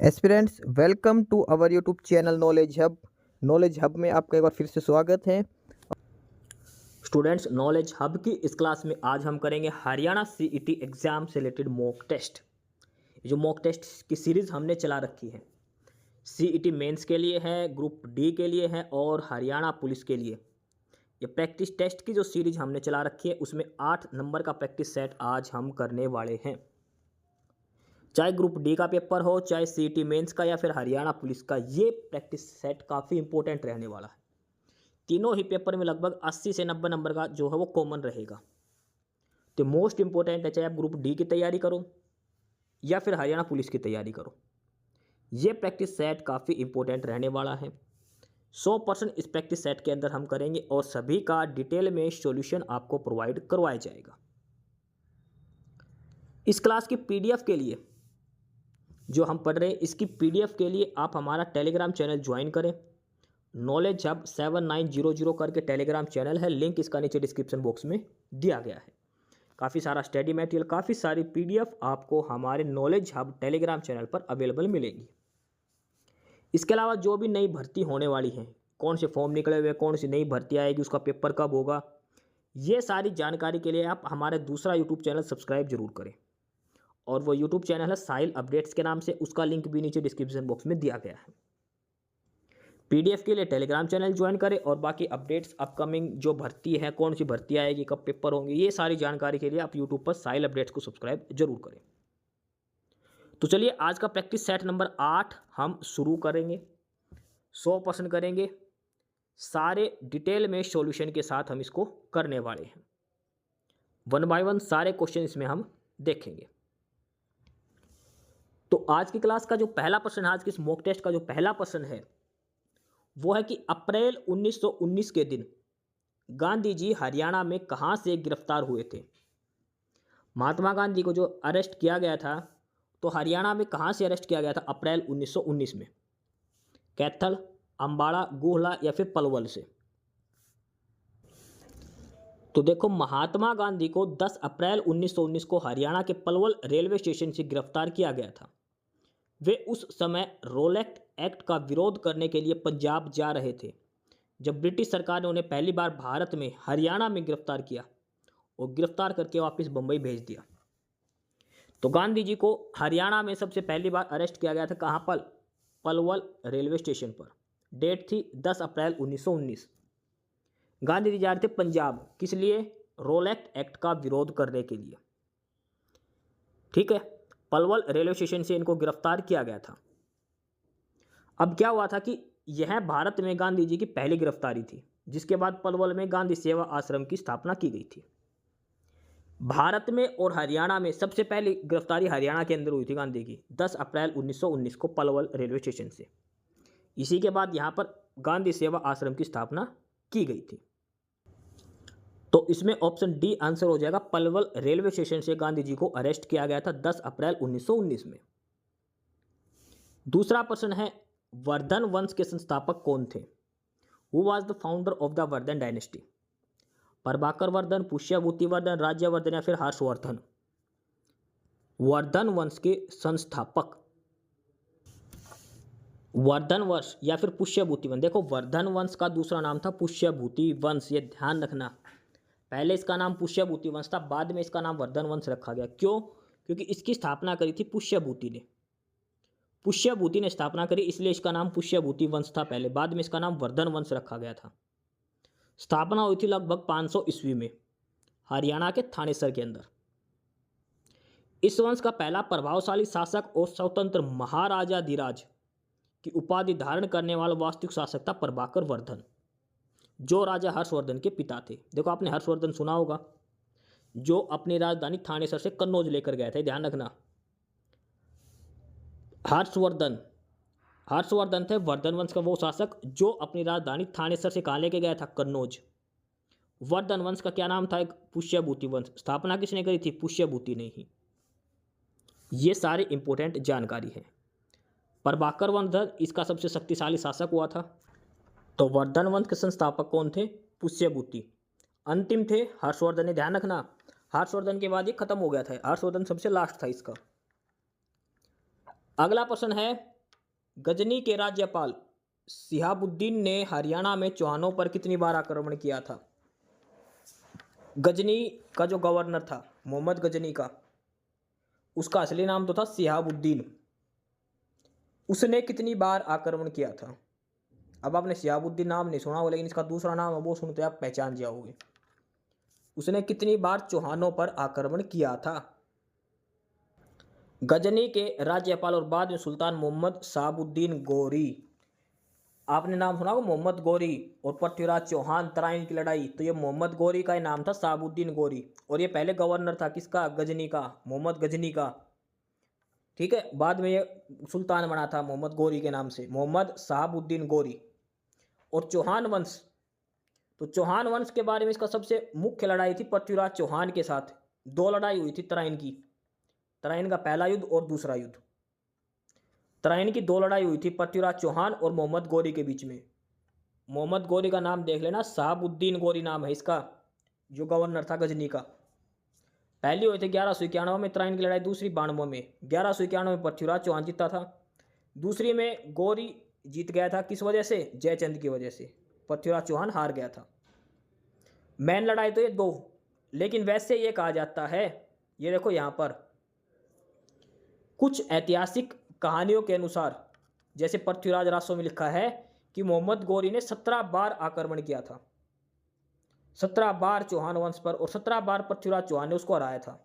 Aspirants welcome to our YouTube channel knowledge hub में आपका एक बार फिर से स्वागत है। स्टूडेंट्स, नॉलेज हब की इस क्लास में आज हम करेंगे हरियाणा सीईटी एग्जाम से रिलेटेड मॉक टेस्ट। जो मॉक टेस्ट की सीरीज़ हमने चला रखी है, सीईटी मेंस के लिए है, ग्रुप डी के लिए है और हरियाणा पुलिस के लिए। ये प्रैक्टिस टेस्ट की जो सीरीज हमने चला रखी है उसमें 8 नंबर का प्रैक्टिस सेट आज हम करने वाले हैं। चाहे ग्रुप डी का पेपर हो, चाहे सीईटी मेंस का या फिर हरियाणा पुलिस का, ये प्रैक्टिस सेट काफ़ी इंपॉर्टेंट रहने वाला है। तीनों ही पेपर में लगभग 80 से 90 नंबर का जो है वो कॉमन रहेगा। तो मोस्ट इंपॉर्टेंट है, चाहे आप ग्रुप डी की तैयारी करो या फिर हरियाणा पुलिस की तैयारी करो, ये प्रैक्टिस सेट काफ़ी इंपॉर्टेंट रहने वाला है। 100% इस प्रैक्टिस सेट के अंदर हम करेंगे और सभी का डिटेल में सॉल्यूशन आपको प्रोवाइड करवाया जाएगा। इस क्लास की पीडीएफ के लिए जो हम पढ़ रहे हैं, इसकी पीडीएफ के लिए आप हमारा टेलीग्राम चैनल ज्वाइन करें। नॉलेज हब 7900 करके टेलीग्राम चैनल है, लिंक इसका नीचे डिस्क्रिप्शन बॉक्स में दिया गया है। काफ़ी सारा स्टडी मटेरियल, काफ़ी सारी पीडीएफ आपको हमारे नॉलेज हब टेलीग्राम चैनल पर अवेलेबल मिलेगी। इसके अलावा जो भी नई भर्ती होने वाली है, कौन से फॉर्म निकले हुए, कौन सी नई भर्ती आएगी, उसका पेपर कब होगा, ये सारी जानकारी के लिए आप हमारे दूसरा यूट्यूब चैनल सब्सक्राइब जरूर करें। और वो यूट्यूब चैनल है साहिल अपडेट्स के नाम से, उसका लिंक भी नीचे डिस्क्रिप्शन बॉक्स में दिया गया है। पीडीएफ के लिए टेलीग्राम चैनल ज्वाइन करें और बाकी अपडेट्स, अपकमिंग जो भर्ती है, कौन सी भर्ती आएगी, कब पेपर होंगे, ये सारी जानकारी के लिए आप यूट्यूब पर साहिल अपडेट्स को सब्सक्राइब जरूर करें। तो चलिए आज का प्रैक्टिस सेट नंबर 8 हम शुरू करेंगे। 100% करेंगे, सारे डिटेल में सॉल्यूशन के साथ हम इसको करने वाले हैं। 1 बाय 1 सारे क्वेश्चन इसमें हम देखेंगे। तो आज की क्लास का जो पहला प्रश्न है, आज की इस मॉक टेस्ट का जो पहला प्रश्न है वो है कि अप्रैल 1919 के दिन गांधी जी हरियाणा में कहां से गिरफ्तार हुए थे। महात्मा गांधी को जो अरेस्ट किया गया था, तो हरियाणा में कहां से अरेस्ट किया गया था अप्रैल 1919 में? कैथल, अंबाला, गुहला या फिर पलवल से? तो देखो, महात्मा गांधी को 10 अप्रैल 1919 को हरियाणा के पलवल रेलवे स्टेशन से गिरफ्तार किया गया था। वे उस समय रोलेक्ट एक्ट का विरोध करने के लिए पंजाब जा रहे थे जब ब्रिटिश सरकार ने उन्हें पहली बार भारत में हरियाणा में गिरफ्तार किया और गिरफ्तार करके वापस बंबई भेज दिया। तो गांधी जी को हरियाणा में सबसे पहली बार अरेस्ट किया गया था, कहाँ पर? पलवल रेलवे स्टेशन पर। डेट थी 10 अप्रैल 1919। गांधी जी जा रहे थे पंजाब, किस लिए? रोलेक्ट एक्ट का विरोध करने के लिए। ठीक है, पलवल रेलवे स्टेशन से इनको गिरफ्तार किया गया था। अब क्या हुआ था कि यह भारत में गांधी जी की पहली गिरफ्तारी थी, जिसके बाद पलवल में गांधी सेवा आश्रम की स्थापना की गई थी। भारत में और हरियाणा में सबसे पहली गिरफ्तारी हरियाणा के अंदर हुई थी गांधी की 10 अप्रैल 1919 को पलवल रेलवे स्टेशन से। इसी के बाद यहाँ पर गांधी सेवा आश्रम की स्थापना की गई थी। तो इसमें ऑप्शन डी आंसर हो जाएगा, पलवल रेलवे स्टेशन से गांधी जी को अरेस्ट किया गया था 10 अप्रैल 1919 में। दूसरा प्रश्न है, वर्धन वंश के संस्थापक कौन थे? Who was the founder of the Vardhan dynasty? Prabhakar Vardhan, Pushyabhuti Vardhan, Rajyavardhan या फिर हर्षवर्धन? वर्धन वंश के संस्थापक वर्धन वंश या फिर पुष्यभूति वंश। देखो, वर्धन वंश का दूसरा नाम था पुष्यभूति वंश, ये ध्यान रखना। पहले इसका नाम पुष्यभूति वंश था, बाद में इसका नाम वर्धन वंश रखा गया। क्यों? क्योंकि इसकी स्थापना करी थी पुष्यभूति ने। पुष्यभूति ने स्थापना करी, इसलिए इसका नाम पुष्यभूति वंश था पहले, बाद में इसका नाम वर्धन वंश रखा गया था। स्थापना हुई थी लगभग 500 ईस्वी में हरियाणा के थानेसर के अंदर। इस वंश का पहला प्रभावशाली शासक और स्वतंत्र महाराजाधिराज की उपाधि धारण करने वाला वास्तविक शासक था प्रभाकर वर्धन, जो राजा हर्षवर्धन के पिता थे। देखो, आपने हर्षवर्धन सुना होगा, जो अपनी राजधानी थानेसर से कन्नौज लेकर गए थे, ध्यान रखना। हर्षवर्धन थे वर्धन वंश का वो शासक जो अपनी राजधानी थानेसर से कहाँ लेके गया था? कन्नौज। वर्धन वंश का क्या नाम था? एक पुष्यभूति वंश। स्थापना किसने करी थी? पुष्यभूति ने ही। ये सारी इंपॉर्टेंट जानकारी है। प्रभाकर वर्धन इसका सबसे शक्तिशाली शासक हुआ था। तो वर्धन वंश के संस्थापक कौन थे? पुष्यभूति। अंतिम थे हर्षवर्धन ने, ध्यान रखना। हर्षवर्धन के बाद ये खत्म हो गया था, हर्षवर्धन सबसे लास्ट था इसका। अगला प्रश्न है, गजनी के राज्यपाल शिहाबुद्दीन ने हरियाणा में चौहानों पर कितनी बार आक्रमण किया था? गजनी का जो गवर्नर था मोहम्मद गजनी का, उसका असली नाम तो था शिहाबुद्दीन। उसने कितनी बार आक्रमण किया था? अब आपने शिहाबुद्दीन नाम नहीं सुना होगा, लेकिन इसका दूसरा नाम है वो सुनते आप पहचान जाओगे। उसने कितनी बार चौहानों पर आक्रमण किया था? गजनी के राज्यपाल और बाद में सुल्तान मोहम्मद शहाबुद्दीन गौरी, आपने नाम सुना होगा मोहम्मद गौरी और पृथ्वीराज चौहान, तराइन की लड़ाई, तो ये मोहम्मद गौरी का ही नाम था शहाबुद्दीन गौरी, और ये पहले गवर्नर था किसका? गजनी का, मोहम्मद गजनी का। ठीक है, बाद में ये सुल्तान बना था मोहम्मद गौरी के नाम से, मोहम्मद शहाबुद्दीन गौरी। और चौहान वंश, तो चौहान वंश के बारे में इसका सबसे मुख्य लड़ाई थी पृथ्वीराज चौहान के साथ। दो लड़ाई हुई थी तराइन की, तराइन का पहला युद्ध और दूसरा युद्ध। तराइन की दो लड़ाई हुई थी पृथ्वीराज चौहान और मोहम्मद गौरी के बीच में। मोहम्मद गौरी का नाम देख लेना, शहाबुद्दीन गौरी नाम है इसका, जो गवर्नर था गजनी का। पहली हुई थी 1191 में तराइन की लड़ाई, दूसरी 92 में। 1191 में पृथ्वीराज चौहान जीता था, दूसरी में गौरी जीत गया था। किस वजह से? जयचंद की वजह से। पृथ्वीराज चौहान हार गया था। मेन लड़ाई तो ये दो, लेकिन वैसे ये कहा जाता है, ये देखो यहाँ पर कुछ ऐतिहासिक कहानियों के अनुसार, जैसे पृथ्वीराज रासों में लिखा है कि मोहम्मद गौरी ने 17 बार आक्रमण किया था, 17 बार चौहान वंश पर, और 17 बार पृथ्वीराज चौहान ने उसको हराया था।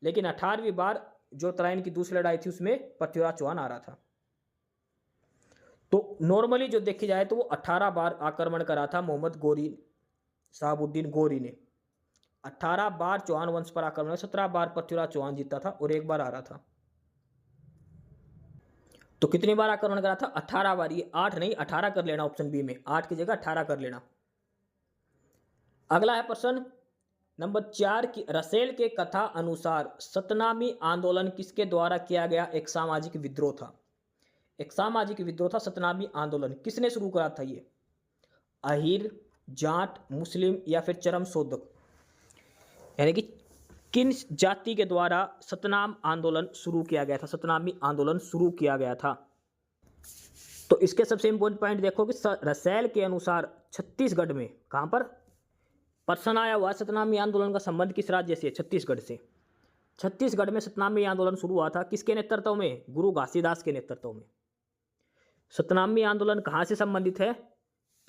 लेकिन 18वीं बार जो तराइन की दूसरी लड़ाई थी उसमें पृथ्वीराज चौहान हारा था। तो नॉर्मली जो देखी जाए तो वो 18 बार आक्रमण करा था मोहम्मद गौरी, शहाबुद्दीन गौरी ने। 18 बार चौहान वंश पर आक्रमण, 17 बार पृथ्वीराज चौहान जीता था और एक बार हारा था। तो कितनी बार आक्रमण करा था? 18 बार। ये 8 नहीं 18 कर लेना, ऑप्शन बी में 8 की जगह 18 कर लेना। अगला है प्रश्न नंबर 4 की रसेल के कथा अनुसार सतनामी आंदोलन किसके द्वारा किया गया एक सामाजिक विद्रोह था? एक सामाजिक विद्रोह था सतनामी आंदोलन। किसने शुरू करा था ये? अहीर, जाट, मुस्लिम या फिर चरम शोधक, यानी कि किन जाति के द्वारा सतनाम आंदोलन शुरू किया गया था, सतनामी आंदोलन शुरू किया गया था? तो इसके सबसे इंपॉर्टेंट पॉइंट देखो कि रसेल के अनुसार छत्तीसगढ़ में, कहां पर प्रश्न आया हुआ सतनामी आंदोलन का संबंध किस राज्य से? छत्तीसगढ़ से। छत्तीसगढ़ में सतनामी आंदोलन शुरू हुआ था, किसके नेतृत्व में? गुरु घासीदास के नेतृत्व में। सतनामी आंदोलन कहां से संबंधित है?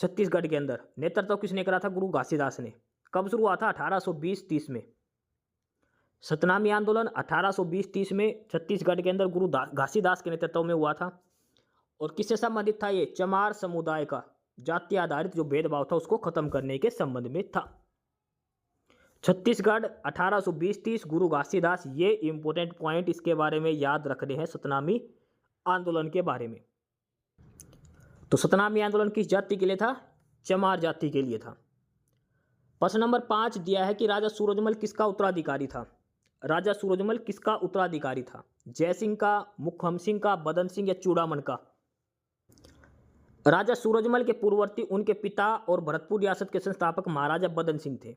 छत्तीसगढ़ के अंदर। नेतृत्व किसने करा था? गुरु घासीदास ने। कब शुरू हुआ था? 1820-30 में। सतनामी आंदोलन 1820-30 में छत्तीसगढ़ के अंदर गुरु घासीदास के नेतृत्व में हुआ था। और किससे संबंधित था ये? चमार समुदाय का जाति आधारित जो भेदभाव था उसको खत्म करने के संबंध में था। छत्तीसगढ़ 1820-30, गुरु घासीदास, ये इंपॉर्टेंट पॉइंट इसके बारे में याद रखने हैं सतनामी आंदोलन के बारे में। तो सतनामी आंदोलन किस जाति के लिए था? चमार जाति के लिए था। प्रश्न नंबर 5 दिया है कि राजा सूरजमल किसका उत्तराधिकारी था? राजा सूरजमल किसका उत्तराधिकारी था? जयसिंह का, मुखम सिंह का, बदन सिंह या चूड़ामन का? राजा सूरजमल के पूर्ववर्ती उनके पिता और भरतपुर रियासत के संस्थापक महाराजा बदन सिंह थे।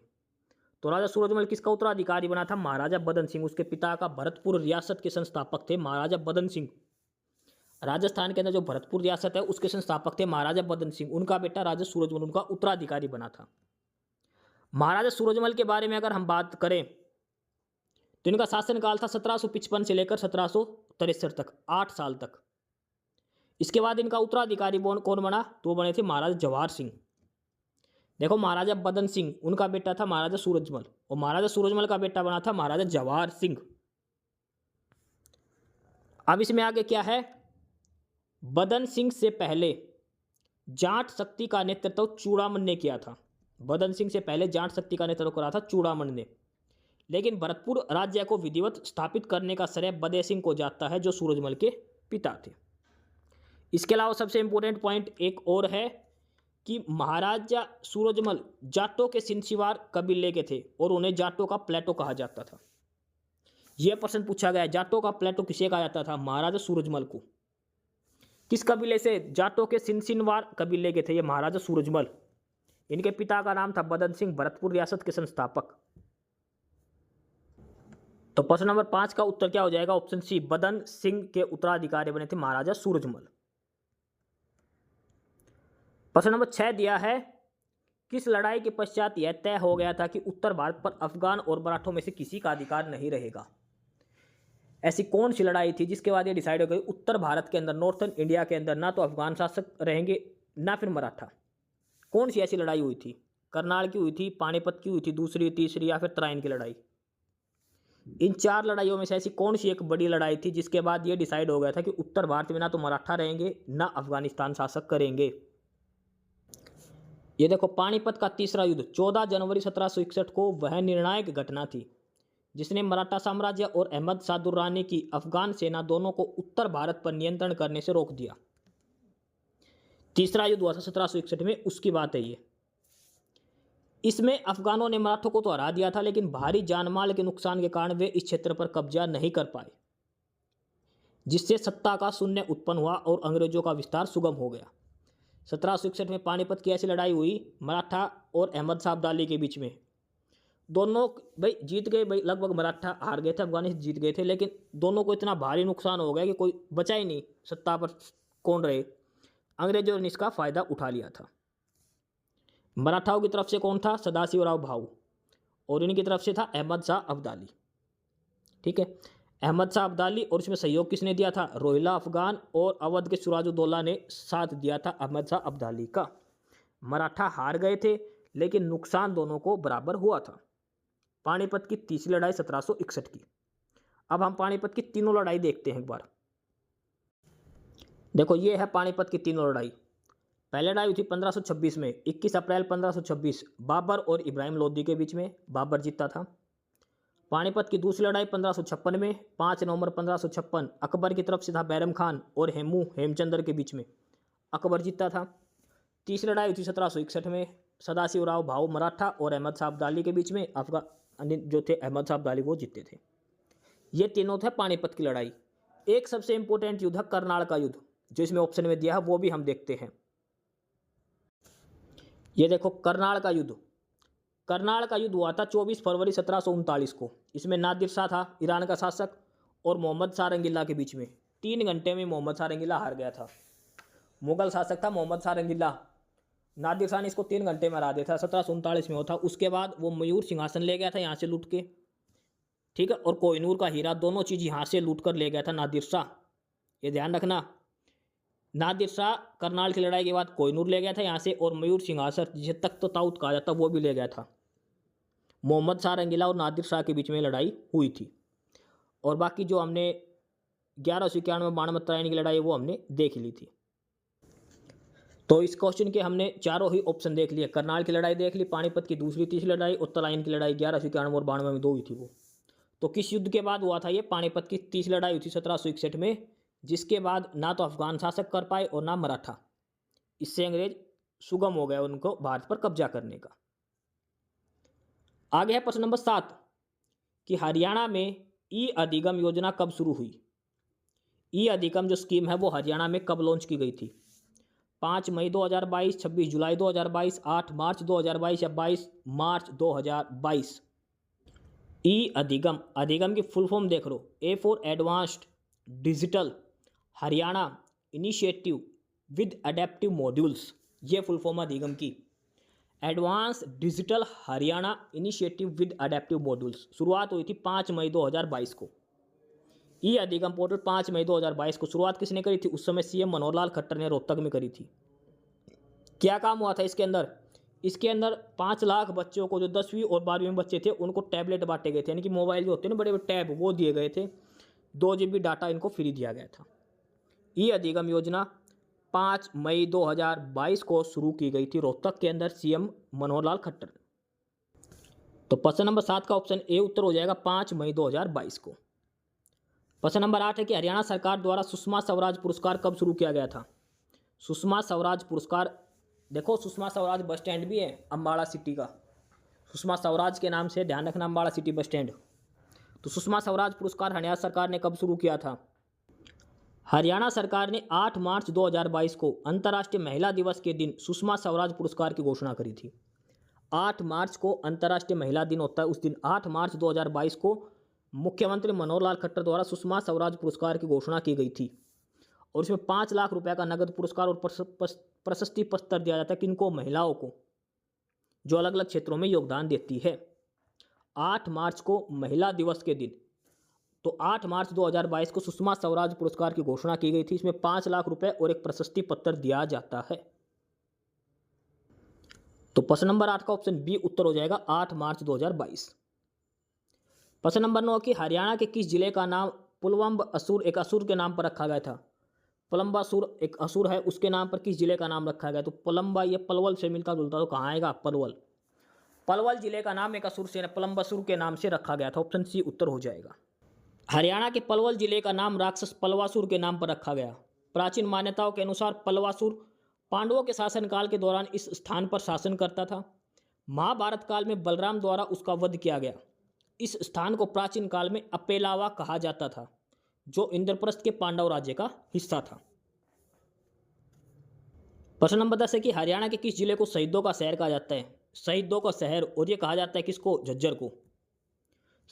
तो राजा सूरजमल किसका उत्तराधिकारी बना था? महाराजा बदन सिंह। उसके पिता का भरतपुर रियासत के संस्थापक थे महाराजा बदन सिंह। राजस्थान के अंदर जो भरतपुर रियासत है उसके संस्थापक थे महाराजा बदन सिंह। उनका बेटा राजा सूरजमल उनका उत्तराधिकारी बना था। महाराजा सूरजमल के बारे में अगर हम बात करें तो इनका शासनकाल था 1755 से लेकर 1763 तक, 8 साल तक। इसके बाद इनका उत्तराधिकारी कौन बना? तो बने थे महाराजा जवाहर सिंह। देखो, महाराजा बदन सिंह उनका बेटा था महाराजा सूरजमल, और महाराजा सूरजमल का बेटा बना था महाराजा जवाहर सिंह। अब इसमें आगे क्या है? बदन सिंह से पहले जाट शक्ति का नेतृत्व चूड़ामन ने किया था। बदन सिंह से पहले जाट शक्ति का नेतृत्व करा था चूड़ामन ने। लेकिन भरतपुर राज्य को विधिवत स्थापित करने का श्रेय बदे सिंह को जाता है, जो सूरजमल के पिता थे। इसके अलावा सबसे इंपॉर्टेंट पॉइंट एक और है कि महाराजा सूरजमल जाटों के सिंसिवार कबीले के थे और उन्हें जाटों का प्लेटो कहा जाता था। यह प्रश्न पूछा गया, जाटों का प्लेटो किसे कहा जाता था? महाराजा सूरजमल को। किस कबीले से? जाटों के सिंसिनवार कबीले के थे ये महाराजा सूरजमल। इनके पिता का नाम था बदन सिंह, भरतपुर रियासत के संस्थापक। तो प्रश्न नंबर 5 का उत्तर क्या हो जाएगा? ऑप्शन सी, बदन सिंह के उत्तराधिकारी बने थे महाराजा सूरजमल। प्रश्न नंबर 6 दिया है, किस लड़ाई के पश्चात यह तय हो गया था कि उत्तर भारत पर अफगान और मराठों में से किसी का अधिकार नहीं रहेगा? ऐसी कौन सी लड़ाई थी जिसके बाद ये डिसाइड हो गई उत्तर भारत के अंदर, नॉर्थन इंडिया के अंदर ना तो अफगान शासक रहेंगे ना फिर मराठा? कौन सी ऐसी लड़ाई हुई थी? करनाल की हुई थी, पानीपत की हुई थी, दूसरी, तीसरी या फिर तराइन की लड़ाई? इन 4 लड़ाइयों में से ऐसी कौन सी एक बड़ी लड़ाई थी जिसके बाद ये डिसाइड हो गया था कि उत्तर भारत में ना तो मराठा रहेंगे ना अफगानिस्तान शासक करेंगे? ये देखो, पानीपत का तीसरा युद्ध 14 जनवरी 1761 को वह निर्णायक घटना थी जिसने मराठा साम्राज्य और अहमद शाह दुर्रानी की अफगान सेना दोनों को उत्तर भारत पर नियंत्रण करने से रोक दिया। तीसरा युद्ध हुआ था 1761 में, उसकी बात है ये। इसमें अफगानों ने मराठों को तो हरा दिया था, लेकिन भारी जानमाल के नुकसान के कारण वे इस क्षेत्र पर कब्जा नहीं कर पाए, जिससे सत्ता का शून्य उत्पन्न हुआ और अंग्रेजों का विस्तार सुगम हो गया। 1761 में पानीपत की ऐसी लड़ाई हुई मराठा और अहमद शाह अब्दाली के बीच में। दोनों भाई जीत गए, भाई लगभग मराठा हार गए थे, अफगानिस्तान जीत गए थे, लेकिन दोनों को इतना भारी नुकसान हो गया कि कोई बचा ही नहीं, सत्ता पर कौन रहे। अंग्रेजों ने इसका फायदा उठा लिया था। मराठाओं की तरफ से कौन था? सदाशिवराव भाऊ, और इनकी तरफ से था अहमद शाह अब्दाली। ठीक है, अहमद शाह अब्दाली, और इसमें सहयोग किसने दिया था? रोहिला अफगान और अवध के सिराजुद्दौला ने साथ दिया था अहमद शाह अब्दाली का। मराठा हार गए थे, लेकिन नुकसान दोनों को बराबर हुआ था। पानीपत की तीसरी लड़ाई 1761 की। अब हम पानीपत की तीनों लड़ाई देखते हैं एक बार। देखो, ये है पानीपत की तीनों लड़ाई। पहली लड़ाई हुई थी 1526 में, 21 अप्रैल 1526 बाबर और इब्राहिम लोदी के बीच में, बाबर जीता था। पानीपत की दूसरी लड़ाई 1556 में, 5 नवंबर 1556 अकबर की तरफ से था बैरम खान और हेमचंद्र के बीच में, अकबर जीता था। तीसरी लड़ाई हुई थी 1761 में, सदाशिवराव भाऊ मराठा और अहमद शाह अब्दाली के बीच में, अफगान जो थे अहमद शाह अब्दाली वो जीते थे। ये तीनों थे पानीपत की लड़ाई। एक सबसे इंपॉर्टेंट युद्ध है करनाल का युद्ध, जो इसमें ऑप्शन में दिया है, वो भी हम देखते हैं। ये देखो, करनाल का युद्ध। करनाल का युद्ध हुआ था 24 फरवरी 1739 को। इसमें नादिर शाह था ईरान का शासक और मोहम्मद शाह रंगीला के बीच में। 3 घंटे में मोहम्मद शाह रंगीला हार गया था। मुगल शासक था मोहम्मद शाह रंगीला, नादिर शाह ने इसको 3 घंटे में हरा दिया था। 1739 में होता। उसके बाद वो मयूर सिंहासन ले गया था यहाँ से लूट के, ठीक है, और कोहिनूर का हीरा, दोनों चीज़ यहाँ से लूट कर ले गया था नादिर शाह। ये ध्यान रखना, नादिर शाह करनाल की लड़ाई के बाद कोहिनूर ले गया था यहाँ से, और मयूर सिंहासन जिसे तख्त ताउत कहा जाता वो भी ले गया था। मोहम्मद शाह रंगीला और नादिर शाह के बीच में लड़ाई हुई थी। और बाकी जो हमने 1191 बाणमत तराइन की लड़ाई वो हमने देख ली थी। तो इस क्वेश्चन के हमने चारों ही ऑप्शन देख लिए। करनाल की लड़ाई देख ली, पानीपत की दूसरी तीसरी लड़ाई, और तराइन की लड़ाई 1191 और 92 में 2 हुई थी वो। तो किस युद्ध के बाद हुआ था ये? पानीपत की तीसरी लड़ाई हुई थी 1761 में, जिसके बाद ना तो अफगान शासक कर पाए और ना मराठा। इससे अंग्रेज सुगम हो गए उनको भारत पर कब्जा करने का। आगे है प्रश्न नंबर 7 कि हरियाणा में ई अधिगम योजना कब शुरू हुई? ई अधिगम जो स्कीम है वो हरियाणा में कब लॉन्च की गई थी? 5 मई 2022, 26 जुलाई 2022, 8 मार्च 2022 या 22 मार्च 2022? ई अधिगम, अधिगम की फुल फॉर्म देख लो, A for advanced digital Haryana initiative with adaptive modules. ये फुल फॉर्म अधिगम की, advance digital Haryana initiative with adaptive modules. शुरुआत हुई थी 5 मई 2022 को। ई अधिगम पोर्टल 5 मई 2022 को शुरुआत किसने करी थी? उस समय सीएम मनोहर लाल खट्टर ने रोहतक में करी थी। क्या काम हुआ था इसके अंदर? इसके अंदर 5 लाख बच्चों को, जो 10वीं और 12वीं में बच्चे थे, उनको टैबलेट बांटे गए थे, यानी कि मोबाइल जो होते हैं ना बड़े बड़े टैब, वो दिए गए थे। 2 GB डाटा इनको फ्री दिया गया था। ई अधिगम योजना 5 मई 2022 को शुरू की गई थी रोहतक के अंदर, सीएम मनोहर लाल खट्टर। तो प्रश्न नंबर 7 का ऑप्शन ए उत्तर हो जाएगा 5 मई 2022 को। प्रश्न नंबर 8 है कि हरियाणा सरकार द्वारा सुषमा स्वराज पुरस्कार कब शुरू किया गया था? सुषमा स्वराज पुरस्कार, देखो सुषमा स्वराज बस स्टैंड भी है अम्बाड़ा सिटी का, सुषमा स्वराज के नाम से, ध्यान रखना, अम्बाड़ा सिटी बस स्टैंड। तो सुषमा स्वराज पुरस्कार हरियाणा सरकार ने कब शुरू किया था? हरियाणा सरकार ने 8 मार्च 2022 को अंतर्राष्ट्रीय महिला दिवस के दिन सुषमा स्वराज पुरस्कार की घोषणा करी थी। 8 मार्च को अंतर्राष्ट्रीय महिला दिन होता है, उस दिन 8 मार्च 2022 को मुख्यमंत्री मनोहर लाल खट्टर द्वारा सुषमा स्वराज पुरस्कार की घोषणा की गई थी और इसमें 5 लाख रुपए का नगद पुरस्कार और प्रशस्ति पत्र दिया जाता है किनको, महिलाओं को, जो अलग अलग क्षेत्रों में योगदान देती है। 8 मार्च को महिला दिवस के दिन, तो 8 मार्च 2022 को सुषमा स्वराज पुरस्कार की घोषणा की गई थी। इसमें 5 लाख रुपए और एक प्रशस्ति पत्र दिया जाता है। तो प्रश्न नंबर 8 का ऑप्शन बी उत्तर हो जाएगा 8 मार्च 2022। प्रश्न नंबर 9 कि हरियाणा के किस जिले का नाम पुलवंब असुर एक असुर के नाम पर रखा गया था। पुलम्बासुर एक असुर है, उसके नाम पर किस जिले का नाम रखा गया। तो पुलम्बा ये पलवल से मिलता जुलता, तो कहाँ आएगा, पलवल। पलवल जिले का नाम एक असुर से पुलम्बासुर के नाम से रखा गया था। ऑप्शन सी उत्तर हो जाएगा। हरियाणा के पलवल जिले का नाम राक्षस पलवासुर के नाम पर रखा गया। प्राचीन मान्यताओं के अनुसार पलवासुर पांडवों के शासनकाल के दौरान इस स्थान पर शासन करता था। महाभारत काल में बलराम द्वारा उसका वध किया गया। इस स्थान को प्राचीन काल में अपेलावा कहा जाता था, जो इंद्रप्रस्थ के पांडव राज्य का हिस्सा था। प्रश्न नंबर 10 है कि हरियाणा के किस जिले को शहीदों का शहर कहा जाता है। शहीदों का शहर, और ये कहा जाता है किसको, झज्जर को।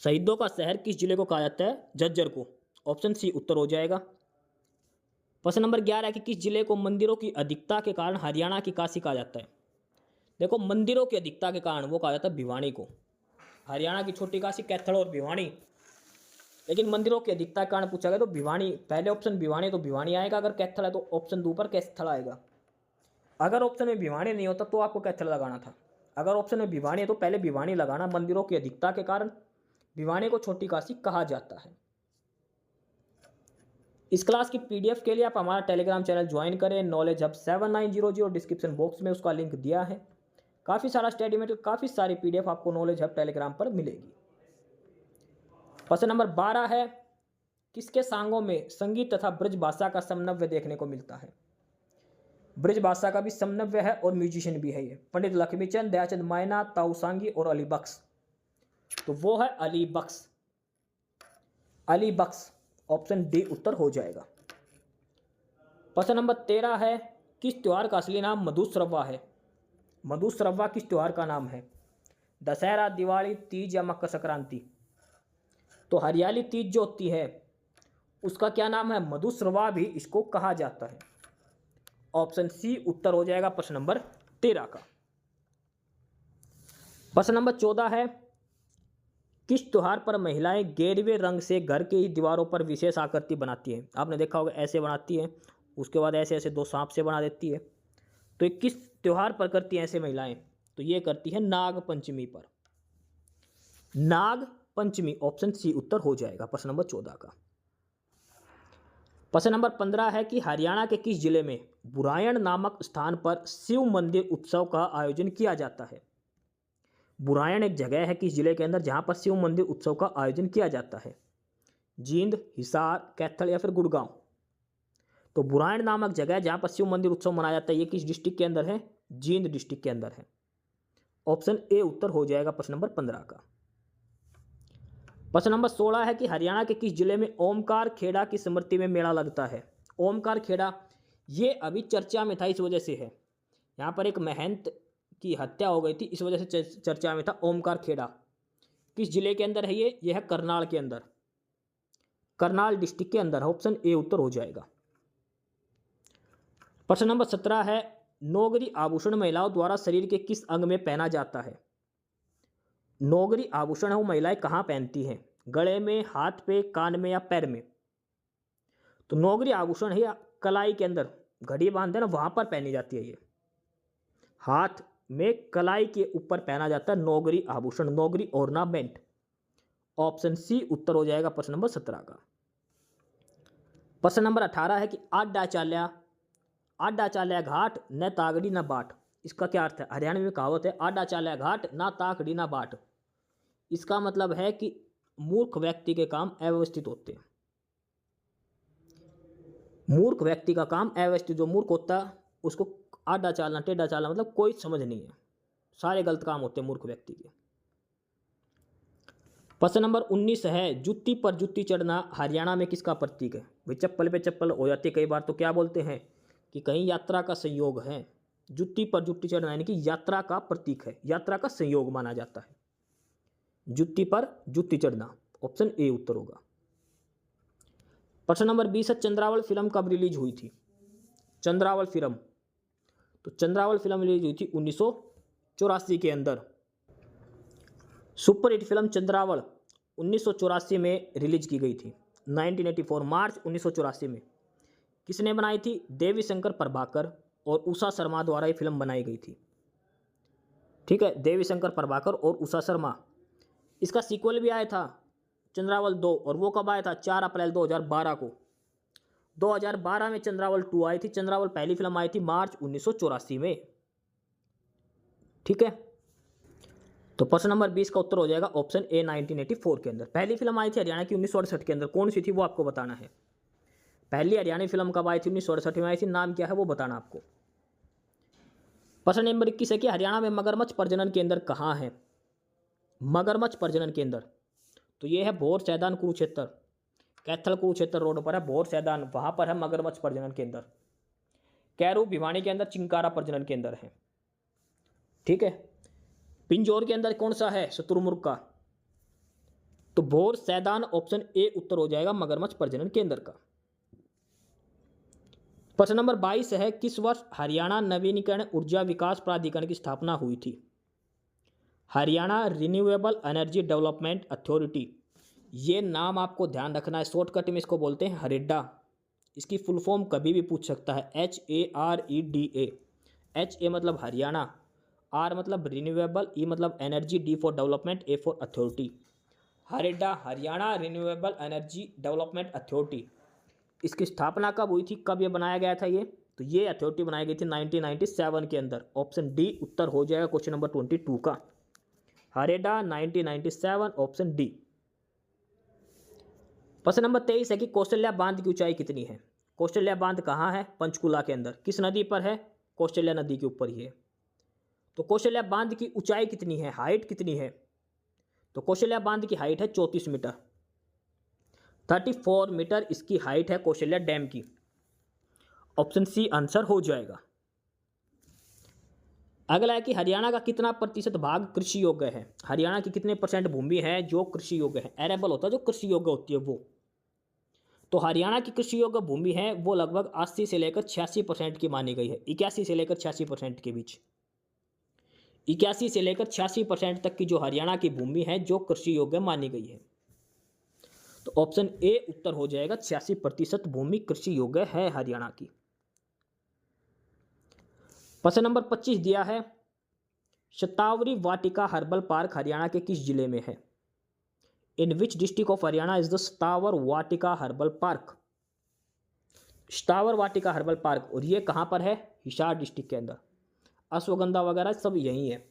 शहीदों का शहर किस जिले को कहा जाता है, झज्जर को। ऑप्शन सी उत्तर हो जाएगा। प्रश्न नंबर 11 है कि किस जिले को मंदिरों की अधिकता के कारण हरियाणा की काशी कहा जाता है। देखो, मंदिरों की अधिकता के कारण वो कहा जाता है भिवानी को। हरियाणा की छोटी काशी कैथल और भिवानी, लेकिन मंदिरों की अधिकता के कारण पूछा गया तो भिवानी, पहले ऑप्शन भिवानी, तो भिवानी आएगा। अगर कैथल है तो ऑप्शन 2 पर कैथल आएगा। अगर ऑप्शन में भिवानी नहीं होता तो आपको कैथल लगाना था। अगर ऑप्शन में भिवानी है तो पहले भिवानी लगाना। मंदिरों की अधिकता के कारण भिवानी को छोटी काशी कहा जाता है। इस क्लास की पीडीएफ के लिए आप हमारा टेलीग्राम चैनल ज्वाइन करें, नॉलेज हब 7900। डिस्क्रिप्शन बॉक्स में उसका लिंक दिया है। काफ़ी सारा स्टडी मटेरियल, काफ़ी सारी पीडीएफ आपको नॉलेज हब टेलीग्राम पर मिलेगी। प्रश्न नंबर 12 है, किसके सांगों में संगीत तथा ब्रज भाषा का समन्वय देखने को मिलता है। ब्रज भाषा का भी समन्वय है और म्यूजिशियन भी है ये। पंडित लक्ष्मीचंद, दयाचंद मायना, ताऊ सांगी और अली बख्श। तो वो है अली बख्श। अली बख्श, ऑप्शन डी उत्तर हो जाएगा। प्रश्न नंबर 13 है, किस त्योहार का असली नाम मधुश्रवा है। मधुश्रवा किस त्योहार का नाम है। दशहरा, दिवाली, तीज या मकर संक्रांति। तो हरियाली तीज जो होती है उसका क्या नाम है, मधुश्रवा भी इसको कहा जाता है। ऑप्शन सी उत्तर हो जाएगा प्रश्न नंबर 13 का। प्रश्न नंबर 14 है, किस त्योहार पर महिलाएं गेरुए रंग से घर की ही दीवारों पर विशेष आकृति बनाती हैं। आपने देखा होगा ऐसे बनाती हैं, उसके बाद ऐसे ऐसे 2 सांप से बना देती है। तो ये किस त्योहार पर करती हैं ऐसे महिलाएं। तो ये करती है नाग पंचमी पर। नाग पंचमी, ऑप्शन सी उत्तर हो जाएगा प्रश्न नंबर 14 का। प्रश्न नंबर 15 है कि हरियाणा के किस जिले में बुरायन नामक स्थान पर शिव मंदिर उत्सव का आयोजन किया जाता है। बुरायन एक जगह है किस जिले के अंदर जहां पर शिव मंदिर उत्सव का आयोजन किया जाता है। जींद, हिसार, कैथल या फिर गुड़गांव। तो बुरायन नामक जगह जहां पर शिव मंदिर उत्सव मनाया जाता है, ये किस डिस्ट्रिक्ट के अंदर है, जींद डिस्ट्रिक्ट के अंदर है। ऑप्शन ए उत्तर हो जाएगा प्रश्न नंबर 15 का। प्रश्न नंबर 16 है कि हरियाणा के किस जिले में ओमकार खेड़ा की स्मृति में मेला लगता है। ओमकार खेड़ा ये अभी चर्चा में था, इस वजह से है। यहाँ पर एक महंत की हत्या हो गई थी, इस वजह से चर्चा में था। ओमकार खेड़ा किस जिले के अंदर है, ये है करनाल के अंदर, करनाल डिस्ट्रिक्ट के अंदर है। ऑप्शन ए उत्तर हो जाएगा। प्रश्न नंबर 17 है, नौगरी आभूषण महिलाओं द्वारा शरीर के किस अंग में पहना जाता है। नौगरी आभूषण है वो महिलाएं कहाँ पहनती हैं, गले में, हाथ पे, कान में या पैर में। तो नौगरी आभूषण है कलाई के अंदर, घड़ी बांधते हैं ना, वहां पर पहनी जाती है। ये हाथ में कलाई के ऊपर पहना जाता है नौगरी आभूषण, नौगरी ऑर्नामेंट। ऑप्शन सी उत्तर हो जाएगा प्रश्न नंबर 17 का। प्रश्न नंबर 18 है कि आड्डा चाल्या घाट न तागड़ी न बाट। इसका क्या अर्थ है। हरियाणा में कहावत है आड्डा चाल्या घाट ना ताकड़ी ना बाट। इसका मतलब है कि मूर्ख व्यक्ति के काम अव्यवस्थित होते हैं। मूर्ख व्यक्ति का काम अव्यवस्थित, जो मूर्ख होता है उसको आड्डा चालना, टेढ़ा चालना मतलब कोई समझ नहीं है, सारे गलत काम होते हैं मूर्ख व्यक्ति के। प्रश्न नंबर 19 है, जुत्ती पर जुत्ती चढ़ना हरियाणा में किसका प्रतीक है। भाई चप्पल पे चप्पल हो जाती है कई बार, तो क्या बोलते हैं कि कहीं यात्रा का संयोग है। जुत्ती पर जुत्ती चढ़ना यानी कि यात्रा का प्रतीक है, यात्रा का संयोग माना जाता है। जुत्ती पर जुत्ती चढ़ना। ऑप्शन ए उत्तर होगा। प्रश्न नंबर 20 है, चंद्रावल फिल्म कब रिलीज हुई थी? चंद्रावल फिल्म, तो चंद्रावल फिल्म रिलीज हुई थी 1984 के अंदर। सुपरहिट फिल्म चंद्रावल 1984 में रिलीज की गई थी। 1984 मार्च 1984 में। किसने बनाई थी? देवी शंकर प्रभाकर और उषा शर्मा द्वारा ये फिल्म बनाई गई थी। ठीक है, देवी शंकर प्रभाकर और उषा शर्मा। इसका सीक्वल भी आया था चंद्रावल 2, और वो कब आया था? 4 अप्रैल 2012 को। 2012 में चंद्रावल 2 आई थी। चंद्रावल पहली फिल्म आई थी मार्च 1984 में। ठीक है, तो प्रश्न नंबर 20 का उत्तर हो जाएगा ऑप्शन ए 1984 के अंदर। पहली फिल्म आई थी हरियाणा की 1968 के अंदर, कौन सी थी वो आपको बताना है। पहली हरियाणवी फिल्म कब आई थी? 1968 में आई थी। नाम क्या है वो बताना आपको। प्रश्न नंबर 21 है कि हरियाणा में मगरमच्छ प्रजनन केंद्र कहाँ है? मगरमच्छ प्रजनन केंद्र, तो ये है भोर सैदान कुरुक्षेत्र, कैथल कुरुक्षेत्र रोड पर है भोर सैदान, वहां पर है मगरमच्छ प्रजनन केंद्र। कैरू भिवानी के अंदर चिंकारा प्रजनन केंद्र है। ठीक है, पिंजौर के अंदर कौन सा है? शुतुरमुर्ग का, तो भोर सैदान ऑप्शन ए उत्तर हो जाएगा मगरमच्छ प्रजनन केंद्र का। प्रश्न नंबर 22 है, किस वर्ष हरियाणा नवीनीकरण ऊर्जा विकास प्राधिकरण की स्थापना हुई थी? Haryana renewable energy development authority, ये नाम आपको ध्यान रखना है, शॉर्टकट में इसको बोलते हैं हरेडा। इसकी फुल फॉर्म कभी भी पूछ सकता है, HAREDA। HA मतलब हरियाणा, R मतलब रिन्यूएबल, E मतलब energy, D for development, A for authority. HAREDA, Haryana renewable energy development authority. इसकी स्थापना कब हुई थी? कब ये बनाया गया था? ये तो ये अथॉरिटी बनाई गई थी 1997 के अंदर। ऑप्शन डी उत्तर हो जाएगा क्वेश्चन नंबर 22 का। हरेडा 1997 ऑप्शन डी। प्रश्न नंबर 23 है कि कौशल्या बांध की ऊंचाई कितनी है? कौशल्या बांध कहाँ है? पंचकुला के अंदर। किस नदी पर है? कौशल्या नदी के ऊपर ही है। तो कौशल्या बांध की ऊंचाई कितनी है, हाइट कितनी है? तो कौशल्या बांध की हाइट है 34 मीटर, 34 मीटर इसकी हाइट है कौशल्या डैम की। ऑप्शन सी आंसर हो जाएगा। अगला है कि हरियाणा का कितना प्रतिशत भाग कृषि योग्य है? हरियाणा की कितने परसेंट भूमि है जो कृषि योग्य है? एरेबल होता है जो कृषि योग्य होती है वो। तो हरियाणा की कृषि योग्य भूमि है वो लगभग 80 से लेकर 86% की मानी गई है। 81 से लेकर 86% के बीच, 81 से लेकर 86% तक की जो हरियाणा की भूमि है जो कृषि योग्य मानी गई है। तो ऑप्शन ए उत्तर हो जाएगा, 86% भूमि कृषि योग्य है हरियाणा की। प्रश्न नंबर 25 दिया है, शतावरी वाटिका हर्बल पार्क हरियाणा के किस जिले में है? In which district of Haryana is the Shatavar Vatika herbal park? Shatavar Vatika herbal park, और ये कहां पर है? हिसार डिस्ट्रिक्ट के अंदर। अश्वगंधा वगैरह सब यही है,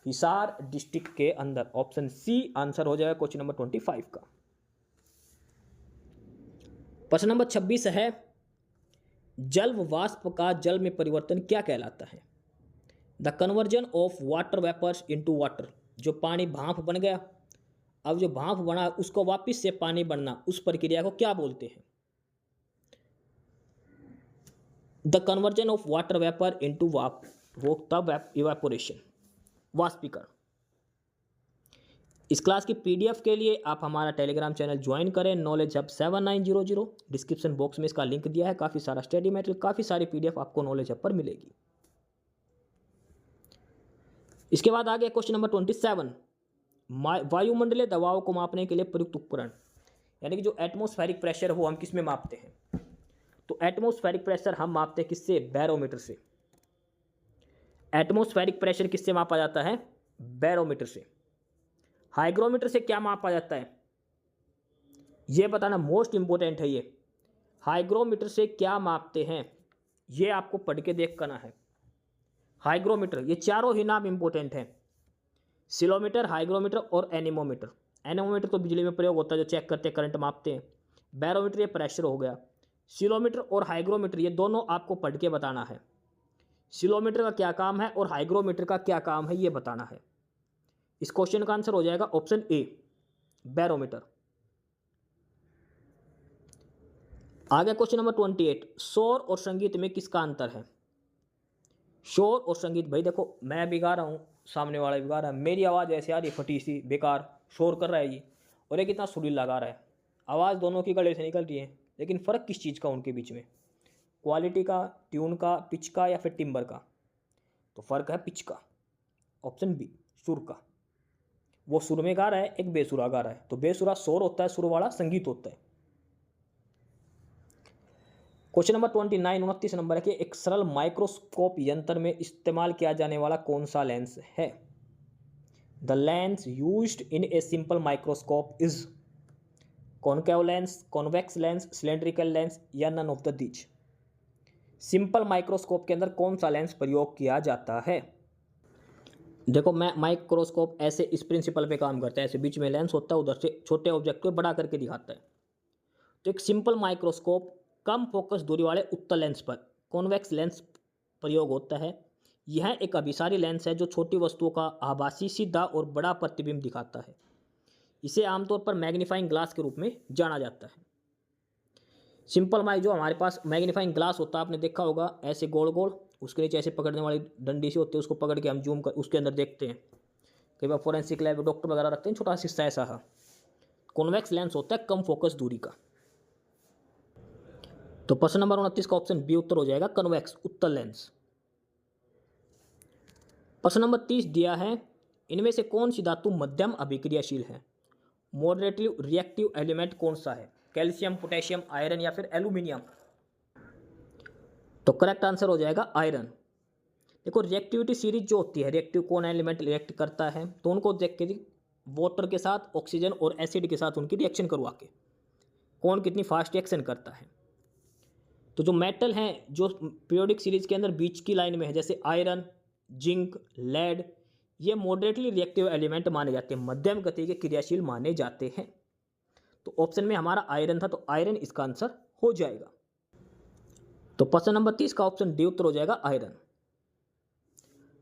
हिसार डिस्ट्रिक्ट के अंदर। ऑप्शन सी आंसर हो जाएगा क्वेश्चन नंबर 25 का। प्रश्न नंबर 26 है, जल वाष्प का जल में परिवर्तन क्या कहलाता है? The conversion of water vapours into water, जो पानी भाप बन गया, अब जो भाप बना उसको वापस से पानी बनना, उस प्रक्रिया को क्या बोलते हैं? The conversion of water vapour into वाप, वो तब इवेपोरेशन, वाष्पीकरण। इस क्लास की पीडीएफ के लिए आप हमारा टेलीग्राम चैनल ज्वाइन करें, नॉलेज हब 7900। डिस्क्रिप्शन बॉक्स में इसका लिंक दिया है, काफ़ी सारा स्टडी मटेरियल, काफ़ी सारी पीडीएफ आपको नॉलेज हब पर मिलेगी। इसके बाद आ गया क्वेश्चन नंबर 27, वायुमंडलीय दबाव को मापने के लिए प्रयुक्त उपकरण, यानी कि जो एटमॉस्फेरिक प्रेशर है वो हम किस में मापते हैं? तो एटमॉस्फेरिक प्रेशर हम मापते हैं किससे? बैरोमीटर से। एटमॉस्फेरिक प्रेशर किससे मापा जाता है? बैरोमीटर से। हाइग्रोमीटर से क्या मापा जाता है? ये बताना मोस्ट इंपोर्टेंट है। ये हाइग्रोमीटर से क्या मापते हैं, ये आपको पढ़ के देख करना है। हाइग्रोमीटर, ये चारों ही नाम इंपोर्टेंट हैं, सिलोमीटर, हाइग्रोमीटर और एनीमोमीटर। एनीमोमीटर तो बिजली में प्रयोग होता है, जो चेक करते हैं, करंट मापते हैं। बैरोमीटर ये प्रेशर हो गया। सिलोमीटर और हाइग्रोमीटर ये दोनों आपको पढ़ के बताना है। सिलोमीटर का क्या काम है और हाइग्रोमीटर का क्या काम है ये बताना है। इस क्वेश्चन का आंसर हो जाएगा ऑप्शन ए, बैरोमीटर। आगे क्वेश्चन नंबर 28, शोर और संगीत में किसका अंतर है? शोर और संगीत, भाई देखो मैं भी गा रहा हूँ, सामने वाला भी गा रहा है, मेरी आवाज़ ऐसे आ रही है फटी सी, बेकार शोर कर रहा है ये, और एक इतना सुरीला गा रहा है। आवाज़ दोनों की गले से निकल रही है, लेकिन फ़र्क किस चीज़ का उनके बीच में? क्वालिटी का, ट्यून का, पिच का या फिर टिम्बर का? तो फ़र्क है पिच का। ऑप्शन बी, सुर का। वो सुर में गा रहा है, एक बेसुरा गा रहा है। तो बेसुरा शोर होता है, सुर वाला संगीत होता है। क्वेश्चन नंबर 29, 29 नंबर है कि एक सरल माइक्रोस्कोप यंत्र में इस्तेमाल किया जाने वाला कौन सा लेंस है? The lens used in a simple microscope is concave lens, convex lens, cylindrical lens या none of the these. Simple microscope के अंदर कौन सा लेंस प्रयोग किया जाता है? देखो, मैं माइक्रोस्कोप ऐसे इस प्रिंसिपल पे काम करता है, ऐसे बीच में लेंस होता है, उधर से छोटे ऑब्जेक्ट को बड़ा करके दिखाता है। तो एक सिंपल माइक्रोस्कोप कम फोकस दूरी वाले उत्तल लेंस पर कॉन्वेक्स लेंस प्रयोग होता है। यह एक अभिसारी लेंस है जो छोटी वस्तुओं का आभासी, सीधा और बड़ा प्रतिबिंब दिखाता है। इसे आमतौर पर मैग्नीफाइंग ग्लास के रूप में जाना जाता है। सिंपल माइक जो हमारे पास मैग्नीफाइंग ग्लास होता है, आपने देखा होगा, ऐसे गोल गोल, उसके नीचे ऐसे पकड़ने वाली डंडी सी होती है, उसको पकड़ के हम जूम कर उसके अंदर देखते हैं। कई बार फोरेंसिक लैब डॉक्टर वगैरह रखते हैं, छोटा सा हिस्सा ऐसा है। कॉन्वेक्स लेंस होता है कम फोकस दूरी का। तो प्रश्न नंबर 29 का ऑप्शन बी उत्तर हो जाएगा, कन्वेक्स उत्तल लेंस। प्रश्न नंबर 30 दिया है, इनमें से कौन सी धातु मध्यम अभिक्रियाशील है? मॉडरेटली रिएक्टिव एलिमेंट कौन सा है? कैल्शियम, पोटेशियम, आयरन या फिर एल्यूमिनियम? तो करेक्ट आंसर हो जाएगा आयरन। देखो, रिएक्टिविटी सीरीज जो होती है, रिएक्टिव कौन एलिमेंट रिएक्ट करता है, तो उनको देख के वाटर के साथ, ऑक्सीजन और एसिड के साथ उनकी रिएक्शन करवा के कौन कितनी फास्ट रिएक्शन करता है। तो जो मेटल हैं जो पीरियोडिक सीरीज के अंदर बीच की लाइन में है, जैसे आयरन, जिंक, लेड, ये मॉडरेटली रिएक्टिव एलिमेंट माने जाते हैं, मध्यम गति के क्रियाशील माने जाते हैं। तो ऑप्शन में हमारा आयरन था, तो आयरन इसका आंसर हो जाएगा। तो प्रश्न नंबर 30 का ऑप्शन डी उत्तर हो जाएगा, आयरन।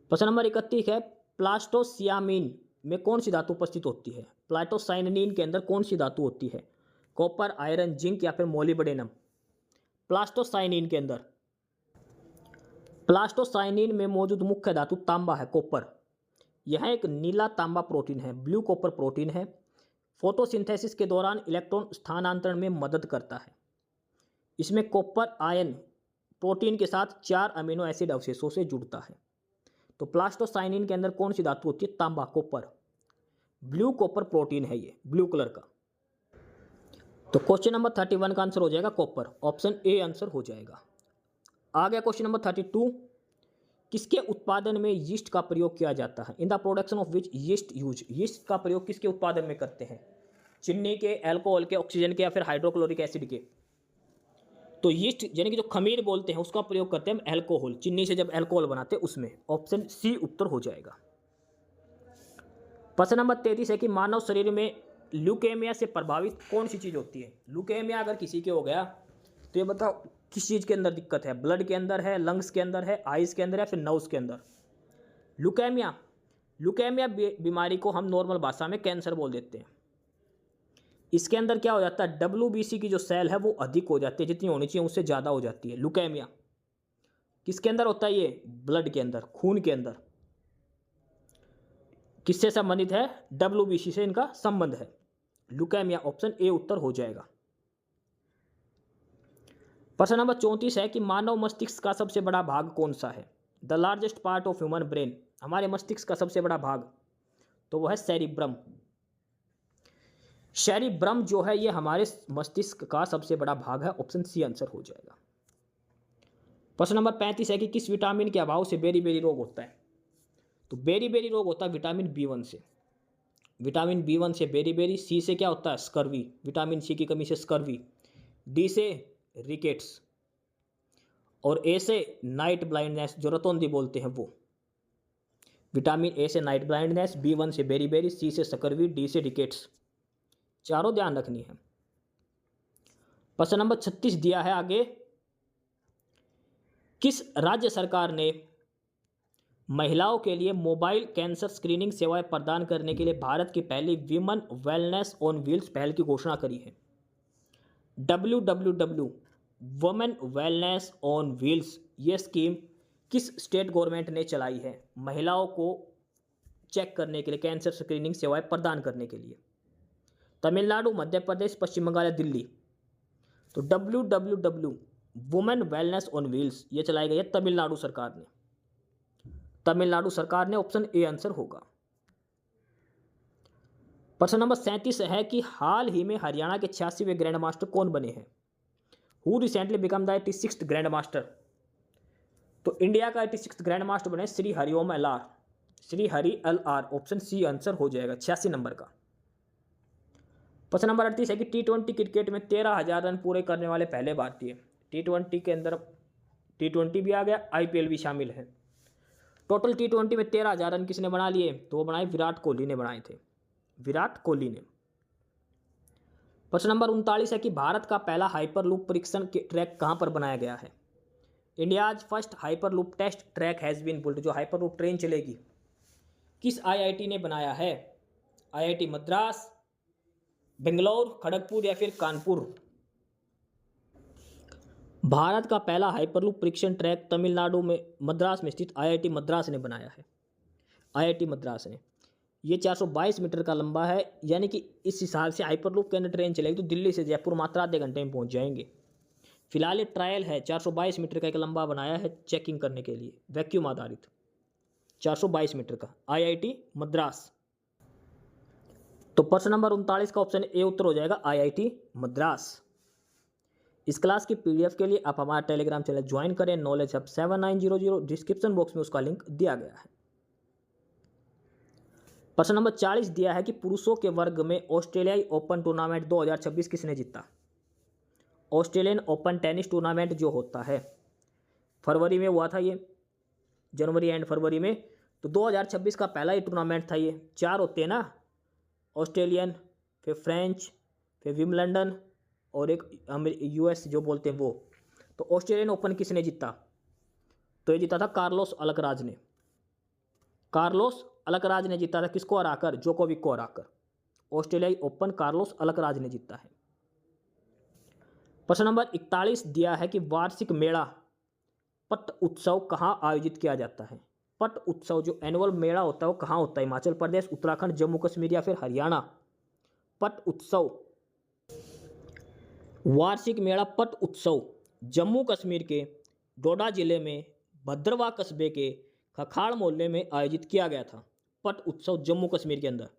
प्रश्न नंबर 31 है, प्लास्टोसियामिन में कौन सी धातु उपस्थित होती है? प्लाटोसाइनिन के अंदर कौन सी धातु होती है? कॉपर, आयरन, जिंक या फिर मोलिब्डेनम? प्लास्टोसाइनिन के अंदर, प्लास्टोसाइनिन में मौजूद मुख्य धातु तांबा है, कॉपर। यह एक नीला तांबा प्रोटीन है, ब्लू कॉपर प्रोटीन है। फोटोसिंथेसिस के दौरान इलेक्ट्रॉन स्थानांतरण में मदद करता है। इसमें कॉपर आयन प्रोटीन के साथ 4 अमीनो एसिड अवशेषों से जुड़ता है। तो प्लास्टोसाइनिन के अंदर कौन सी धातु होती है? तांबा, कॉपर। ब्लू कॉपर प्रोटीन है ये, ब्लू कलर का। तो क्वेश्चन नंबर 31 का आंसर हो जाएगा कॉपर, ऑप्शन ए आंसर हो जाएगा। आ गया क्वेश्चन नंबर 32, किसके उत्पादन में यीस्ट का प्रयोग किया जाता है? In the production of which yeast use. Yeast का प्रयोग किसके उत्पादन में करते हैं? चीनी के, अल्कोहल के, ऑक्सीजन के या फिर हाइड्रोक्लोरिक एसिड के? तो यीस्ट यानी कि जो खमीर बोलते हैं उसका प्रयोग करते हैं हम अल्कोहल, चीनी से जब अल्कोहल बनाते हैं उसमें। ऑप्शन सी उत्तर हो जाएगा। प्रश्न नंबर 33 है कि मानव शरीर में ल्यूकेमिया से प्रभावित कौन सी चीज़ होती है? ल्यूकेमिया अगर किसी के हो गया तो ये बताओ किस चीज़ के अंदर दिक्कत है? ब्लड के अंदर है, लंग्स के अंदर है, आइज़ के अंदर है, फिर नर्व्स के अंदर? ल्यूकेमिया, ल्यूकेमिया बीमारी को हम नॉर्मल भाषा में कैंसर बोल देते हैं। इसके अंदर क्या हो जाता है? WBC की जो सेल है वो अधिक हो जाती है, जितनी होनी चाहिए उससे ज़्यादा हो जाती है। ल्यूकेमिया किसके अंदर होता है? ये ब्लड के अंदर, खून के अंदर। किससे संबंधित है? WBC से इनका संबंध है। ल्यूकेमिया, ऑप्शन ए उत्तर हो जाएगा। प्रश्न नंबर 34 है कि मानव मस्तिष्क का सबसे बड़ा भाग कौन सा है? The largest part of human brain, हमारे मस्तिष्क का सबसे बड़ा भाग, तो वह है सेरिब्रम। सेरिब्रम जो है ये हमारे मस्तिष्क का सबसे बड़ा भाग है, ऑप्शन सी आंसर हो जाएगा। प्रश्न नंबर 35 है कि किस विटामिन के अभाव से बेरी-बेरी रोग होता है? तो बेरी-बेरी रोग होता है विटामिन B1 से। विटामिन B1 से बेरी-बेरी। सी से क्या होता है? स्कर्वी, विटामिन सी की कमी से स्कर्वी। डी से रिकेट्स और ए से नाइट ब्लाइंडनेस, जो रतौंधी बोलते हैं वो। विटामिन ए से नाइट ब्लाइंडनेस, B1 से बेरी-बेरी, सी से स्कर्वी, डी से रिकेट्स। चारों ध्यान रखनी है। प्रश्न नंबर 36 दिया है आगे, किस राज्य सरकार ने महिलाओं के लिए मोबाइल कैंसर स्क्रीनिंग सेवाएं प्रदान करने के लिए भारत की पहली विमेन वेलनेस ऑन व्हील्स पहल की घोषणा करी है? WWW women wellness on wheels, ये स्कीम किस स्टेट गवर्नमेंट ने चलाई है महिलाओं को चेक करने के लिए, कैंसर स्क्रीनिंग सेवाएं प्रदान करने के लिए? तमिलनाडु, मध्य प्रदेश, पश्चिम बंगाल या दिल्ली? तो WWW women wellness on wheels ये चलाई गई है तमिलनाडु सरकार ने। तमिलनाडु सरकार ने, ऑप्शन ए आंसर होगा। प्रश्न नंबर 37 है कि हाल ही में हरियाणा के 86वें ग्रैंड मास्टर कौन बने हैं? Who recently become the 86th grand master? तो इंडिया का 86th ग्रैंड मास्टर बने Shri Hariom LR, Shri Hari LR, option C answer हो जाएगा 86 नंबर का। प्रश्न नंबर 38 है कि T20 क्रिकेट में 13,000 रन पूरे करने वाले पहले भारतीय। T20 के अंदर T20 भी आ गया, IPL भी शामिल है। टोटल T20 में 13,000 रन किसने बना लिए? तो वो बनाए विराट कोहली ने बनाए थे, विराट कोहली ने। प्रश्न नंबर 39 है कि भारत का पहला हाइपरलूप परीक्षण ट्रैक कहां पर बनाया गया है? India's first hyperloop test track has been built, जो हाइपरलूप ट्रेन चलेगी किस IIT ने बनाया है? IIT मद्रास, बेंगलोर, खड़गपुर या फिर कानपुर? भारत का पहला हाइपरलूप परीक्षण ट्रैक तमिलनाडु में मद्रास में स्थित IIT मद्रास ने बनाया है, IIT मद्रास ने। ये 422 मीटर का लंबा है, यानी कि इस हिसाब से हाइपरलूप के अंदर ट्रेन चलेगी तो दिल्ली से जयपुर मात्र आधे घंटे में पहुंच जाएंगे। फिलहाल ये ट्रायल है, 422 मीटर का एक लंबा बनाया है चेकिंग करने के लिए, वैक्यूम आधारित 422 मीटर का, IIT मद्रास। तो प्रश्न नंबर 39 का ऑप्शन ए उत्तर हो जाएगा IIT मद्रास। इस क्लास की PDF के लिए आप हमारा टेलीग्राम चैनल ज्वाइन करें, नॉलेज हब 7900, डिस्क्रिप्शन बॉक्स में उसका लिंक दिया गया है। प्रश्न नंबर 40 दिया है कि पुरुषों के वर्ग में ऑस्ट्रेलियाई ओपन टूर्नामेंट 2026 किसने जीता? ऑस्ट्रेलियन ओपन टेनिस टूर्नामेंट जो होता है फरवरी में हुआ था, ये जनवरी एंड फरवरी में, तो 2026 का पहला ही टूर्नामेंट था। ये 4 होते हैं ना, ऑस्ट्रेलियन, फिर फ्रेंच, फिर विम्बलडन और एक US जो बोलते हैं वो। तो ऑस्ट्रेलियन ओपन किसने जीता? तो ये जीता था कार्लोस अल्कराज ने, कार्लोस अल्कराज ने जीता था। किसको हराकर? जोकोविक को हराकर। ऑस्ट्रेलियाई ओपन कार्लोस अल्कराज ने जीता है। प्रश्न नंबर 41 दिया है कि वार्षिक मेला पट उत्सव कहाँ आयोजित किया जाता है? पट उत्सव जो एनुअल मेला होता है वो कहाँ होता है? हिमाचल प्रदेश, उत्तराखंड, जम्मू कश्मीर या फिर हरियाणा? पट उत्सव, वार्षिक मेला पट उत्सव जम्मू कश्मीर के डोडा जिले में भद्रवाह कस्बे के खखाड़ मोहल्ले में आयोजित किया गया था। पट उत्सव जम्मू कश्मीर के अंदर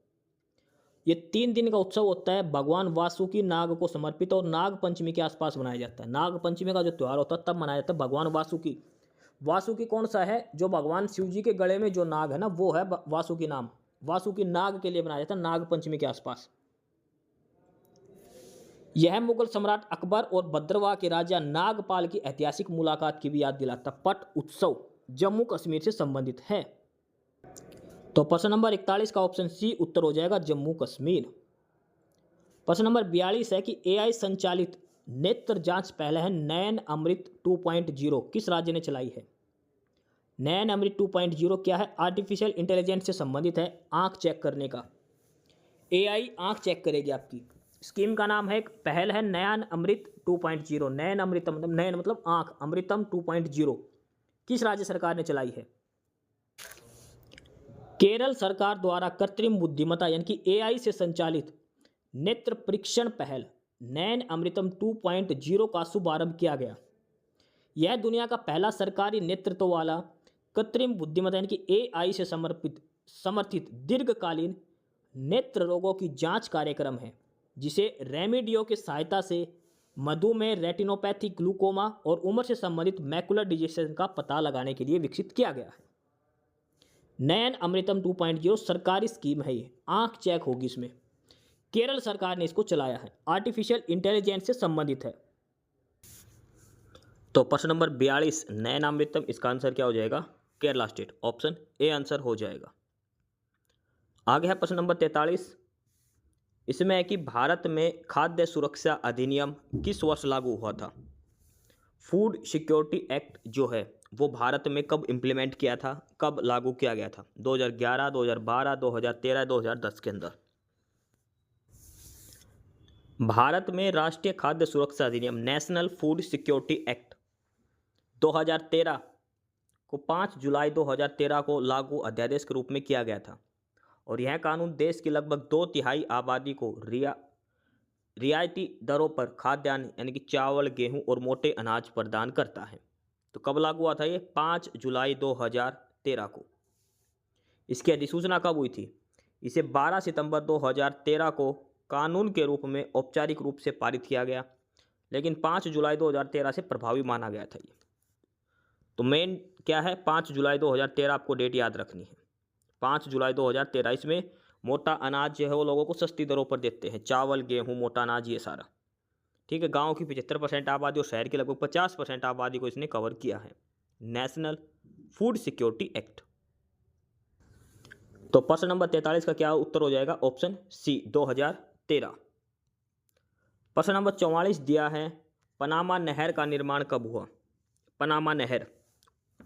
ये 3 दिन का उत्सव होता है, भगवान वासुकी नाग को समर्पित और नाग पंचमी के आसपास मनाया जाता है। नाग पंचमी का जो त्यौहार होता है तब मनाया जाता है। भगवान वासुकी, वासुकी कौन सा है? जो भगवान शिव जी के गले में जो नाग है ना, वो है वासुकी नाम, वासुकी नाग के लिए मनाया जाता है नाग पंचमी के आसपास। यह मुगल सम्राट अकबर और भद्रवाह के राजा नागपाल की ऐतिहासिक मुलाकात की भी याद दिलाता। पट उत्सव जम्मू कश्मीर से संबंधित है। तो प्रश्न नंबर 41 का ऑप्शन सी उत्तर हो जाएगा जम्मू कश्मीर। प्रश्न नंबर 42 है कि AI संचालित नेत्र जांच पहले है नयन अमृत 2.0 किस राज्य ने चलाई है? नयन अमृत 2.0 क्या है? आर्टिफिशियल इंटेलिजेंस से संबंधित है, आंख चेक करने का। AI आंख चेक करेगी आपकी। स्कीम का नाम है, पहल है नयन अमृत 2.0। नयन अमृतम, नयन मतलब आंख, अमृतम 2.0 किस राज्य सरकार ने चलाई है? केरल सरकार द्वारा कृत्रिम बुद्धिमत्ता यानी कि AI से संचालित नेत्र परीक्षण पहल नयन अमृतम 2.0 का शुभारंभ किया गया। यह दुनिया का पहला सरकारी नेतृत्व वाला कृत्रिम बुद्धिमत्ता यानी कि AI से समर्थित दीर्घकालीन नेत्र रोगों की जांच कार्यक्रम है, जिसे रेमेडियो की सहायता से मधुमेह, रेटिनोपैथी, ग्लूकोमा और उम्र से संबंधित मैकुलर डिजीज का पता लगाने के लिए विकसित किया गया है। नयन अमृतम 2.0 सरकारी स्कीम है, ये आंख चेक होगी इसमें। केरल सरकार ने इसको चलाया है, आर्टिफिशियल इंटेलिजेंस से संबंधित है। तो प्रश्न नंबर 42 नयन अमृतम, इसका आंसर क्या हो जाएगा? Kerala state, option A answer हो जाएगा। आगे है प्रश्न नंबर 43, इसमें है कि भारत में खाद्य सुरक्षा अधिनियम किस वर्ष लागू हुआ था? फूड सिक्योरिटी एक्ट जो है वो भारत में कब इम्प्लीमेंट किया था, कब लागू किया गया था? 2011, 2012, 2013, 2010 के अंदर। भारत में राष्ट्रीय खाद्य सुरक्षा अधिनियम नेशनल फूड सिक्योरिटी एक्ट 2013 को 5 जुलाई 2013 को लागू अध्यादेश के रूप में किया गया था और यह कानून देश की लगभग 2/3 आबादी को रियायती दरों पर खाद्यान्न यानी कि चावल, गेहूं और मोटे अनाज प्रदान करता है। तो कब लागू हुआ था ये? 5 जुलाई 2013 को। इसकी अधिसूचना कब हुई थी? इसे 12 सितंबर 2013 को कानून के रूप में औपचारिक रूप से पारित किया गया, लेकिन 5 जुलाई 2013 से प्रभावी माना गया था ये। तो मेन क्या है? 5 जुलाई 2013 आपको डेट याद रखनी है। 5 जुलाई 2013। इसमें मोटा अनाज जो है वो लोगों को सस्ती दरों पर देते हैं, चावल, गेहूं, मोटा अनाज, ये सारा। ठीक है। गांव की 75% आबादी और शहर की लगभग 50% आबादी को इसने कवर किया है। National food security act. तो प्रश्न नंबर 43 का क्या उत्तर हो जाएगा? Option C, 2013। प्रश्न नंबर 44 दिया है, पनामा नहर का निर्माण कब हुआ? पनामा नहर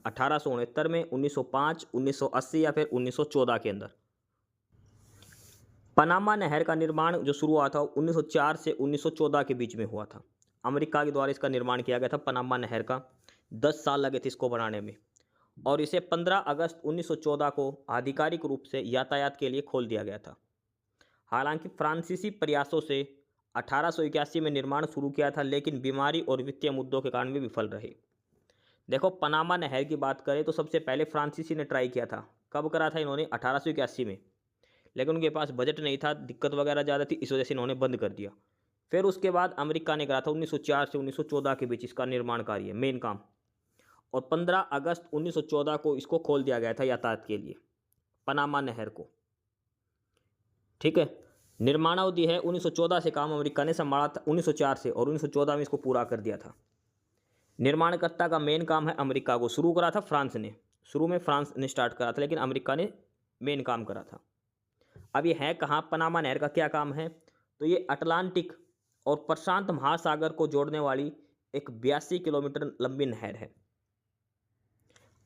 1869 में, 1905, 1980 या फिर 1914 के अंदर। पनामा नहर का निर्माण जो शुरू हुआ था 1904 से 1914 के बीच में हुआ था। अमेरिका के द्वारा इसका निर्माण किया गया था पनामा नहर का। 10 साल लगे थे इसको बनाने में, और इसे 15 अगस्त 1914 को आधिकारिक रूप से यातायात के लिए खोल दिया गया था। हालांकि फ्रांसीसी प्रयासों से 1881 में निर्माण शुरू किया था, लेकिन बीमारी और वित्तीय मुद्दों के कारण वे विफल रहे। देखो, पनामा नहर की बात करें तो सबसे पहले फ्रांसीसी ने ट्राई किया था। कब करा था इन्होंने? 1881 में, लेकिन उनके पास बजट नहीं था, दिक्कत वगैरह ज़्यादा थी, इस वजह से इन्होंने बंद कर दिया। फिर उसके बाद अमेरिका ने करा था 1904 से 1914 के बीच इसका निर्माण कार्य, मेन काम, और 15 अगस्त 1914 को इसको खोल दिया गया था यातायात के लिए, पनामा नहर को। ठीक है। निर्माणावधि है 1914 से काम अमेरिका ने संभाला था 1904 से, और 1914 में इसको पूरा कर दिया था। निर्माणकर्ता का मेन काम है अमेरिका को, शुरू करा था फ्रांस ने, शुरू में फ्रांस ने स्टार्ट करा था, लेकिन अमेरिका ने मेन काम करा था। अब ये है कहाँ? पनामा नहर का क्या काम है? तो ये अटलांटिक और प्रशांत महासागर को जोड़ने वाली एक 82 किलोमीटर लंबी नहर है।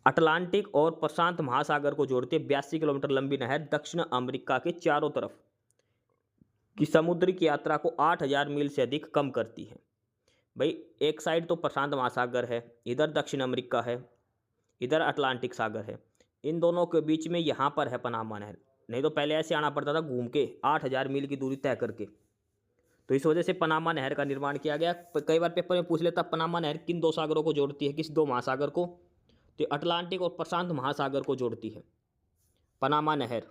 अटलांटिक और प्रशांत महासागर को जोड़ती है 82 किलोमीटर लंबी नहर दक्षिण अमेरिका के चारों तरफ की समुद्र की यात्रा को 8000 मील से अधिक कम करती है। भाई, एक साइड तो प्रशांत महासागर है, इधर दक्षिण अमेरिका है, इधर अटलांटिक सागर है, इन दोनों के बीच में यहाँ पर है पनामा नहर। नहीं तो पहले ऐसे आना पड़ता था घूम के 8000 मील की दूरी तय करके। तो इस वजह से पनामा नहर का निर्माण किया गया। कई बार पेपर में पूछ लेता, पनामा नहर किन दो सागरों को जोड़ती है? किस दो महासागर को? तो अटलांटिक और प्रशांत महासागर को जोड़ती है पनामा नहर।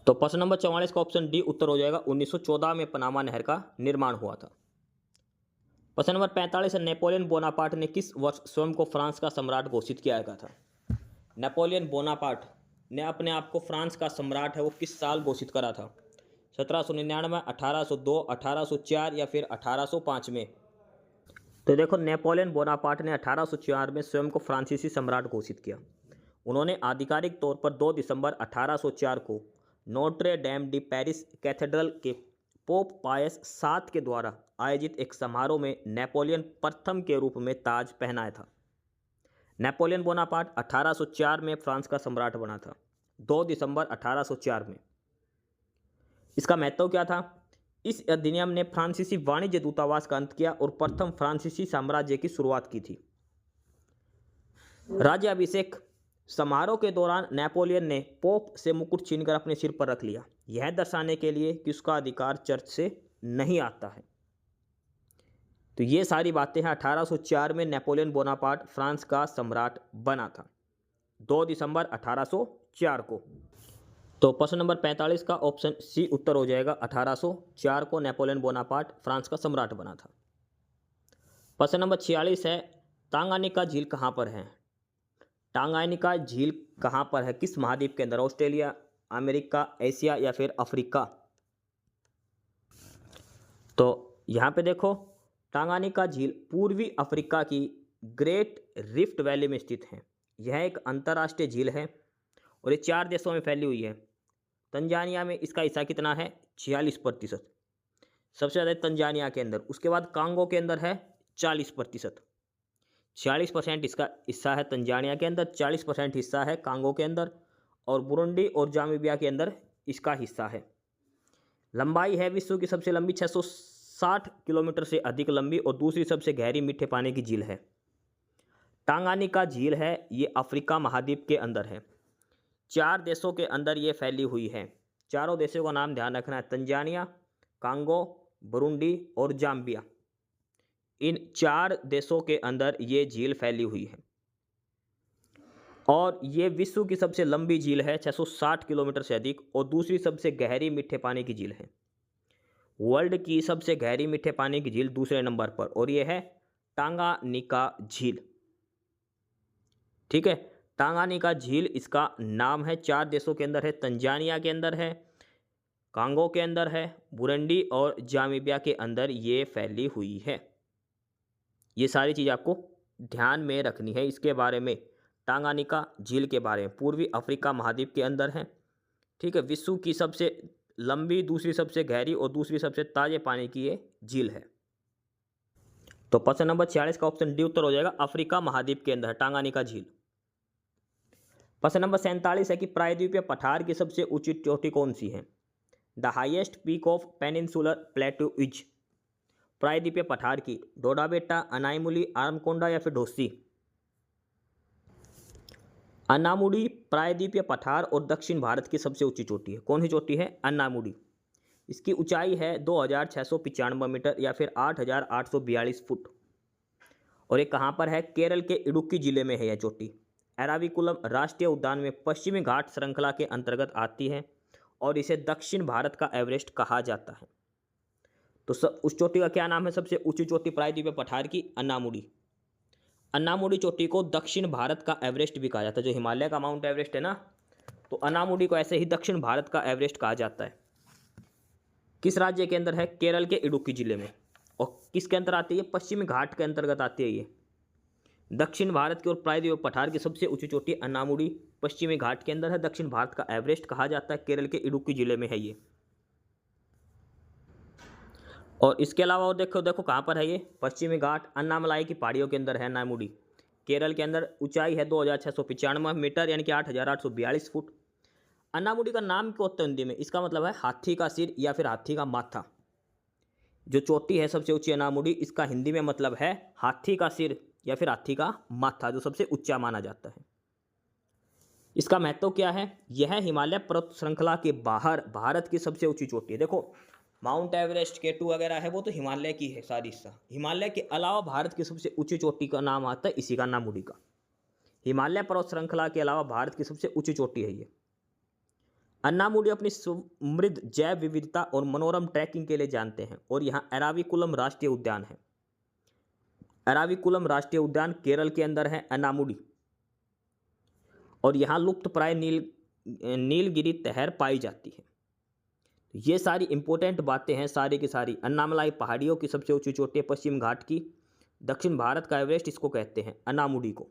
तो प्रश्न नंबर 44 का ऑप्शन डी उत्तर हो जाएगा। 1914 में पनामा नहर का निर्माण हुआ था। प्रश्न नंबर 45 है, नेपोलियन बोनापार्ट ने किस वर्ष स्वयं को फ्रांस का सम्राट घोषित किया गया था? नेपोलियन बोनापार्ट ने अपने आप को फ्रांस का सम्राट है वो किस साल घोषित करा था? 1799, 1802, 1804 या फिर 1805 में? तो देखो, नेपोलियन बोनापार्ट ने 1804 में स्वयं को फ्रांसीसी सम्राट घोषित किया। उन्होंने आधिकारिक तौर पर 2 दिसंबर 1804 को Notre Dame D Paris cathedral के पोप पायस 7 के द्वारा आयोजित एक समारोह में नेपोलियन प्रथम के रूप में ताज पहनाया था। नेपोलियन बोनापार्ट 1804 में फ्रांस का सम्राट बना था, 2 दिसंबर 1804 में। इसका महत्व क्या था? इस अधिनियम ने फ्रांसीसी वाणिज्य दूतावास का अंत किया और प्रथम फ्रांसीसी साम्राज्य की शुरुआत की थी। राज्याभिषेक समारोह के दौरान नेपोलियन ने पोप से मुकुट छीनकर अपने सिर पर रख लिया, यह दर्शाने के लिए कि उसका अधिकार चर्च से नहीं आता है। तो ये सारी बातें हैं। 1804 में नेपोलियन बोनापार्ट फ्रांस का सम्राट बना था, 2 दिसंबर 1804 को। तो प्रश्न नंबर 45 का ऑप्शन सी उत्तर हो जाएगा। 1804 को नेपोलियन बोनापार्ट फ्रांस का सम्राट बना था। प्रश्न नंबर 46 है, टांगानिका झील कहाँ पर है? टांगानिका झील कहाँ पर है? किस महाद्वीप के अंदर? ऑस्ट्रेलिया, अमेरिका, एशिया या फिर अफ्रीका? तो यहाँ पे देखो, टांगानिका झील पूर्वी अफ्रीका की ग्रेट रिफ्ट वैली में स्थित है। यह एक अंतर्राष्ट्रीय झील है और ये 4 देशों में फैली हुई है। तंजानिया में इसका हिस्सा कितना है? 46%, सबसे ज़्यादा तंजानिया के अंदर। उसके बाद कांगो के अंदर है 40%। 46% इसका हिस्सा है तंजानिया के अंदर, 40% हिस्सा है कांगो के अंदर, और बुरुंडी और जाम्बिया के अंदर इसका हिस्सा है। लंबाई है विश्व की सबसे लंबी 660 किलोमीटर से अधिक लंबी और दूसरी सबसे गहरी मीठे पानी की झील है। टांगानिका झील है ये अफ्रीका महाद्वीप के अंदर है। 4 देशों के अंदर ये फैली हुई है। चारों देशों का नाम ध्यान रखना है, तंजानिया, कांगो, बुरुंडी और जाम्बिया। इन 4 देशों के अंदर ये झील फैली हुई है और ये विश्व की सबसे लंबी झील है, 660 किलोमीटर से अधिक, और दूसरी सबसे गहरी मीठे पानी की झील है। वर्ल्ड की सबसे गहरी मीठे पानी की झील दूसरे नंबर पर, और ये है टांगानिका झील। ठीक है, टांगानिका झील इसका नाम है। 4 देशों के अंदर है, तंजानिया के अंदर है, कांगो के अंदर है, बुरुंडी और जामीबिया के अंदर ये फैली हुई है। ये सारी चीज़ आपको ध्यान में रखनी है इसके बारे में, टांगानिका झील के बारे में। पूर्वी अफ्रीका महाद्वीप के अंदर है। ठीक है, विश्व की सबसे लंबी, दूसरी सबसे गहरी और दूसरी सबसे ताजे पानी की ये झील है। तो प्रश्न नंबर 46 का ऑप्शन डी उत्तर हो जाएगा, अफ्रीका महाद्वीप के अंदर है टांगानिका झील। प्रश्न नंबर 47 है कि प्रायद्वीपीय पठार की सबसे ऊंची चोटी कौन सी है? The highest peak of peninsular प्लेटू is. प्रायद्वीपीय पठार की डोडा बेटा, अनाईमुली, आरमकोंडा या फिर ढोसी? अन्नामुडी प्रायद्वीपीय पठार और दक्षिण भारत की सबसे ऊंची चोटी है। कौन सी चोटी है? अन्नामुडी। इसकी ऊंचाई है 2695 मीटर या फिर 8842 फुट, और ये कहाँ पर है? केरल के इडुक्की जिले में है यह चोटी। एराविकुलम राष्ट्रीय उद्यान में पश्चिमी घाट श्रृंखला के अंतर्गत आती है और इसे दक्षिण भारत का एवरेस्ट कहा जाता है। तो उस चोटी का क्या नाम है? सबसे ऊंची चोटी प्रायद्वीपीय पठार की अन्नामुडी। अन्नामुडी चोटी को दक्षिण भारत का एवरेस्ट भी कहा जाता है। जो हिमालय का माउंट एवरेस्ट है ना, तो अन्नामुडी को ऐसे ही दक्षिण भारत का एवरेस्ट कहा जाता है। किस राज्य के अंदर है? केरल के इडुक्की जिले में। और किसके अंदर आती है? पश्चिमी घाट के अंतर्गत आती है ये। दक्षिण भारत की और प्रायद्वीपीय पठार की सबसे ऊंची चोटी अन्नामुडी पश्चिमी घाट के अंदर है। दक्षिण भारत का एवरेस्ट कहा जाता है, केरल के इडुक्की जिले में है ये। और इसके अलावा और देखो कहाँ पर है ये? पश्चिमी घाट अन्नामलाई की पहाड़ियों के अंदर है अन्नामुडी। केरल के अंदर ऊंचाई है 2695 मीटर यानी कि 8842 फुट। अन्नामुडी का नाम क्यों होता है हिंदी में? इसका मतलब है हाथी का सिर या फिर हाथी का माथा। जो चोटी है सबसे ऊंची अन्नामुडी, इसका हिंदी में मतलब है हाथी का सिर या फिर हाथी का माथा, जो सबसे ऊंचा माना जाता है। इसका महत्व क्या है? यह हिमालय पर्वत श्रृंखला के बाहर भारत की सबसे ऊंची चोटी है। देखो, माउंट एवरेस्ट, K2 वगैरह है वो तो हिमालय की है सारी हिस्सा। हिमालय के अलावा भारत की सबसे ऊंची चोटी का नाम आता है इसी का, अन्नामुडी का। हिमालय पर्वत श्रृंखला के अलावा भारत की सबसे ऊंची चोटी है ये। अन्नामुडी अपनी समृद्ध जैव विविधता और मनोरम ट्रैकिंग के लिए जानते हैं, और यहाँ एराविकुलम राष्ट्रीय उद्यान है। एराविकुलम राष्ट्रीय उद्यान केरल के अंदर है अन्नामुडी, और यहाँ लुप्तप्राय नीलगिरी तहर पाई जाती है। ये सारी इंपॉर्टेंट बातें हैं सारी की सारी। अन्नामलाई पहाड़ियों की सबसे ऊंची चोटी है पश्चिम घाट की, दक्षिण भारत का एवरेस्ट इसको कहते हैं अन्नामुडी को।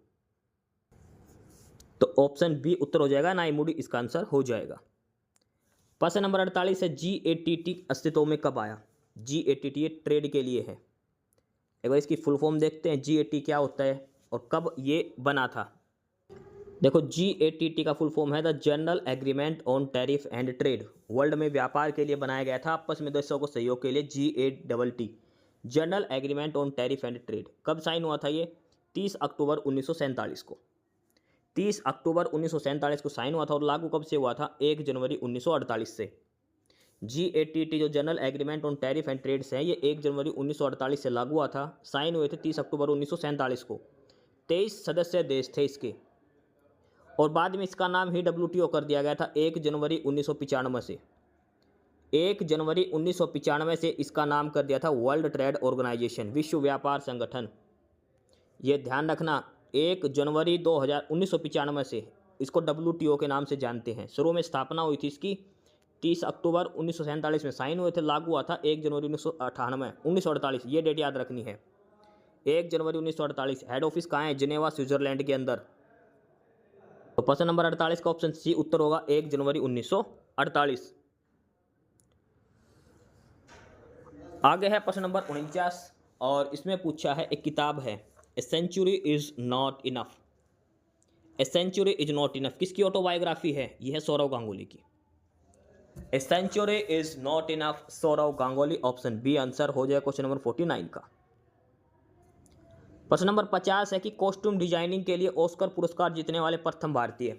तो ऑप्शन बी उत्तर हो जाएगा, अन्नामुडी इसका आंसर हो जाएगा। प्रश्न नंबर 48 है, GATT अस्तित्व में कब आया? GATT ये ट्रेड के लिए है। एक बार इसकी फुल फॉर्म देखते हैं, GATT क्या होता है और कब ये बना था। देखो, GATT का फुल फॉर्म है the general agreement on tariff and trade. World में व्यापार के लिए बनाया गया था, आपस में देशों को सहयोग के लिए, GATT general agreement on tariff and trade. कब साइन हुआ था ये? 30 अक्टूबर 1947 को। 30 अक्टूबर 1947 को साइन हुआ था, और लागू कब से हुआ था? 1 जनवरी 1948 से। GATT जो general agreement on tariff and trades है, ये 1 जनवरी 1948 से लागू हुआ था। साइन हुए थे 30 अक्टूबर 1947 को। 23 सदस्य देश थे इसके, और बाद में इसका नाम ही WTO कर दिया गया था 1 जनवरी 1995 से। 1 जनवरी 1995 से इसका नाम कर दिया था वर्ल्ड ट्रेड ऑर्गेनाइजेशन, विश्व व्यापार संगठन। ये ध्यान रखना, 1 जनवरी 1995 से इसको WTO के नाम से जानते हैं। शुरू में स्थापना हुई थी इसकी 30 अक्टूबर 1947 में, साइन हुए थे, लागू हुआ था 1 जनवरी 1948। ये डेट याद रखनी है, 1 जनवरी 1948। हेड ऑफिस कहाँ है? जिनेवा, स्विट्जरलैंड के अंदर। तो प्रश्न नंबर 48 का ऑप्शन सी उत्तर होगा, 1 जनवरी 1948। आगे है प्रश्न नंबर 49, और इसमें पूछा है, एक किताब है, a century is not enough. A century is not enough किसकी ऑटोबायोग्राफी है? यह है सौरव गांगुली की। A century is not enough, Sourav Ganguly. Option B answer हो जाए क्वेश्चन नंबर 49 का। प्रश्न नंबर 50 है कि कॉस्ट्यूम डिजाइनिंग के लिए ऑस्कर पुरस्कार जीतने वाले प्रथम भारतीय।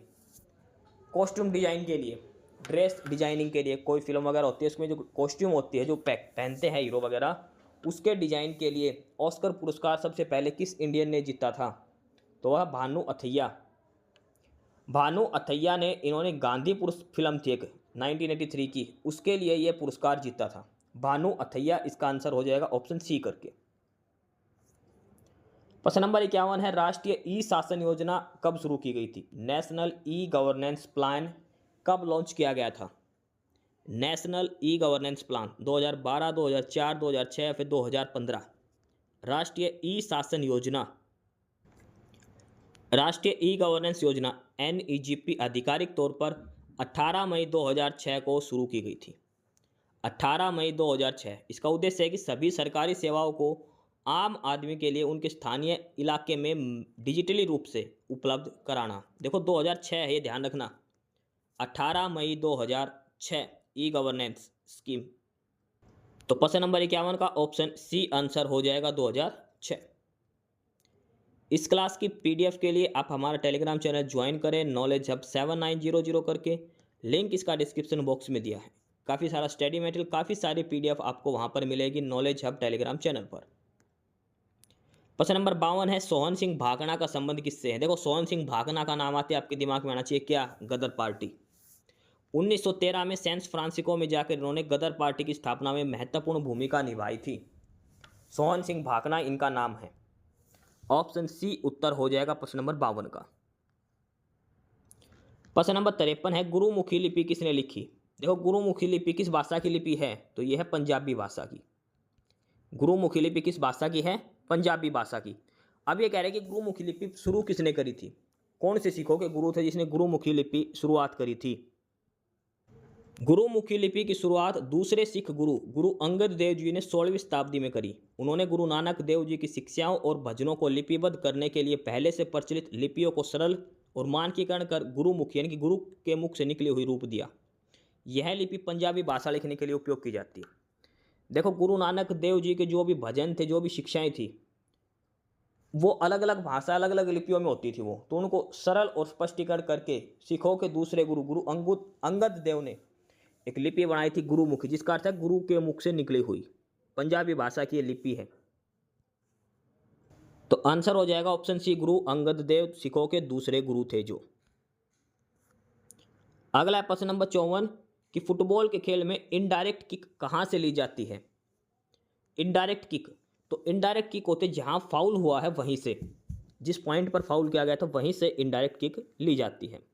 कॉस्ट्यूम डिजाइन के लिए ड्रेस डिजाइनिंग के लिए, कोई फिल्म वगैरह होती है उसमें जो कॉस्ट्यूम होती है जो पहनते हैं हीरो वगैरह, उसके डिजाइन के लिए ऑस्कर पुरस्कार सबसे पहले किस इंडियन ने जीता था? तो वह भानु अथैया। भानु अथैया ने, इन्होंने गांधी पुरुष फिल्म थी एक 1983 की, उसके लिए यह पुरस्कार जीता था। भानु अथैया, इसका आंसर हो जाएगा ऑप्शन सी करके। प्रश्न नंबर 51 है, राष्ट्रीय ई शासन योजना कब शुरू की गई थी? नेशनल ई गवर्नेंस प्लान कब लॉन्च किया गया था? नेशनल ई गवर्नेंस प्लान 2012, 2004, 2006 या फिर 2015? राष्ट्रीय ई शासन योजना, राष्ट्रीय ई गवर्नेंस योजना NEGP आधिकारिक तौर पर 18 मई 2006 को शुरू की गई थी। 18 मई 2006। इसका उद्देश्य है कि सभी सरकारी सेवाओं को आम आदमी के लिए उनके स्थानीय इलाके में डिजिटली रूप से उपलब्ध कराना। देखो 2006 है, ये ध्यान रखना, 18 मई 2006 ई गवर्नेंस स्कीम। तो प्रश्न नंबर 51 का ऑप्शन सी आंसर हो जाएगा 2006। इस क्लास की PDF के लिए आप हमारा टेलीग्राम चैनल ज्वाइन करें, नॉलेज हब 7900 करके, लिंक इसका डिस्क्रिप्शन बॉक्स में दिया है। काफ़ी सारा स्टडी मटेरियल, काफ़ी सारी PDF आपको वहाँ पर मिलेगी नॉलेज हब टेलीग्राम चैनल पर। प्रश्न नंबर 52 है, सोहन सिंह भाकना का संबंध किससे है? देखो सोहन सिंह भाकना का नाम आते आपके दिमाग में आना चाहिए क्या? गदर पार्टी। 1913 में सैन फ्रांसिस्को में जाकर इन्होंने गदर पार्टी की स्थापना में महत्वपूर्ण भूमिका निभाई थी। सोहन सिंह भाकना इनका नाम है। ऑप्शन सी उत्तर हो जाएगा प्रश्न नंबर 52 का। प्रश्न नंबर 53 है, गुरुमुखी लिपि किसने लिखी? देखो गुरुमुखी लिपि किस भाषा की लिपि है? तो यह है पंजाबी भाषा की। गुरुमुखी लिपि किस भाषा की है? पंजाबी भाषा की। अब ये कह रहे हैं कि गुरुमुखी लिपि शुरू किसने करी थी? कौन से सिखों के गुरु थे जिसने गुरुमुखी लिपि शुरुआत करी थी? गुरुमुखी लिपि की शुरुआत दूसरे सिख गुरु अंगद देव जी ने 16वीं शताब्दी में करी। उन्होंने गुरु नानक देव जी की शिक्षाओं और भजनों को लिपिबद्ध करने के लिए पहले से प्रचलित लिपियों को सरल और मानकीकरण कर गुरुमुखी यानी कि गुरु के मुख से निकली हुई रूप दिया। यह लिपि पंजाबी भाषा लिखने के लिए उपयोग की जाती है। देखो गुरु नानक देव जी के जो भी भजन थे, जो भी शिक्षाएं थी, वो अलग अलग भाषा, अलग अलग लिपियों में होती थी। वो तो उनको सरल और स्पष्टीकरण करके सिखों के दूसरे गुरु अंगद देव ने एक लिपि बनाई थी गुरुमुखी, जिसका अर्थ है गुरु के मुख से निकली हुई। पंजाबी भाषा की ये लिपि है। तो आंसर हो जाएगा ऑप्शन सी, गुरु अंगद देव सिखों के दूसरे गुरु थे जो। अगला है प्रश्न नंबर 54 कि फुटबॉल के खेल में इनडायरेक्ट किक कहां से ली जाती है? इनडायरेक्ट किक, तो इनडायरेक्ट किक होते जहां फाउल हुआ है वहीं से, जिस पॉइंट पर फाउल किया गया था वहीं से इनडायरेक्ट किक ली जाती है।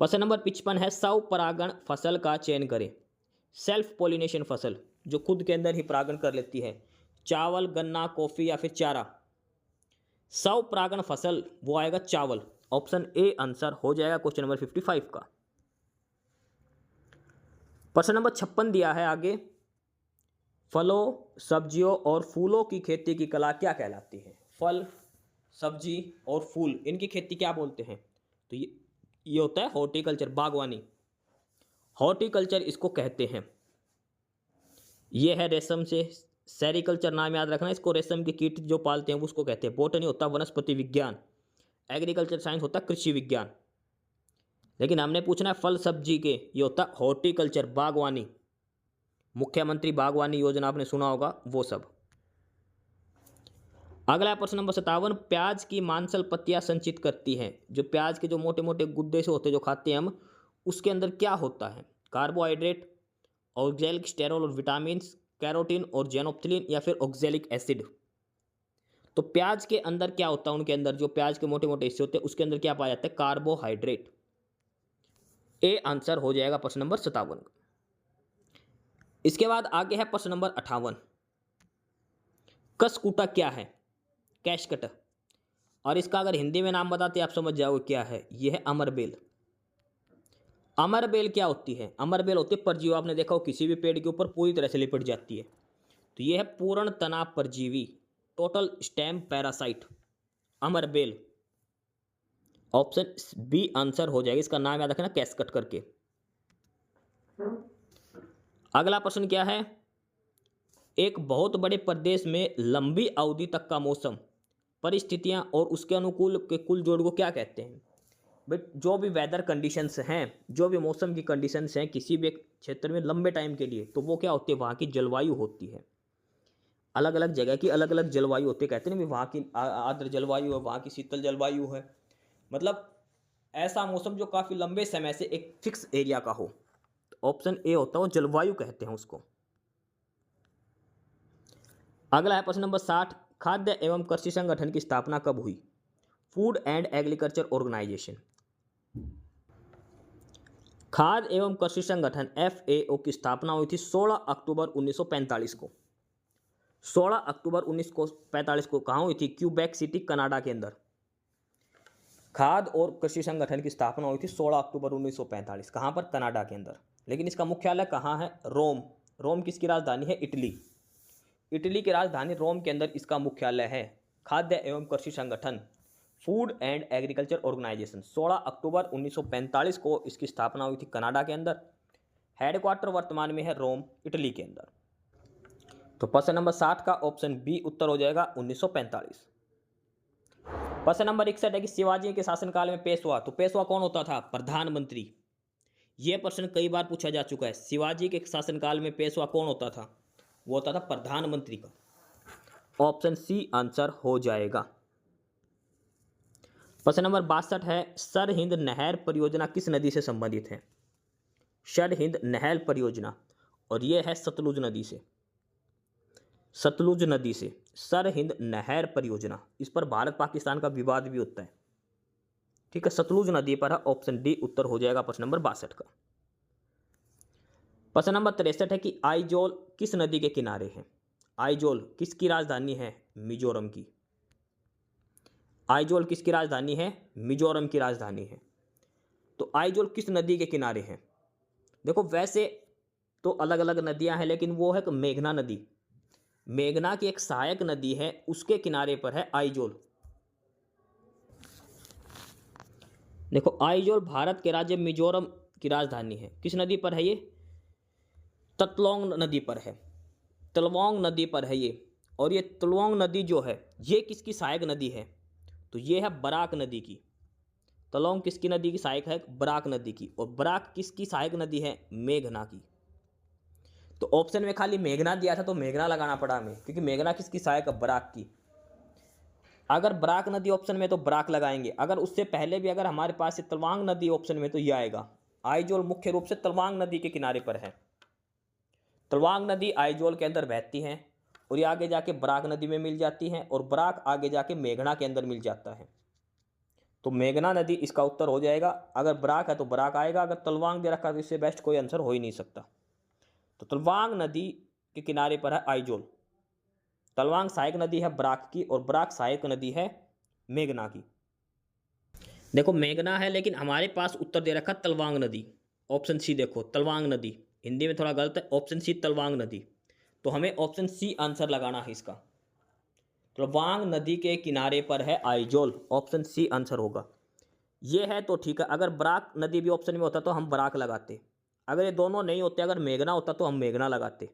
प्रश्न नंबर 55 है, स्व परागण फसल का चयन करें। सेल्फ पॉलिनेशन फसल जो खुद के अंदर ही परागण कर लेती है, चावल, गन्ना, कॉफी या फिर चारा। स्व परागण फसल वो आएगा चावल। ऑप्शन ए आंसर हो जाएगा क्वेश्चन नंबर 55 का। प्रश्न नंबर 56 दिया है आगे, फलों, सब्जियों और फूलों की खेती की कला क्या कहलाती है? फल, सब्जी और फूल, इनकी खेती क्या बोलते हैं? तो ये होता है हॉर्टिकल्चर, बागवानी। हॉर्टिकल्चर इसको कहते हैं। ये है रेशम से, सेरिकल्चर नाम याद रखना इसको, रेशम की कीट जो पालते हैं वो उसको कहते हैं। बॉटनी होता है वनस्पति विज्ञान, एग्रीकल्चर साइंस होता है कृषि विज्ञान। लेकिन हमने पूछना है फल सब्जी के, ये होता है हॉर्टिकल्चर, बागवानी। मुख्यमंत्री बागवानी योजना आपने सुना होगा, वो सब। अगला प्रश्न नंबर 57, प्याज की मांसल पत्तियां संचित करती हैं। जो प्याज के जो मोटे मोटे गुद्दे से होते हैं जो खाते हैं हम, उसके अंदर क्या होता है? कार्बोहाइड्रेट, ऑक्जेलिक स्टेरॉल और विटामिन, कैरोटीन और जेनोप्थिलिन या फिर ऑक्जेलिक एसिड। तो प्याज के अंदर क्या होता है? उनके अंदर जो प्याज के मोटे मोटे हिस्से होते हैं उसके अंदर क्या पाया जाता है? कार्बोहाइड्रेट। ए आंसर हो जाएगा प्रश्न नंबर 57। इसके बाद आगे है प्रश्न नंबर 58, कसकुटा क्या है? Cash cutter. और इसका अगर हिंदी में नाम बताते आप समझ जाओगे क्या है। यह है अमरबेल। अमरबेल क्या होती है? अमरबेल होती है परजीवी। आपने देखा हो किसी भी पेड़ के ऊपर पूरी तरह से लिपट जाती है, तो यह है पूर्ण तना परजीवी, टोटल स्टेम पैरासाइट, अमरबेल। ऑप्शन बी आंसर हो जाएगा। इसका नाम याद रखना कैशकट करके। अगला प्रश्न क्या है, एक बहुत बड़े प्रदेश में लंबी अवधि तक का मौसम, परिस्थितियां और उसके अनुकूल के कुल जोड़ को क्या कहते हैं? बट जो भी वेदर कंडीशंस हैं, जो भी मौसम की कंडीशंस हैं किसी भी एक क्षेत्र में लंबे टाइम के लिए, तो वो क्या होती है, वहाँ की जलवायु होती है। अलग अलग जगह की अलग अलग जलवायु होती है। कहते हैं ना भी वहाँ की आर्द्र जलवायु है, वहाँ की शीतल जलवायु है। मतलब ऐसा मौसम जो काफ़ी लंबे समय से एक फिक्स एरिया का हो। तो ऑप्शन ए होता है वो जलवायु कहते हैं उसको। अगला है प्रश्न नंबर 60, खाद्य एवं कृषि संगठन की स्थापना कब हुई? Food and agriculture organisation. खाद्य एवं कृषि संगठन FAO की स्थापना हुई थी 16 अक्टूबर 1945 को। 16 अक्टूबर 1945 को कहाँ हुई थी? क्यूबेक सिटी, कनाडा के अंदर। खाद्य और कृषि संगठन की स्थापना हुई थी 16 अक्टूबर 1945। कहाँ पर? कनाडा के अंदर। लेकिन इसका मुख्यालय कहाँ है? रोम। रोम किसकी राजधानी है? इटली। इटली की राजधानी रोम के अंदर इसका मुख्यालय है। खाद्य एवं कृषि संगठन, फूड एंड एग्रीकल्चर ऑर्गेनाइजेशन, 16 अक्टूबर 1945 को इसकी स्थापना हुई थी कनाडा के अंदर। हेडक्वार्टर वर्तमान में है रोम, इटली के अंदर। तो प्रश्न नंबर 60 का ऑप्शन बी उत्तर हो जाएगा 1945। प्रश्न नंबर 61 है कि शिवाजी के शासनकाल में पेशवा, तो पेशवा कौन होता था? प्रधानमंत्री। यह प्रश्न कई बार पूछा जा चुका है। शिवाजी के शासनकाल में पेशवा कौन होता था? वो होता था प्रधानमंत्री का। ऑप्शन सी आंसर हो जाएगा। प्रश्न नंबर 62 है, सरहिंद नहर परियोजना किस नदी से संबंधित है? सरहिंद नहर परियोजना, और यह है सतलुज नदी से। सतलुज नदी से सरहिंद नहर परियोजना, इस पर भारत पाकिस्तान का विवाद भी होता है। ठीक है, सतलुज नदी पर है। ऑप्शन डी उत्तर हो जाएगा प्रश्न नंबर 62 का। प्रश्न नंबर 63 है कि आइजोल किस नदी के किनारे है? आइजोल किसकी राजधानी है? मिजोरम की। आइजोल किसकी राजधानी है? मिजोरम की राजधानी है। तो आइजोल किस नदी के किनारे है? देखो वैसे तो अलग अलग नदियां हैं, लेकिन वो है मेघना नदी। मेघना की एक सहायक नदी है, उसके किनारे पर है आइजोल। देखो आइजोल भारत के राज्य मिजोरम की राजधानी है। किस नदी पर है ये? ततलोंग नदी पर है। तलवांग नदी पर है ये। और ये तलवांग नदी जो है ये किसकी सहायक नदी है? तो ये है बराक नदी की। तलौंग किसकी नदी की सहायक है? बराक नदी की। और बराक किसकी सहायक नदी है? मेघना की। तो ऑप्शन में खाली मेघना दिया था तो मेघना लगाना पड़ा हमें, क्योंकि मेघना किसकी सहायक है? बराक की। अगर बराक नदी ऑप्शन में तो बराक लगाएंगे। अगर उससे पहले भी अगर हमारे पास ये तलवांग नदी ऑप्शन में तो ये आएगा। आइजोल मुख्य रूप से तलवांग नदी के किनारे पर है। तलवांग नदी आइजोल के अंदर बहती है और ये आगे जाके बराक नदी में मिल जाती है, और बराक आगे जाके मेघना के अंदर मिल जाता है। तो मेघना नदी इसका उत्तर हो जाएगा। अगर बराक है तो बराक आएगा, अगर तलवांग दे रखा है तो इससे बेस्ट कोई आंसर हो ही नहीं सकता। तो तलवांग नदी के किनारे पर है आइजोल। तलवांग सहायक नदी है बराक की, और बराक सहायक नदी है मेघना की। देखो मेघना है, लेकिन हमारे पास उत्तर दे रखा तलवांग नदी। ऑप्शन सी देखो, तलवांग नदी। हिंदी में थोड़ा गलत है, ऑप्शन सी तलवांग नदी। तो हमें ऑप्शन सी आंसर लगाना है इसका। तलवांग नदी के किनारे पर है आइजोल। ऑप्शन सी आंसर होगा। ये है तो ठीक है। अगर बराक नदी भी ऑप्शन में होता तो हम बराक लगाते। अगर ये दोनों नहीं होते, अगर मेघना होता तो हम मेघना लगाते।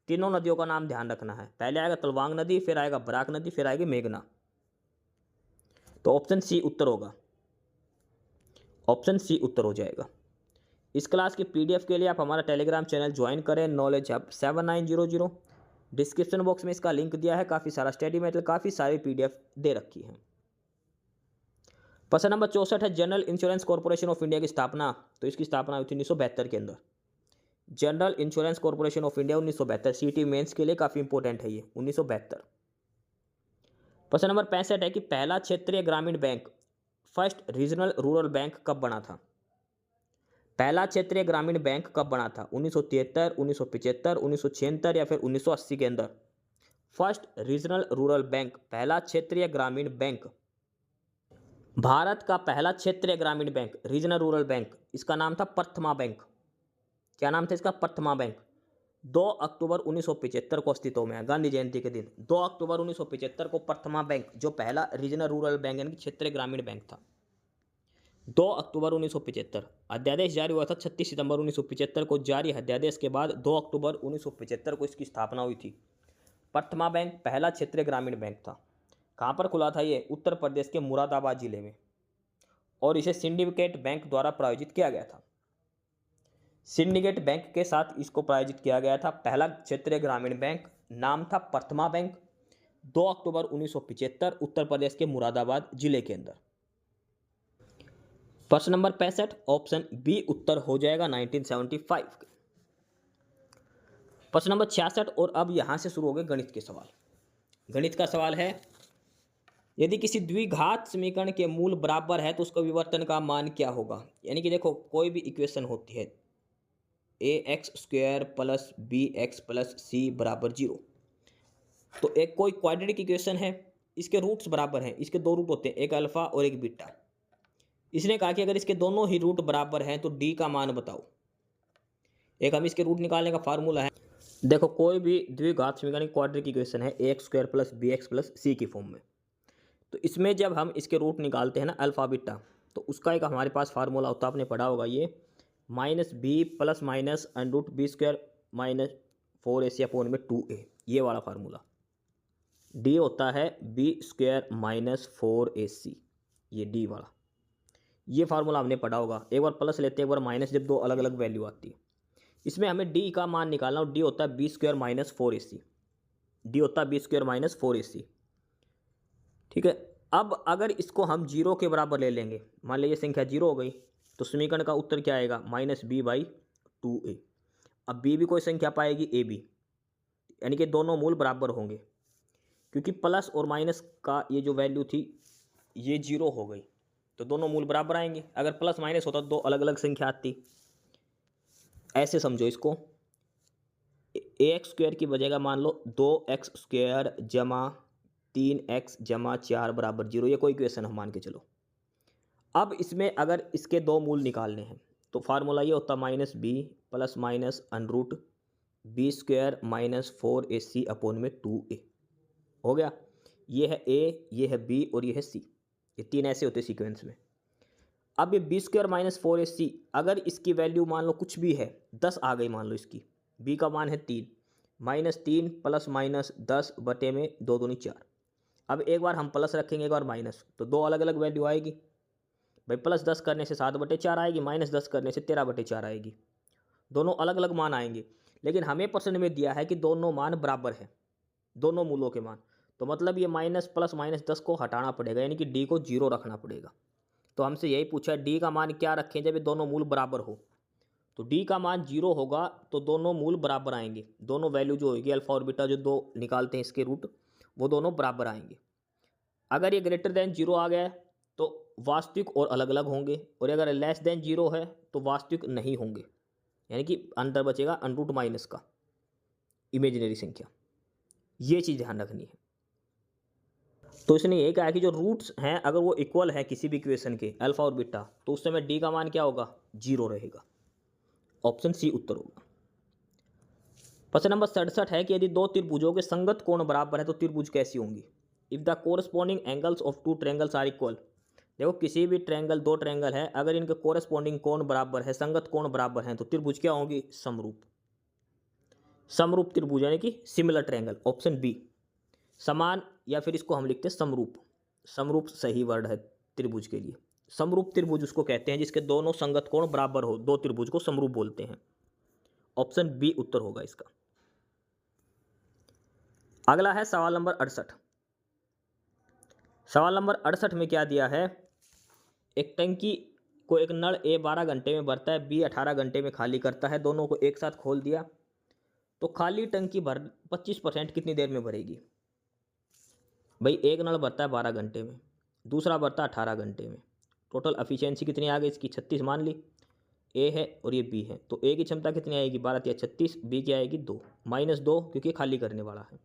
तीनों नदियों का नाम ध्यान रखना है। पहले आएगा तलवांग नदी, फिर आएगा बराक नदी, फिर आएगी मेघना। तो ऑप्शन सी उत्तर होगा। ऑप्शन सी उत्तर हो जाएगा। इस क्लास की PDF के लिए आप हमारा टेलीग्राम चैनल ज्वाइन करें, नॉलेज हब 7900। डिस्क्रिप्शन बॉक्स में इसका लिंक दिया है। काफ़ी सारा स्टडी मटेरियल, काफ़ी सारी PDF दे रखी है। प्रश्न नंबर 64 है, general insurance corporation of India की स्थापना, तो इसकी स्थापना हुई थी 1972 के अंदर। General insurance corporation of India 1972। CT mains के लिए काफ़ी इंपॉर्टेंट है ये, 1972। प्रश्न नंबर 65 है कि पहला क्षेत्रीय ग्रामीण bank, first regional rural bank कब बना था? पहला क्षेत्रीय ग्रामीण बैंक कब बना था? 1973, 1975, 1976 या फिर 1980 के अंदर? फर्स्ट रीजनल रूरल बैंक, पहला क्षेत्रीय ग्रामीण बैंक, भारत का पहला क्षेत्रीय ग्रामीण बैंक, रीजनल रूरल बैंक, इसका नाम था प्रथमा बैंक। क्या नाम था इसका? प्रथमा बैंक। 2 अक्टूबर 1975 को अस्तित्व में है, गांधी जयंती के दिन 2 अक्टूबर 1975 को प्रथमा बैंक, जो पहला रीजनल रूरल बैंक यानी कि क्षेत्रीय ग्रामीण बैंक था, 2 अक्टूबर 1975। अध्यादेश जारी हुआ था 36 सितंबर 1975 को। जारी अध्यादेश के बाद 2 अक्टूबर 1975 को इसकी स्थापना हुई थी। प्रथमा बैंक पहला क्षेत्रीय ग्रामीण बैंक था। कहाँ पर खुला था ये? उत्तर प्रदेश के मुरादाबाद जिले में। और इसे सिंडिकेट बैंक द्वारा प्रायोजित किया गया था। सिंडिकेट बैंक के साथ इसको प्रायोजित किया गया था। पहला क्षेत्रीय ग्रामीण बैंक, नाम था प्रथमा बैंक, 2 अक्टूबर 1975, उत्तर प्रदेश के मुरादाबाद जिले के अंदर। प्रश्न नंबर 65, ऑप्शन बी उत्तर हो जाएगा 1975। प्रश्न नंबर 66, और अब यहां से शुरू हो गए गणित के सवाल। गणित का सवाल है, यदि किसी द्विघात समीकरण के मूल बराबर है तो उसका विवर्तन का मान क्या होगा। यानी कि देखो, कोई भी इक्वेशन होती है ax² plus bx plus c बराबर 0, तो एक कोई क्वाड्रेटिक इक्वेशन है, इसके रूट्स बराबर हैं, इसके दो रूट होते हैं, एक अल्फा और एक बीटा। इसने कहा कि अगर इसके दोनों ही रूट बराबर हैं तो d का मान बताओ। एक हम इसके रूट निकालने का फार्मूला है, देखो कोई भी द्विघात समीकरण क्वाड्रेटिक इक्वेशन है ax² plus bx plus c की फॉर्म में, तो इसमें जब हम इसके रूट निकालते हैं ना अल्फा बीटा, तो उसका एक हमारे पास फार्मूला होता है, आपने पढ़ा होगा ये, -b plus minus √b² minus 4ac upon में 2a, ये वाला फार्मूला। d होता है b² माइनस 4ac, ये d वाला, ये फार्मूला हमने पढ़ा होगा। एक बार प्लस लेते हैं, एक बार माइनस, जब दो अलग अलग वैल्यू आती है। इसमें हमें d का मान निकालना, और d होता है b² माइनस 4ac, d होता है b² माइनस 4ac। ठीक है, अब अगर इसको हम 0 के बराबर ले लेंगे, मान लीजिए संख्या 0 हो गई, तो समीकरण का उत्तर क्या आएगा, -b/2a। अब b भी कोई संख्या पाएगी, a भी, यानी कि दोनों मूल बराबर होंगे, क्योंकि प्लस और माइनस का ये जो वैल्यू थी ये 0 हो गई, तो दोनों मूल बराबर आएंगे। अगर प्लस माइनस होता तो दो अलग अलग संख्या आती। ऐसे समझो इसको, ax² की बजाय मान लो 2x² जमा 3x जमा 4 बराबर 0, ये कोई इक्वेशन हम मान के चलो। अब इसमें अगर इसके दो मूल निकालने हैं तो फार्मूला ये होता -b plus minus √b² minus 4ac upon में 2a, हो गया। ये है a, ये है b और ये है c, ये तीन ऐसे होते सीक्वेंस में। अब ये b² माइनस 4ac, अगर इसकी वैल्यू मान लो कुछ भी है, 10 आ गई मान लो, इसकी b का मान है 3, -3 प्लस माइनस 10 बटे में 2 दूनी 4। अब एक बार हम प्लस रखेंगे, एक बार माइनस, तो दो अलग अलग वैल्यू आएगी भाई। प्लस 10 करने से 7/4 आएगी, माइनस 10 करने से 13/4 आएगी, दोनों अलग अलग मान आएंगे। लेकिन हमें प्रश्न में दिया है कि दोनों मान बराबर हैं, दोनों मूलों के मान, तो मतलब ये माइनस प्लस माइनस 10 को हटाना पड़ेगा, यानी कि d को 0 रखना पड़ेगा। तो हमसे यही पूछा d का मान क्या रखें जब ये दोनों मूल बराबर हो, तो d का मान 0 होगा तो दोनों मूल बराबर आएंगे, दोनों वैल्यू जो होगी अल्फा और बीटा जो दो निकालते हैं इसके रूट, वो दोनों बराबर आएंगे। अगर ये ग्रेटर देन 0 आ गया है तो वास्तविक और अलग अलग होंगे, और अगर लेस देन 0 है तो वास्तविक नहीं होंगे, यानी कि अंदर बचेगा अंडरूट माइनस का, इमेजिनरी संख्या। ये चीज़ ध्यान रखनी है। तो इसने यही कहा कि जो रूट्स हैं अगर वो इक्वल है किसी भी इक्वेशन के अल्फा और बीटा, तो उस समय डी का मान क्या होगा, 0 रहेगा। ऑप्शन सी उत्तर होगा। प्रश्न नंबर 67 है कि यदि दो त्रिभुजों के संगत कोण बराबर है तो त्रिभुज कैसी होंगी। If the corresponding angles of two triangles are equal, देखो किसी भी ट्रायंगल, दो ट्रायंगल है, अगर इनके कोरस्पॉन्डिंग कोण बराबर है, संगत कोण बराबर हैं, तो त्रिभुज क्या होंगी, समरूप। समरूप त्रिभुज यानी कि सिमिलर ट्रायंगल, ऑप्शन बी। समान, या फिर इसको हम लिखते हैं समरूप। समरूप सही वर्ड है त्रिभुज के लिए। समरूप त्रिभुज उसको कहते हैं जिसके दोनों संगत कोण बराबर हो, दो त्रिभुज को समरूप बोलते हैं। ऑप्शन बी उत्तर होगा इसका। अगला है सवाल नंबर 68। सवाल नंबर 68 में क्या दिया है, एक टंकी को एक नल ए 12 घंटे में भरता है, बी 18 घंटे में खाली करता है, दोनों को एक साथ खोल दिया, तो खाली टंकी भर 25% कितनी देर में भरेगी। भाई एक नल भरता है 12 घंटे में, दूसरा भरता है 18 घंटे में, टोटल एफिशिएंसी कितनी आ गई इसकी, 36 मान ली। ए है और ये बी है, तो ए की क्षमता कितनी आएगी, 12 या 36, बी की आएगी 2, -2 क्योंकि खाली करने वाला है।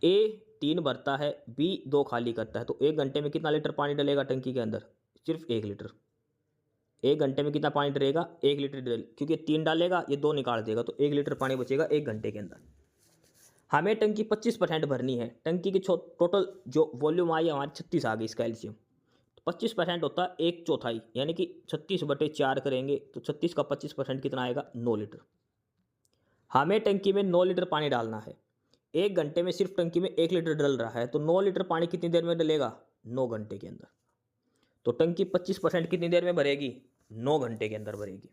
ए 3 भरता है, बी 2 खाली करता है, तो 1 घंटे में कितना लीटर पानी डलेगा टंकी के अंदर, सिर्फ 1 लीटर। 1 घंटे में कितना पानी डलेगा, 1 लीटर डल, क्योंकि 3 डालेगा ये 2 निकाल देगा, तो 1 लीटर पानी बचेगा 1 घंटे के अंदर। हमें टंकी 25% भरनी है, टंकी की टोटल जो वॉल्यूम आई हमारी 36 आ गई इसका एलसीएम, 25% होता है 1/4, यानी कि 36/4 करेंगे तो 36 का 25% कितना आएगा, 9 लीटर। हमें टंकी में 9 लीटर पानी डालना है, 1 घंटे में सिर्फ टंकी में 1 लीटर डल रहा है, तो 9 लीटर पानी कितनी देर में डलेगा, 9 घंटे के अंदर। तो टंकी 25% कितनी देर में भरेगी? 9 घंटे के अंदर भरेगी।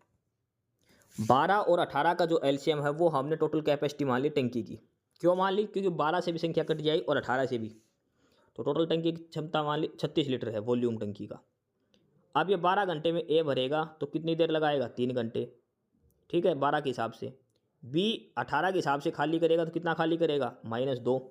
12 और 18 का जो एलसीएम है वो हमने टोटल कैपेसिटी मान ली टंकी की। क्यों मान ली? क्योंकि 12 से भी संख्या कट जाएगी और 18 से भी, तो टोटल टंकी की क्षमता मान ली 36 लीटर है वॉल्यूम टंकी का। अब ये 12 घंटे में ए भरेगा तो कितनी देर लगाएगा? 3 घंटे। ठीक है, 12 के हिसाब से। बी 18 के हिसाब से खाली करेगा तो कितना खाली करेगा? -2।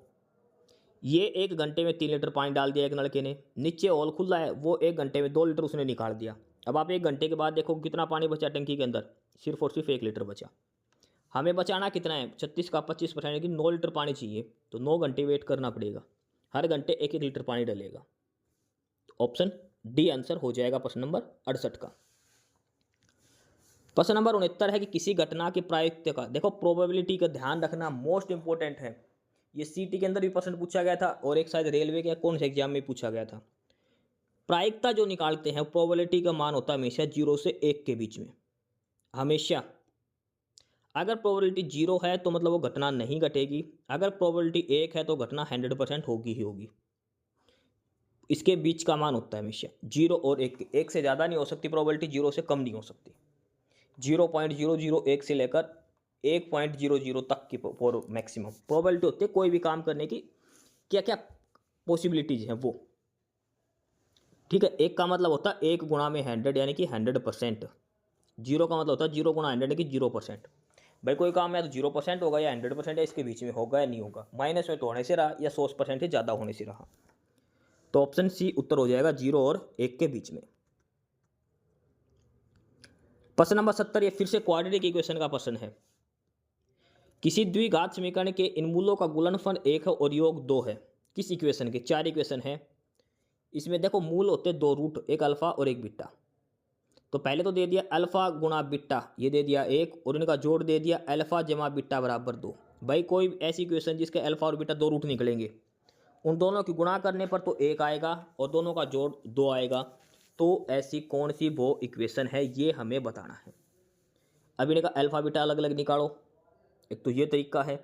ये 1 घंटे में 3 लीटर पानी डाल दिया एक लड़के ने। नीचे हॉल खुला है, वो 1 घंटे में 2 लीटर उसने निकाल दिया। अब आप 1 घंटे के बाद देखो कितना पानी बचा टंकी के अंदर? सिर्फ और सिर्फ 1 लीटर बचा। हमें बचाना कितना है? 36 का 25% यानी कि 9 लीटर पानी चाहिए, तो 9 घंटे वेट करना पड़ेगा। हर घंटे 1-1 लीटर पानी डलेगा। ऑप्शन डी आंसर हो जाएगा प्रश्न नंबर 68 का। प्रश्न नंबर 69 है कि किसी घटना के प्रायिकता का, देखो प्रोबेबिलिटी का ध्यान रखना मोस्ट इंपॉर्टेंट है। ये सीटी के अंदर भी प्रश्न पूछा गया था और एक शायद रेलवे के कौन से एग्जाम में पूछा गया था। प्रायिकता जो निकालते हैं, प्रोबेबिलिटी का मान होता है हमेशा 0 से 1 के बीच में, हमेशा। अगर प्रोबेबिलिटी 0 है तो मतलब वो घटना नहीं घटेगी, अगर प्रोबेबिलिटी 1 है तो घटना 100% होगी ही होगी। इसके बीच का मान होता है हमेशा 0 और 1 के। 1 से ज़्यादा नहीं हो सकती प्रोबेबिलिटी, 0 से कम नहीं हो सकती। 0.001 से लेकर 1.00 तक की मैक्सिमम प्रोबेबिलिटी होती है कोई भी काम करने की। क्या क्या पॉसिबिलिटीज हैं वो, ठीक है। 1 का मतलब होता है 1 गुणा में 100 यानी कि 100%। 0 का मतलब होता है 0 गुणा 100 यानी कि 0%। भाई कोई काम है तो 0% होगा या 100% है, इसके बीच में होगा या नहीं होगा। माइनस में तो होने से रहा या 100% से ज़्यादा होने से रहा। तो ऑप्शन सी उत्तर हो जाएगा 0 और 1 के बीच में। प्रश्न नंबर 70 ये फिर से क्वाड्रेटिक इक्वेशन का प्रश्न है। किसी द्विघात समीकरण के इन मूलों का गुणनफल 1 है और योग 2 है। किस इक्वेशन के? 4 इक्वेशन है। इसमें देखो मूल होते 2 रूट, एक अल्फा और एक बीटा। तो पहले तो दे दिया अल्फा गुणा बीटा, ये दे दिया 1, और इनका जोड़ दे दिया अल्फा जमा बीटा बराबर 2। भाई कोई ऐसी इक्वेशन जिसके अल्फा और बीटा 2 रूट निकलेंगे, उन दोनों की गुणा करने पर तो 1 आएगा और दोनों का जोड़ 2 आएगा। तो ऐसी कौन सी वो इक्वेशन है, ये हमें बताना है। अब इनका अल्फा बीटा अलग अलग निकालो। एक तो ये तरीका है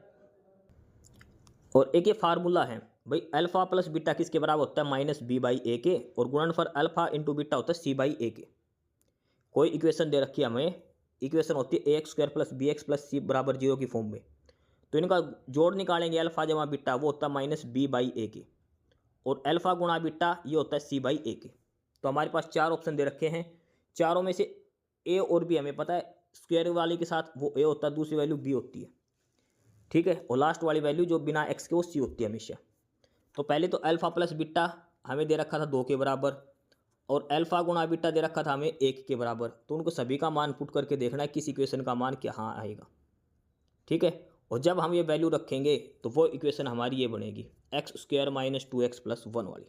और एक ये फार्मूला है। भाई अल्फा प्लस बीटा किसके बराबर होता है? -b/a के, और गुणनफल अल्फा इंटू बीटा होता है c/a के। कोई इक्वेशन दे रखी है हमें, इक्वेशन होती है ax² + bx + c = 0 की फॉर्म में। तो इनका जोड़ निकालेंगे अल्फा जमा बीटा, वो होता है -b/a के, और अल्फा गुणा बीटा ये होता है c/a के। तो हमारे पास 4 ऑप्शन दे रखे हैं, चारों में से a और b हमें पता है, स्क्वायर वाले के साथ वो a होता है, दूसरी वैल्यू b होती है, ठीक है, और लास्ट वाली वैल्यू जो बिना x के वो c होती है हमेशा। तो पहले तो अल्फा प्लस बीटा हमें दे रखा था 2 के बराबर, और अल्फा गुणा बीटा दे रखा था हमें 1 के बराबर। तो उनको सभी का मान पुट करके देखना है किस इक्वेशन का मान क्या आएगा, ठीक है। और जब हम ये वैल्यू रखेंगे तो वो इक्वेशन हमारी ये बनेगी x² - 2x + 1 वाली,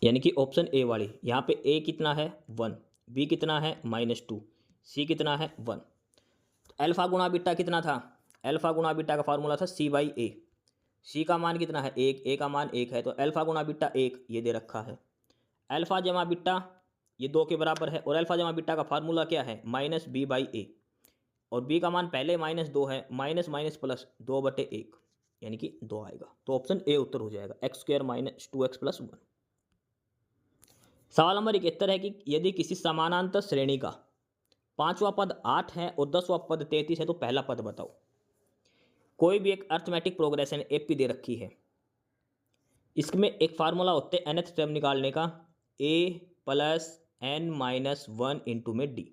यानी कि ऑप्शन ए वाली। यहाँ पे a कितना है? 1, b कितना है? -2, c कितना है? 1। तो अल्फा गुणा बीटा कितना था? अल्फा गुणा बीटा का फार्मूला था c/a। c का मान कितना है? 1, a का मान 1 है, तो अल्फा गुणा बीटा 1 ये दे रखा है। अल्फा जमा बीटा ये 2 के बराबर है, और अल्फा जमा बीटा का फार्मूला क्या है? -b/a, और b का मान पहले -2 है, माइनस माइनस प्लस 2/1 यानी कि 2 आएगा। तो ऑप्शन ए उत्तर हो जाएगा x² - 2x + 1। सवाल नंबर 71 है कि यदि किसी समानांतर श्रेणी का 5वां पद 8 है और 10वां पद 33 है तो पहला पद बताओ। कोई भी एक अर्थमेटिक प्रोग्रेशन एपी दे रखी है, इसमें एक फार्मूला होते हैं nth टर्म निकालने का, a + n - 1 इंटू में d।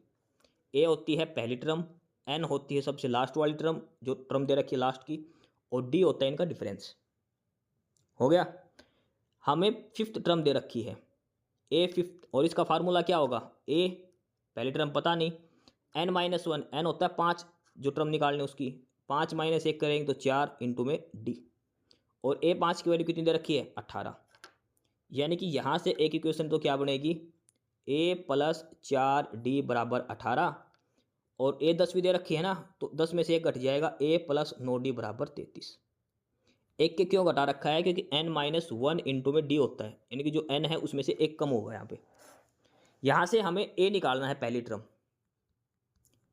a होती है पहली टर्म, n होती है सबसे लास्ट वाली टर्म जो टर्म दे रखी है लास्ट की, और d होता है इनका डिफरेंस। हो गया। हमें 5th टर्म दे रखी है a 5th, और इसका फार्मूला क्या होगा? a पहली टर्म पता नहीं, n - 1 n होता है 5 जो टर्म निकालने उसकी, 5 - 1 करेंगे तो 4 इंटू में d, और a5 की वैल्यू कितनी दे रखी है? 18। यानी कि यहाँ से एक इक्वेशन तो क्या बनेगी? a + 4d = 18, और a 10 भी दे रखी है ना, तो 10 में से 1 घट जाएगा, a + 9d = 33। एक के क्यों घटा रखा है? क्योंकि n - 1 इंटू में d होता है, यानी कि जो n है उसमें से 1 कम होगा यहाँ पे। यहाँ से हमें a निकालना है,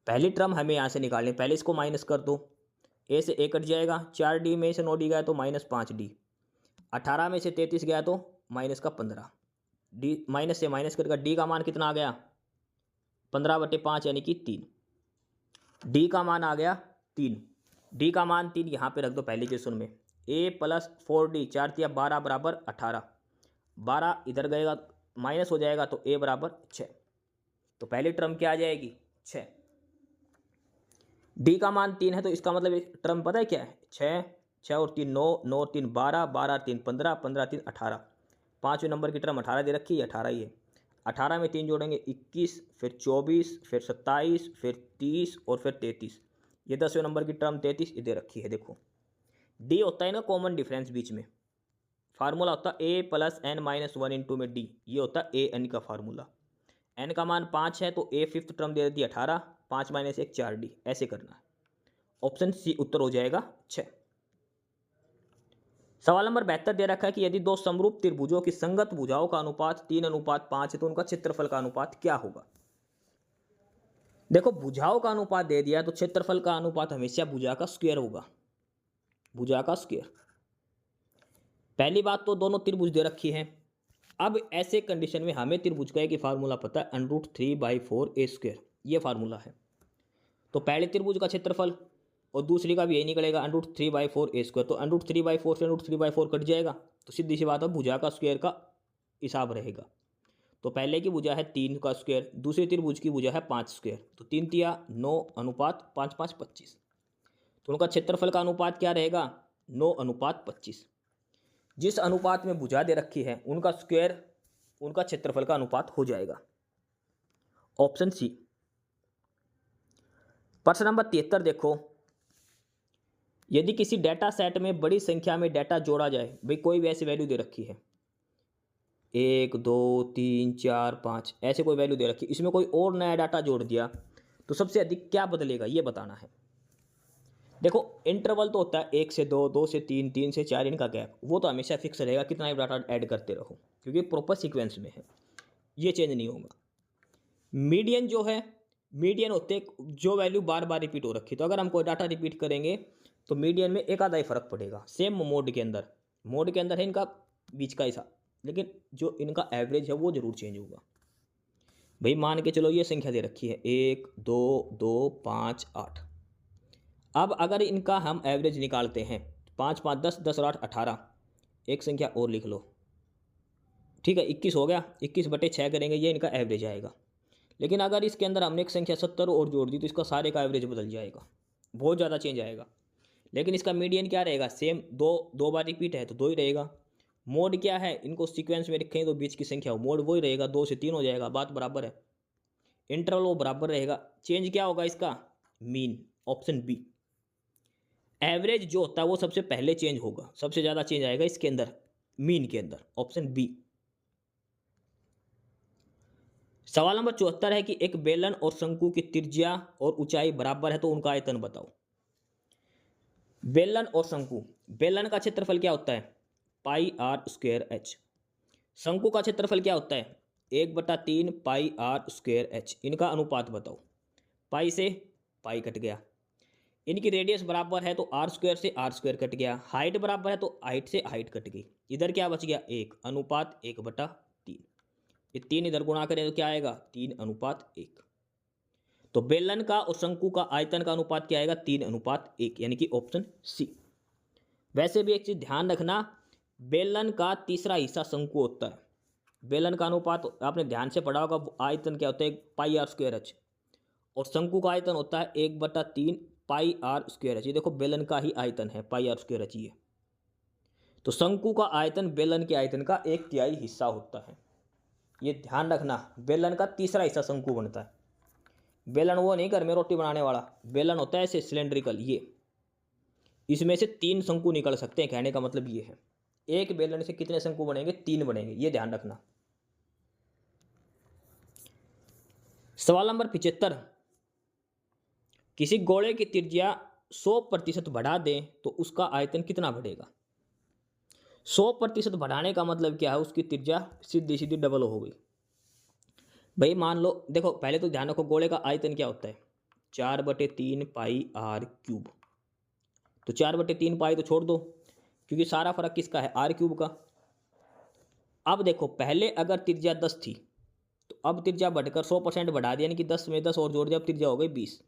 पहली टर्म हमें यहाँ से निकालनी है। पहले इसको माइनस कर दो, a से a कट जाएगा, 4d में से 9d गया तो -5d, 18 में से 33 गया तो -15, डी माइनस से माइनस करेगा, डी का मान कितना आ गया 15/5 यानी कि 3। डी का मान आ गया 3, डी का मान 3 यहाँ पे रख दो पहले क्वेश्चन में। ए प्लस 4D 4 तिया 12 बराबर 18, 12 इधर गएगा माइनस हो जाएगा तो ए बराबर 6। तो पहली टर्म क्या आ जाएगी 6। डी का मान 3 है तो इसका मतलब एक टर्म पता है क्या है 6, 6 और 3 9, 9 और 3 12, 12 और 3 15, 15 3 18। पाँचवें नंबर की टर्म 18 दे रखी है, 18 ही है। 18 में 3 जोड़ेंगे 21, फिर 24, फिर 27, फिर 30 और फिर 33। ये 10वें नंबर की टर्म 33 ये दे रखी है। देखो डी होता है ना कॉमन डिफरेंस बीच में, फार्मूला होता है ए प्लस एन माइनस 1 इंटू में डी, ये होता है ए एन का फार्मूला। एन का मान 5 है तो ए फिफ्थ टर्म दे देती है 18, 5 माइनस 1 4D, ऐसे करना है। ऑप्शन सी उत्तर हो जाएगा 6। सवाल नंबर 72 दे रखा है कि यदि दो समरूप त्रिभुजों की संगत भुजाओं का अनुपात 3:5 है तो उनका क्षेत्रफल का अनुपात क्या होगा। देखो भुजाओं का अनुपात दे दिया तो क्षेत्रफल का अनुपात हमेशा भुजा का स्क्वायर होगा, भुजा का स्क्वायर। पहली बात तो दोनों त्रिभुज दे रखी है। अब ऐसे कंडीशन में हमें त्रिभुज का एक फार्मूला पता है √3/4a², ये फार्मूला है। तो पहले त्रिभुज का क्षेत्रफल और दूसरी का भी यही निकलेगा √3/4a²। तो √3/4 से √3/4 कट जाएगा तो सीधी सी बात है भुजा का स्क्वायर का हिसाब रहेगा। तो पहले की भुजा है 3 का स्क्वायर, दूसरी त्रिभुज की भुजा है 5 स्क्वायर, तो 3 तिया 9:5 5 25। तो उनका क्षेत्रफल का अनुपात क्या रहेगा 9:25। जिस अनुपात में भुजा दे रखी है उनका स्क्वायर उनका क्षेत्रफल का अनुपात हो जाएगा। Option C. प्रश्न नंबर 73 देखो, यदि किसी डेटा सेट में बड़ी संख्या में डेटा जोड़ा जाए, भाई कोई भी ऐसी वैल्यू दे रखी है 1 2 3 4 5 ऐसे कोई वैल्यू दे रखी है, इसमें कोई और नया डाटा जोड़ दिया तो सबसे अधिक क्या बदलेगा ये बताना है। देखो इंटरवल तो होता है 1 से 2, 2 से 3, 3 से 4, इनका गैप वो तो हमेशा फिक्स रहेगा, कितना भी डाटा ऐड करते रहो क्योंकि प्रॉपर सीक्वेंस में है, ये चेंज नहीं होगा। मीडियन जो है, मीडियन होते जो वैल्यू बार बार रिपीट हो रखी, तो अगर हम कोई डाटा रिपीट करेंगे तो मीडियन में एक आधा ही फर्क पड़ेगा। सेम मोड के अंदर है इनका बीच का हिसाब, लेकिन जो इनका एवरेज है वो जरूर चेंज होगा। भाई मान के चलो ये संख्या दे रखी है 1 2 2 5 8। अब अगर इनका हम एवरेज निकालते हैं 5 5 10 10 और 8 18, एक संख्या और लिख लो, ठीक है 21 हो गया, 21/6 करेंगे ये इनका एवरेज आएगा। लेकिन अगर इसके अंदर हमने एक संख्या 70 और जोड़ दी तो इसका सारे का एवरेज बदल जाएगा, बहुत ज़्यादा चेंज आएगा। लेकिन इसका मीडियन क्या रहेगा सेम, दो बार रिपीट है तो 2 ही रहेगा। मोड क्या है, इनको सीक्वेंस में रखें तो बीच की संख्या हो, मोड वही रहेगा 2 से 3 हो जाएगा, बात बराबर है। इंटरवल वो बराबर रहेगा, चेंज क्या होगा इसका मीन, ऑप्शन बी। एवरेज जो होता है वो सबसे पहले चेंज होगा, सबसे ज़्यादा चेंज आएगा इसके अंदर मीन के अंदर, ऑप्शन बी। सवाल नंबर 74 है कि एक बेलन और शंकु की त्रिज्या और ऊंचाई बराबर है तो उनका आयतन बताओ। बेलन और शंकु, बेलन का क्षेत्रफल क्या होता है πr²h, शंकु का क्षेत्रफल क्या होता है 1/3 πr²h। इनका अनुपात बताओ। पाई से पाई कट गया, इनकी रेडियस बराबर है तो r² से r² कट गया, हाइट बराबर है तो हाइट से हाइट कट गई, इधर क्या बच गया 1, अनुपात 1/3। ये 3 इधर गुणा करें तो क्या आएगा 3:1। तो बेलन का और शंकु का आयतन का अनुपात क्या आएगा 3:1, यानी कि ऑप्शन सी। वैसे भी एक चीज ध्यान रखना, बेलन का तीसरा हिस्सा शंकु होता है। बेलन का अनुपात आपने ध्यान से पढ़ा होगा, आयतन क्या होता है πr²h, और शंकु का आयतन होता है 1/3 πr²h। ये देखो बेलन का ही आयतन है πr²h ये। तो शंकु का आयतन बेलन के आयतन का 1/3 हिस्सा होता है, ये ध्यान रखना। बेलन का तीसरा हिस्सा शंकु बनता है। बेलन वो नहीं घर में रोटी बनाने वाला, बेलन होता है ऐसे सिलेंड्रिकल, ये इसमें से 3 शंकु निकल सकते हैं, कहने का मतलब ये है। एक बेलन से कितने शंकु बनेंगे 3 बनेंगे, ये ध्यान रखना। सवाल नंबर 75, किसी गोले की त्रिज्या 100% बढ़ा दें तो उसका आयतन कितना बढ़ेगा। 100% बढ़ाने का मतलब क्या है, उसकी त्रिज्या सीधी सीधी डबल हो गई। भाई मान लो, देखो पहले तो ध्यान रखो गोले का आयतन क्या होता है 4/3 πr³। तो 4/3 पाई तो छोड़ दो क्योंकि सारा फर्क किसका है r³ का। अब देखो पहले अगर त्रिज्या 10 थी तो अब त्रिज्या बढ़कर 100% बढ़ा दिया, यानी कि 10 में 10 और जोड़ दिया, अब त्रिज्या हो गई 20।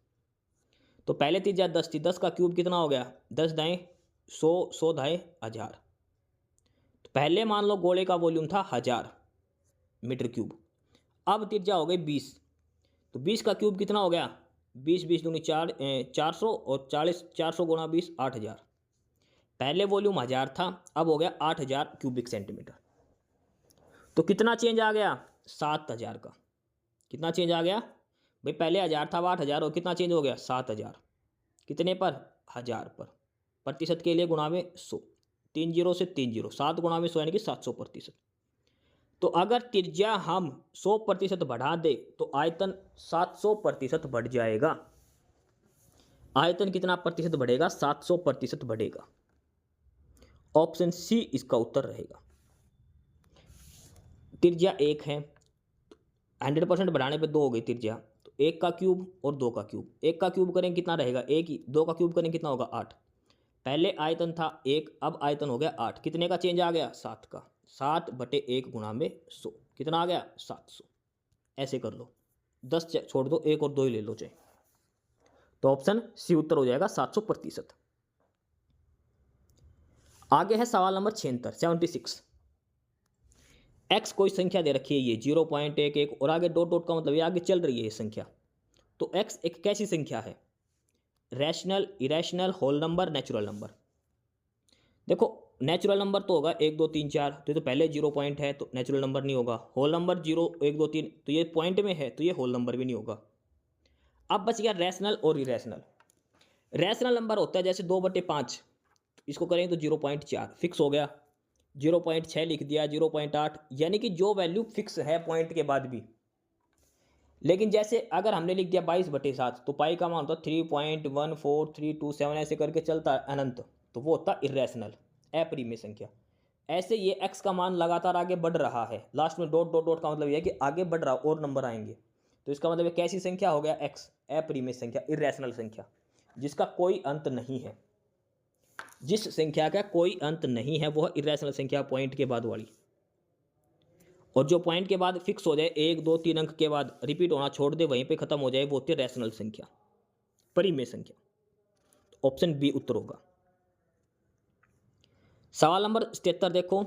तो पहले त्रिज्या 10 थी, 10 का क्यूब कितना हो गया, 10 दाएँ 100, 100 दाएँ 1000। तो पहले मान लो गोले का वॉल्यूम था 1000 मीटर क्यूब, अब त्रिज्या हो गई 20। तो 20 का क्यूब कितना हो गया, 20 20 दूनी 400 और 40 400 गुणा 20 8000। पहले वॉल्यूम 1000 था, अब हो गया 8000 क्यूबिक सेंटीमीटर। तो कितना चेंज आ गया, 7000 का। कितना चेंज आ गया भाई, पहले 1000 था अब 8000 और कितना चेंज हो गया 7000। कितने पर, 1000 पर। प्रतिशत के लिए गुणा में 100, 3 जीरो से 3 जीरो, 7 गुणा में 100 यानी कि 700%। तो अगर त्रिज्या हम 100% बढ़ा दे तो आयतन 700% बढ़ जाएगा। आयतन कितना प्रतिशत बढ़ेगा, 700% बढ़ेगा। ऑप्शन सी इसका उत्तर रहेगा। त्रिज्या 1 है, 100% बढ़ाने पे 2 हो गई त्रिज्या, तो 1 का क्यूब और 2 का क्यूब। 1 का क्यूब करें कितना रहेगा 1 ही, 2 का क्यूब करें कितना होगा 8। पहले आयतन था 1, अब आयतन हो गया 8। कितने का चेंज आ गया, 7 का। 7/1 गुणा में 100 कितना आ गया 700। ऐसे कर लो, 10 छोड़ दो, 1 और 2 ही ले लो चाहे। तो ऑप्शन सी उत्तर हो जाएगा 700%। आगे है सवाल नंबर 76। एक्स कोई संख्या दे रखी है, ये 0.11 और आगे डॉट डॉट का मतलब ये आगे चल रही है ये संख्या। तो एक्स एक कैसी संख्या है, rational, irrational, whole number, natural number. देखो नेचुरल नंबर तो होगा 1 2 3 4, तो पहले 0 पॉइंट है तो नेचुरल नंबर नहीं होगा। होल नंबर 0 1 2 3, तो ये पॉइंट में है तो ये होल नंबर भी नहीं होगा। अब बच गया रैशनल और इरेशनल। रैशनल नंबर होता है जैसे 2/5, इसको करें तो 0.4 फिक्स हो गया। 0.6 लिख दिया, 0.8, यानी कि जो वैल्यू फिक्स है पॉइंट के बाद भी। लेकिन जैसे अगर हमने लिख दिया 22/7 तो पाई का मान होता 3.14327 ऐसे करके चलता है अनंत, तो वो होता इरेशनल, अपरिमेय संख्या। ऐसे ये x का मान लगातार आगे बढ़ रहा है, लास्ट में डॉट डॉट डॉट का मतलब ये है कि आगे बढ़ रहा और नंबर आएंगे। तो इसका मतलब कैसी संख्या हो गया x, अपरिमेय संख्या, इरेशनल संख्या, जिसका कोई अंत नहीं है। जिस संख्या का कोई अंत नहीं है वह इरेशनल संख्या, पॉइंट के बाद वाली। और जो पॉइंट के बाद फिक्स हो जाए 1 2 3 अंक के बाद रिपीट होना छोड़ दे, वहीं पे खत्म हो जाए, वो होती है रैशनल संख्या, परिमेय संख्या। ऑप्शन बी उत्तर होगा। सवाल नंबर 77 देखो,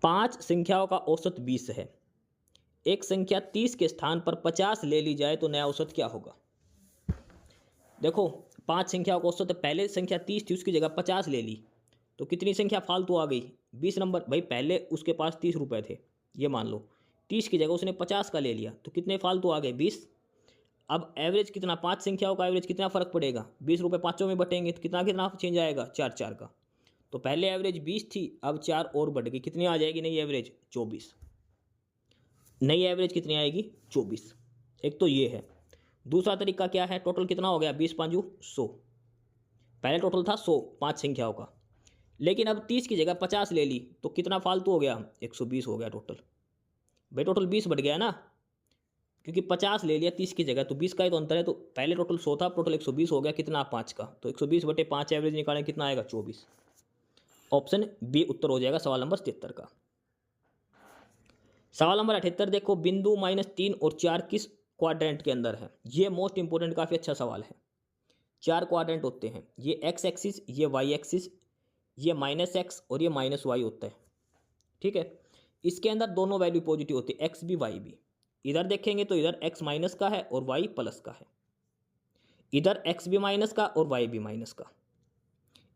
5 संख्याओं का औसत 20 है। एक संख्या 30 के स्थान पर 50 ले ली जाए तो नया औसत क्या होगा। देखो 5 संख्याओं का औसत, पहले संख्या 30 थी उसकी जगह 50 ले ली, तो कितनी संख्या फालतू आ गई, 20 नंबर। भाई पहले उसके पास 30 रुपये थे, ये मान लो 30 की जगह उसने 50 का ले लिया, तो कितने फालतू आ गए 20। अब एवरेज कितना, 5 संख्याओं का एवरेज कितना फ़र्क पड़ेगा, 20 रुपये पाँचों में बटेंगे तो कितना कितना चेंज आएगा, 4 4 का। तो पहले एवरेज 20 थी, अब 4 और बढ़ गई, कितनी आ जाएगी नई एवरेज 24। नई एवरेज कितनी आएगी 24। एक तो ये है। दूसरा तरीका क्या है, टोटल कितना हो गया 20 5 100। पहले टोटल था 100 5 संख्याओं का, लेकिन अब 30 की जगह 50 ले ली तो कितना फालतू हो गया 120 हो गया टोटल। भाई टोटल 20 बढ़ गया ना, क्योंकि 50 ले लिया 30 की जगह, तो 20 का ही तो अंतर है। तो पहले टोटल 100 था, टोटल 120 हो गया, कितना 5 का, तो 120/5 एवरेज निकालें कितना आएगा 24। ऑप्शन बी उत्तर हो जाएगा सवाल नंबर 73 का। सवाल नंबर 78 देखो, बिंदु -3 और 4 किस क्वाड्रेंट के अंदर है। ये मोस्ट इंपोर्टेंट, काफ़ी अच्छा सवाल है। 4 क्वाड्रेंट होते हैं, ये एक्स एक्सिस, ये वाई एक्सिस, ये -x और ये -y होता है, ठीक है। इसके अंदर दोनों वैल्यू पॉजिटिव होती है, एक्स भी वाई भी। इधर देखेंगे तो इधर x माइनस का है और y प्लस का है, इधर x भी माइनस का और y भी माइनस का,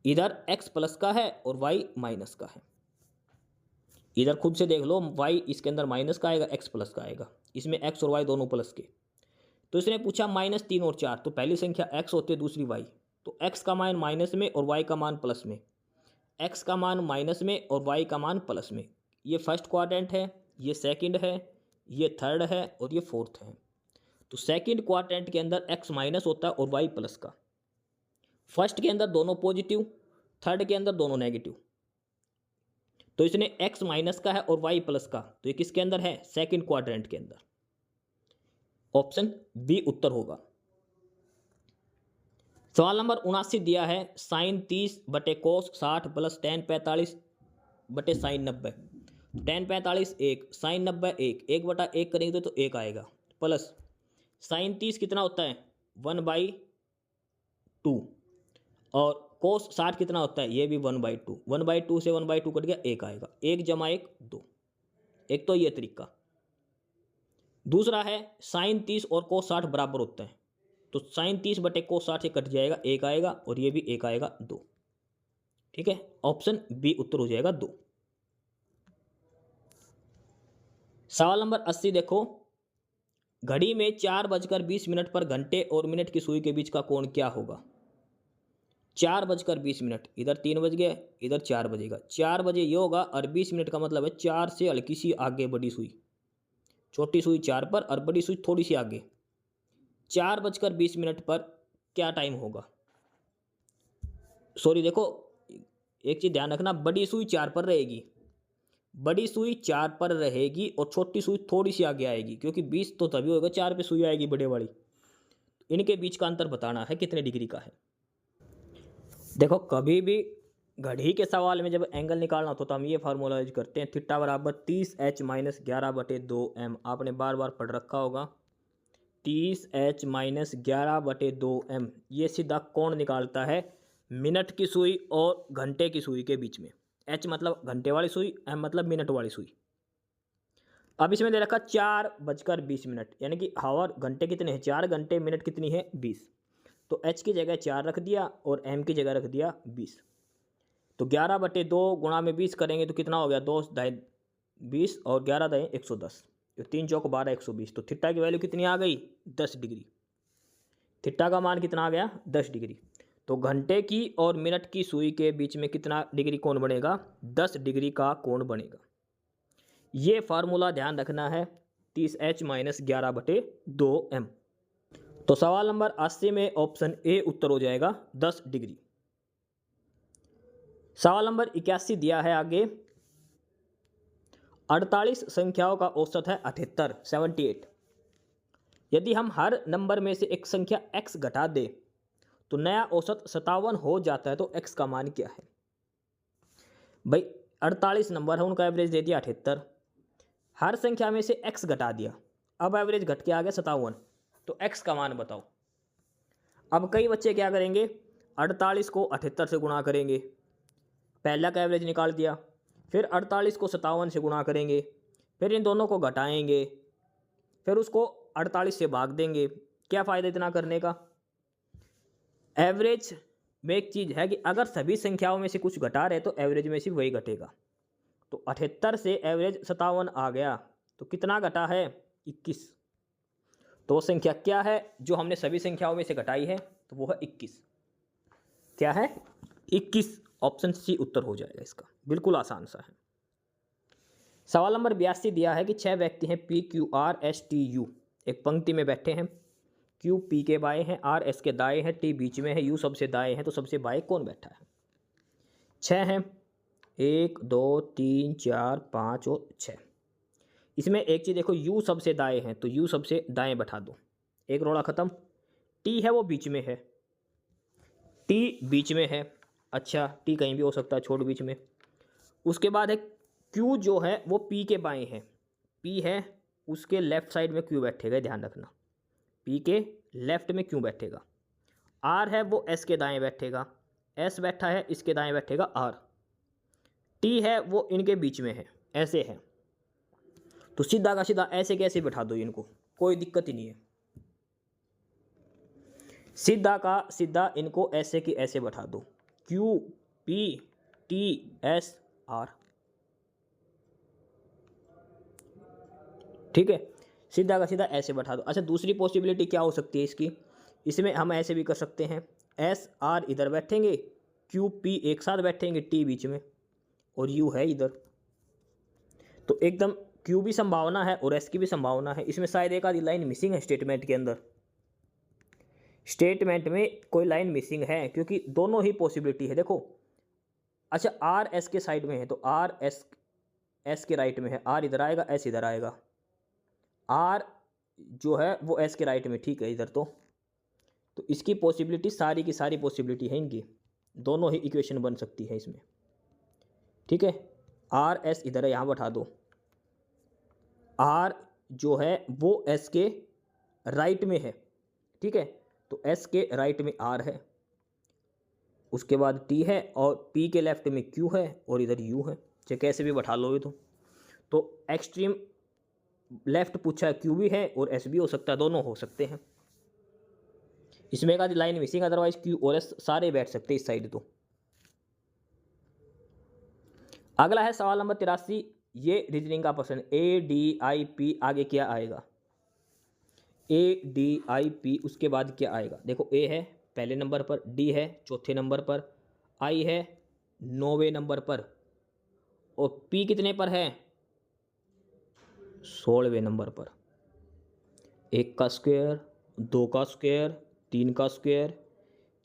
इधर x प्लस का है और y माइनस का है। इधर खुद से देख लो, y इसके अंदर माइनस का आएगा, x प्लस का आएगा, इसमें x और y दोनों प्लस के। तो इसने पूछा -3 और 4, तो पहली संख्या x होती है, दूसरी y, तो x का मान माइनस में और y का मान प्लस में, x का मान माइनस में और y का मान प्लस में। ये फर्स्ट क्वाड्रेंट है, ये सेकंड है, ये थर्ड है और ये फोर्थ है। तो सेकंड क्वाड्रेंट के अंदर x माइनस होता है और y प्लस का, फर्स्ट के अंदर दोनों पॉजिटिव, थर्ड के अंदर दोनों नेगेटिव। तो इसने x माइनस का है और y प्लस का, तो ये किसके अंदर है, सेकंड क्वाड्रेंट के अंदर। ऑप्शन बी उत्तर होगा। सवाल नंबर 79 दिया है, sin 30/cos 60 + tan 45 बटे साइन 90, टेन 45 1, साइन 90 1, 1/1 करेंगे तो 1 आएगा, प्लस साइन 30 कितना होता है 1/2, और कोस 60 कितना होता है ये भी 1/2, 1/2 से 1/2 कट गया 1 आएगा, 1 + 1 2। एक तो ये तरीका। दूसरा है साइन 30 और कोस 60 बराबर होता है, तो साइन 30 बटे कोस 60 से कट जाएगा 1 आएगा, और ये भी 1 आएगा 2। ठीक है, ऑप्शन बी उत्तर हो जाएगा 2। सवाल नंबर 80 देखो, घड़ी में 4:20 पर घंटे और मिनट की सुई के बीच का कोण क्या होगा। 4:20, इधर 3 बज गए, इधर 4 बजेगा, 4 बजे ये होगा, और 20 मिनट का मतलब है 4 से हल्की सी आगे बड़ी सुई, छोटी सुई 4 पर और बड़ी सुई थोड़ी सी आगे। 4:20 पर क्या टाइम होगा। सॉरी देखो, एक चीज़ ध्यान रखना, बड़ी सुई 4 पर रहेगी, बड़ी सुई 4 पर रहेगी और छोटी सुई थोड़ी सी आगे आएगी, क्योंकि 20 तो तभी होगा 4 पे सुई आएगी बड़े वाली। इनके बीच का अंतर बताना है कितने डिग्री का है। देखो कभी भी घड़ी के सवाल में जब एंगल निकालना होता तो हम ये फार्मूला यूज करते हैं, थीटा बराबर 30h - 11/2m। आपने बार बार पढ़ रखा होगा, 30h - 11/2m ये सीधा कोण निकालता है मिनट की सुई और घंटे की सुई के बीच में। h मतलब घंटे वाली सुई, m मतलब मिनट वाली सुई। अब इसमें दे रखा 4:20, यानी कि हावर घंटे कितने हैं 4 घंटे, मिनट कितनी है 20, तो h की जगह 4 रख दिया और m की जगह रख दिया 20। तो 11/2 गुणा में 20 करेंगे तो कितना हो गया 2 दाएँ 20 और 11 दाएँ 110, तो 3 चौक 12 120। तो थीटा की वैल्यू कितनी आ गई 10 डिग्री। थीटा का मान कितना आ गया 10 डिग्री। तो घंटे की और मिनट की सुई के बीच में कितना डिग्री कोण बनेगा 10 डिग्री का कोण बनेगा। ये फार्मूला ध्यान रखना है, 30h - 11/2m। तो सवाल नंबर 80 में ऑप्शन ए उत्तर हो जाएगा 10 डिग्री। सवाल नंबर 81 दिया है आगे, 48 संख्याओं का औसत है 78 78। यदि हम हर नंबर में से एक संख्या x घटा दें तो नया औसत 57 हो जाता है, तो x का मान क्या है। भाई 48 नंबर है, उनका एवरेज दे दिया 78, हर संख्या में से x घटा दिया, अब एवरेज घट के आ गया 57, तो x का मान बताओ। अब कई बच्चे क्या करेंगे 48 को 78 से गुणा करेंगे, पहला का एवरेज निकाल दिया, फिर 48 को 57 से गुणा करेंगे, फिर इन दोनों को घटाएंगे, फिर उसको 48 से भाग देंगे। क्या फ़ायदा इतना करने का। एवरेज में एक चीज़ है कि अगर सभी संख्याओं में से कुछ घटा रहे तो एवरेज में से वही घटेगा। तो 78 से एवरेज 57 आ गया, तो कितना घटा है 21। तो संख्या क्या है जो हमने सभी संख्याओं में से घटाई है, तो वो है 21। क्या है 21, ऑप्शन सी उत्तर हो जाएगा इसका, बिल्कुल आसान सा है। सवाल नंबर 82 दिया है कि 6 व्यक्ति हैं P Q R S T U, एक पंक्ति में बैठे हैं। Q P के बाएं हैं, R S के दाएं हैं, T बीच में है, U सबसे दाएं हैं, तो सबसे बाएं कौन बैठा है। 6 हैं, 1 2 3 4 5 और 6। इसमें एक चीज़ देखो, U सबसे दाएं हैं तो U सबसे दाएं बैठा दो, एक रोड़ा ख़त्म। T है वो बीच में है, T बीच में है, अच्छा T कहीं भी हो सकता है, छोड़ बीच में। उसके बाद है Q जो है वो P के बाएं है, P है उसके लेफ्ट साइड में Q बैठेगा, ध्यान रखना P के लेफ्ट में Q बैठेगा। R है वो S के दाएं बैठेगा, S बैठा है इसके दाएं बैठेगा R। T है वो इनके बीच में है, ऐसे है, तो सीधा का सीधा ऐसे कैसे बैठा दो इनको, कोई दिक्कत ही नहीं है। सीधा का सीधा इनको ऐसे की ऐसे बैठा दो, Q P T S R, ठीक है, सीधा का सीधा ऐसे बैठा दो। अच्छा दूसरी पॉसिबिलिटी क्या हो सकती है इसकी, इसमें हम ऐसे भी कर सकते हैं, S R इधर बैठेंगे, Q P एक साथ बैठेंगे, T बीच में और U है इधर, तो एकदम Q भी संभावना है और S की भी संभावना है। इसमें शायद एक आधी लाइन मिसिंग है स्टेटमेंट के अंदर, स्टेटमेंट में कोई लाइन मिसिंग है क्योंकि दोनों ही पॉसिबिलिटी है। देखो अच्छा R S के साइड में है तो R S के राइट में है, R इधर आएगा S इधर आएगा, R जो है वो S के राइट में, ठीक है इधर। तो इसकी पॉसिबिलिटी सारी की सारी पॉसिबिलिटी है इनकी, दोनों ही इक्वेशन बन सकती है इसमें, ठीक है। आर एस इधर है, यहाँ बैठा दो। आर जो है वो एस के राइट में है, ठीक है, तो एस के राइट में आर है, उसके बाद टी है, और पी के लेफ्ट में क्यू है, और इधर यू है। चाहे कैसे भी बैठा लो ये तो एक्सट्रीम लेफ्ट पूछा है, क्यू भी है और एस भी हो सकता है, दोनों हो सकते हैं। इसमें एक आधी लाइन मिसिंग, अदरवाइज क्यू और एस सारे बैठ सकते हैं इस साइड। तो अगला है सवाल नंबर 83, ये रीजनिंग का प्रश्न। ए डी आई पी आगे क्या आएगा? ए डी आई पी उसके बाद क्या आएगा? देखो, ए है पहले नंबर पर, डी है चौथे नंबर पर, आई है 9वें नंबर पर, और पी कितने पर है? 16वें नंबर पर। 1 का स्क्वायर, 2 का स्क्वायर, 3 का स्क्वायर,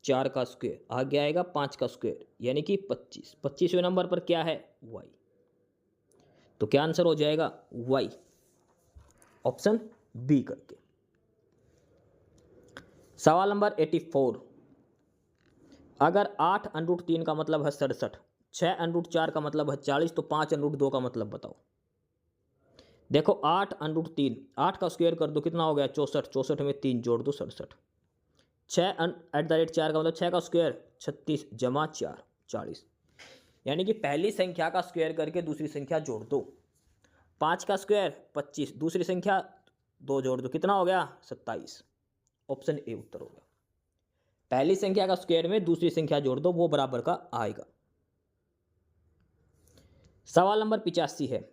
4 का स्क्वायर, आगे आएगा 5 का स्क्वायर, यानी कि 25। 25वें नंबर पर क्या है? वाई। तो क्या आंसर हो जाएगा? वाई, ऑप्शन बी करके। सवाल नंबर 84, अगर 8√3 का मतलब है 67, 6√4 का मतलब है 40, तो 5√2 का मतलब बताओ। देखो 8√3, 8 का स्क्वायर कर दो, कितना हो गया? 64, 64 में 3 जोड़ दो 67। 6/4 का मतलब 6 का स्क्वायर 36 जमा 4 40, यानी कि पहली संख्या का स्क्वायर करके दूसरी संख्या जोड़ दो। 5 का स्क्वायर 25, दूसरी संख्या 2 जोड़ दो, कितना हो गया? 27। ऑप्शन ए उत्तर हो गया। पहली संख्या का स्क्वायर में दूसरी संख्या जोड़ दो, वो बराबर का आएगा। सवाल नंबर 85 है,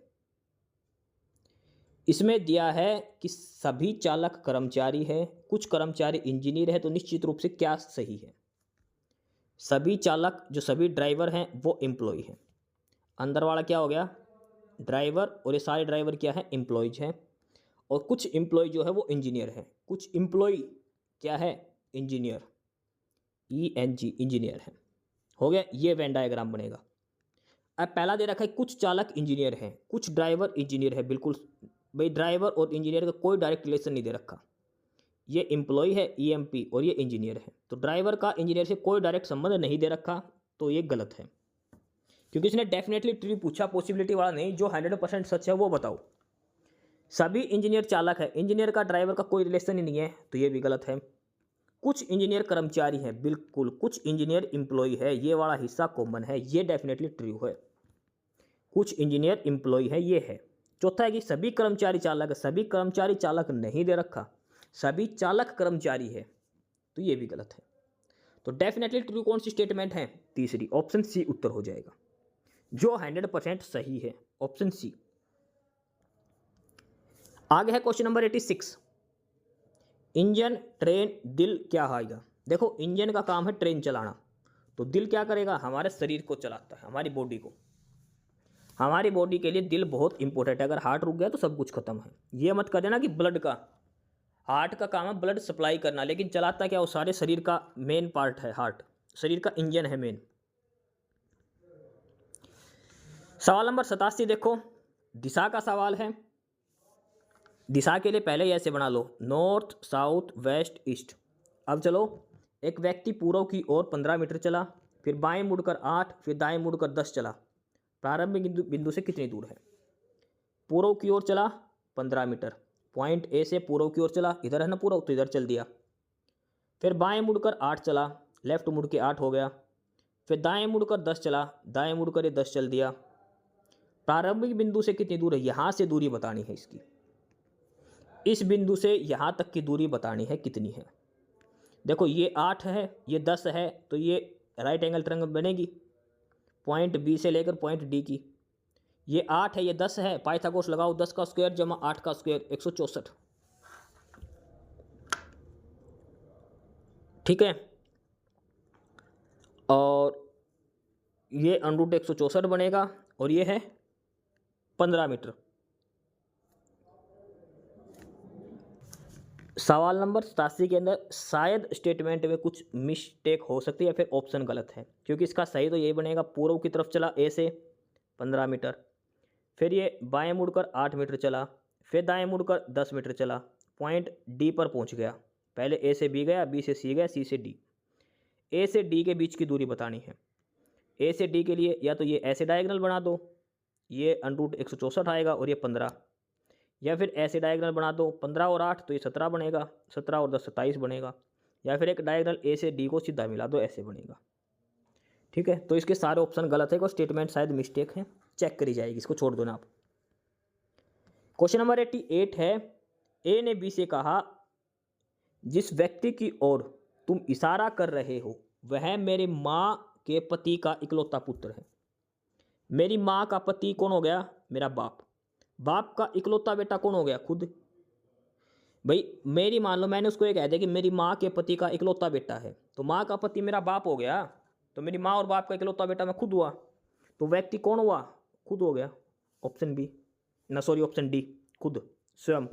इसमें दिया है कि सभी चालक कर्मचारी हैं, कुछ कर्मचारी इंजीनियर है, तो निश्चित रूप से क्या सही है? सभी चालक जो सभी ड्राइवर हैं वो एम्प्लॉय हैं। अंदर वाला क्या हो गया? ड्राइवर, और ये सारे ड्राइवर क्या है? एम्प्लॉयज हैं। और कुछ एम्प्लॉय जो है वो इंजीनियर है। कुछ एम्प्लॉय क्या है? इंजीनियर, ENG इंजीनियर है। हो गया, ये वेन डायग्राम बनेगा। अब पहला दे रखा है कुछ चालक इंजीनियर हैं, कुछ ड्राइवर इंजीनियर है। बिल्कुल भाई, ड्राइवर और इंजीनियर का कोई डायरेक्ट रिलेशन नहीं दे रखा। ये एम्प्लॉय है EMP, और ये इंजीनियर है, तो ड्राइवर का इंजीनियर से कोई डायरेक्ट संबंध नहीं दे रखा, तो ये गलत है, क्योंकि इसने डेफिनेटली ट्रू पूछा, पॉसिबिलिटी वाला नहीं। जो 100% सच है वो बताओ। सभी इंजीनियर चालक है, इंजीनियर का ड्राइवर का कोई रिलेशन ही नहीं है, तो ये भी गलत है। कुछ इंजीनियर कर्मचारी हैं, बिल्कुल कुछ इंजीनियर एम्प्लॉय है, ये वाला हिस्सा कॉमन है, ये डेफिनेटली ट्रू है। कुछ इंजीनियर एम्प्लॉय है, ये है। चौथा है कि सभी कर्मचारी चालक है, सभी कर्मचारी चालक नहीं दे रखा, सभी चालक कर्मचारी है, तो ये भी गलत है। तो डेफिनेटली ट्रू कौन सी स्टेटमेंट है? तीसरी, ऑप्शन सी उत्तर हो जाएगा, जो 100% सही है, ऑप्शन सी। आगे है क्वेश्चन नंबर 86, इंजन, ट्रेन, दिल क्या आएगा? देखो, इंजन का काम है ट्रेन चलाना, तो दिल क्या करेगा? हमारे शरीर को चलाता है, हमारी बॉडी को। हमारी बॉडी के लिए दिल बहुत इंपॉर्टेंट है, अगर हार्ट रुक गया तो सब कुछ खत्म है। ये मत कर देना कि ब्लड का, हार्ट का काम है ब्लड सप्लाई करना, लेकिन चलाता क्या? वो सारे शरीर का मेन पार्ट है, हार्ट शरीर का इंजन है मेन। सवाल नंबर 87 देखो, दिशा का सवाल है। दिशा के लिए पहले ऐसे बना लो, नॉर्थ, साउथ, वेस्ट, ईस्ट। अब चलो, एक व्यक्ति पूर्व की ओर 15 मीटर चला, फिर बाएं मुड़कर 8, फिर दाएं मुड़कर 10 चला। प्रारंभिक बिंदु से कितनी दूर है? पूर्व की ओर चला 15 मीटर, पॉइंट ए से पूर्व की ओर चला, इधर है ना पूर्व, तो इधर चल दिया। फिर बाएं मुड़कर 8 चला, लेफ्ट मुड़ के 8 हो गया। फिर दाएं मुड़कर 10 चला, दाएं मुड़कर ये 10 चल दिया। प्रारंभिक बिंदु से कितनी दूर है? यहाँ से दूरी बतानी है इसकी, इस बिंदु से यहाँ तक की दूरी बतानी है कितनी है। देखो, ये 8 है, ये 10 है, तो ये राइट एंगल ट्रायंगल बनेगी पॉइंट बी से लेकर पॉइंट डी की। ये 8 है, ये 10 है, पाइथागोरस लगाओ, 10 का स्क्वायर जमा 8 का स्क्वायर 164, ठीक है। और ये √164 बनेगा, और ये है 15 मीटर। सवाल नंबर 87 के अंदर शायद स्टेटमेंट में कुछ मिस्टेक हो सकती है, या फिर ऑप्शन गलत है, क्योंकि इसका सही तो यही बनेगा, पूर्व की तरफ चला ए से 15 मीटर, फिर ये बाएं मुड़कर 8 मीटर चला, फिर दाएं मुड़कर 10 मीटर चला, पॉइंट डी पर पहुंच गया। पहले ए से बी गया, बी से सी गया, सी से डी। ए से डी के बीच की दूरी बतानी है। ए से डी के लिए या तो ये ऐसे डायगोनल बना दो, ये √164 आएगा और ये 15, या फिर ऐसे डायगोनल बना दो 15 और 8 तो ये 17 बनेगा, 17 और 10 27 बनेगा, या फिर एक डायगोनल ए से डी को सीधा मिला दो ऐसे बनेगा। ठीक है, तो इसके सारे ऑप्शन गलत है, कोई स्टेटमेंट शायद मिस्टेक है, चेक करी जाएगी, इसको छोड़ दो ना आप। क्वेश्चन नंबर 88 है, ए ने बी से कहा जिस व्यक्ति की ओर तुम इशारा कर रहे हो वह मेरी माँ के पति का इकलौता पुत्र है। मेरी माँ का पति कौन हो गया? मेरा बाप। बाप का इकलौता बेटा कौन हो गया? खुद। भाई मेरी, मान लो मैंने उसको ये कह दिया कि मेरी माँ के पति का इकलौता बेटा है, तो माँ का पति मेरा बाप हो गया, तो मेरी माँ और बाप का इकलौता बेटा मैं खुद हुआ, तो व्यक्ति कौन हुआ? खुद हो गया। ऑप्शन बी, ना सॉरी ऑप्शन डी, खुद, स्वयं।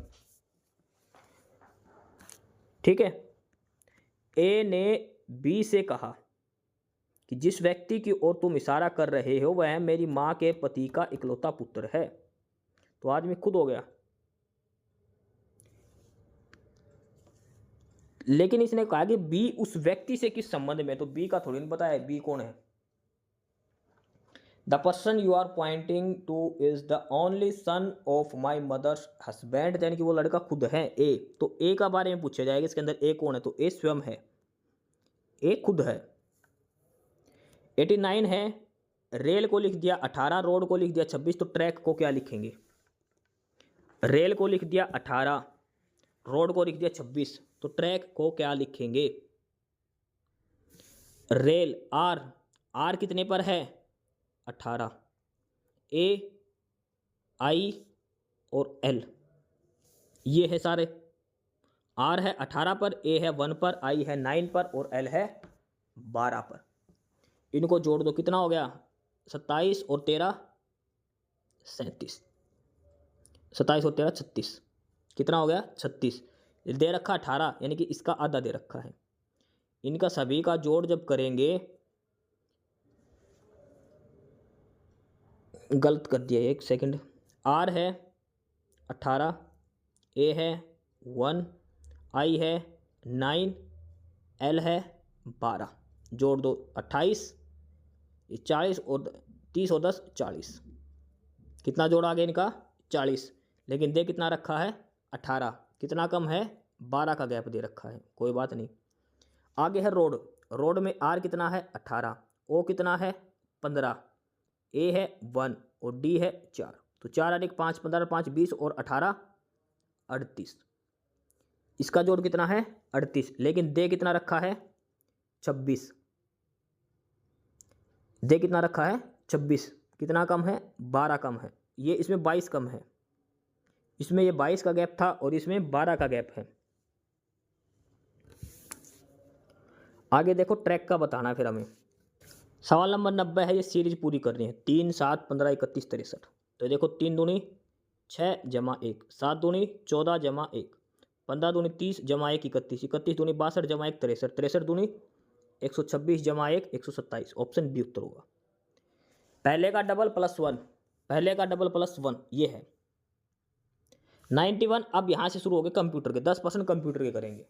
ठीक है, ए ने बी से कहा कि जिस व्यक्ति की ओर तुम इशारा कर रहे हो वह मेरी माँ के पति का इकलौता पुत्र है, तो आदमी खुद हो गया। लेकिन इसने कहा कि बी उस व्यक्ति से किस संबंध में, तो बी का थोड़ी नहीं पता है बी कौन है। The person you are pointing to is the only son of my mother's husband, यानी कि वो लड़का खुद है ए, तो ए का बारे में पूछा जाएगा इसके अंदर ए कौन है, तो ए स्वयं है, ए खुद है। 89 है, रेल को लिख दिया 18, रोड को लिख दिया 26, तो ट्रैक को क्या लिखेंगे? रेल को लिख दिया 18, रोड को लिख दिया 26, तो ट्रैक को क्या लिखेंगे? रेल आर, आर कितने पर है? 18, ए आई और एल, ये है सारे। आर है 18 पर, ए है 1 पर, आई है 9 पर और एल है 12 पर। इनको जोड़ दो, कितना हो गया? 27 और 13 37, 27 और 13 36, कितना हो गया? 36। दे रखा 18, यानी कि इसका आधा दे रखा है। इनका सभी का जोड़ जब करेंगे, गलत कर दिया एक सेकंड, आर है 18, ए है 1, आई है 9, एल है 12, जोड़ दो 28, 40 और 30 और 10 40, कितना जोड़ आ गया इनका? 40। लेकिन दे कितना रखा है? 18, कितना कम है? 12 का गैप दे रखा है, कोई बात नहीं। आगे है रोड, रोड में आर कितना है? 18, ओ कितना है? 15, ए है 1 और डी है 4, तो 4 अधिक 5 15, 5 20 और 18 38, इसका जोड़ कितना है? 38। लेकिन दे कितना रखा है? 26, दे कितना रखा है? 26, कितना कम है? 12 कम है, ये इसमें 22 कम है, इसमें ये 22 का गैप था और इसमें 12 का गैप है। आगे देखो, ट्रैक का बताना है फिर हमें। सवाल नंबर 90 है, ये सीरीज पूरी करनी है, 3 7 15 31 63। तो देखो 3 दूनी 6 जमा 1, 7 दूनी 14 जमा 1, 15 दूनी 30 जमा 1 31, 31 दूनी 62 जमा 1 63, 63 दूनी 126 जमा 1 127, ऑप्शन डी उत्तर होगा। पहले का डबल प्लस 1, पहले का डबल प्लस 1 ये है 91। अब यहाँ से शुरू हो गए कंप्यूटर के, 10% कंप्यूटर के करेंगे।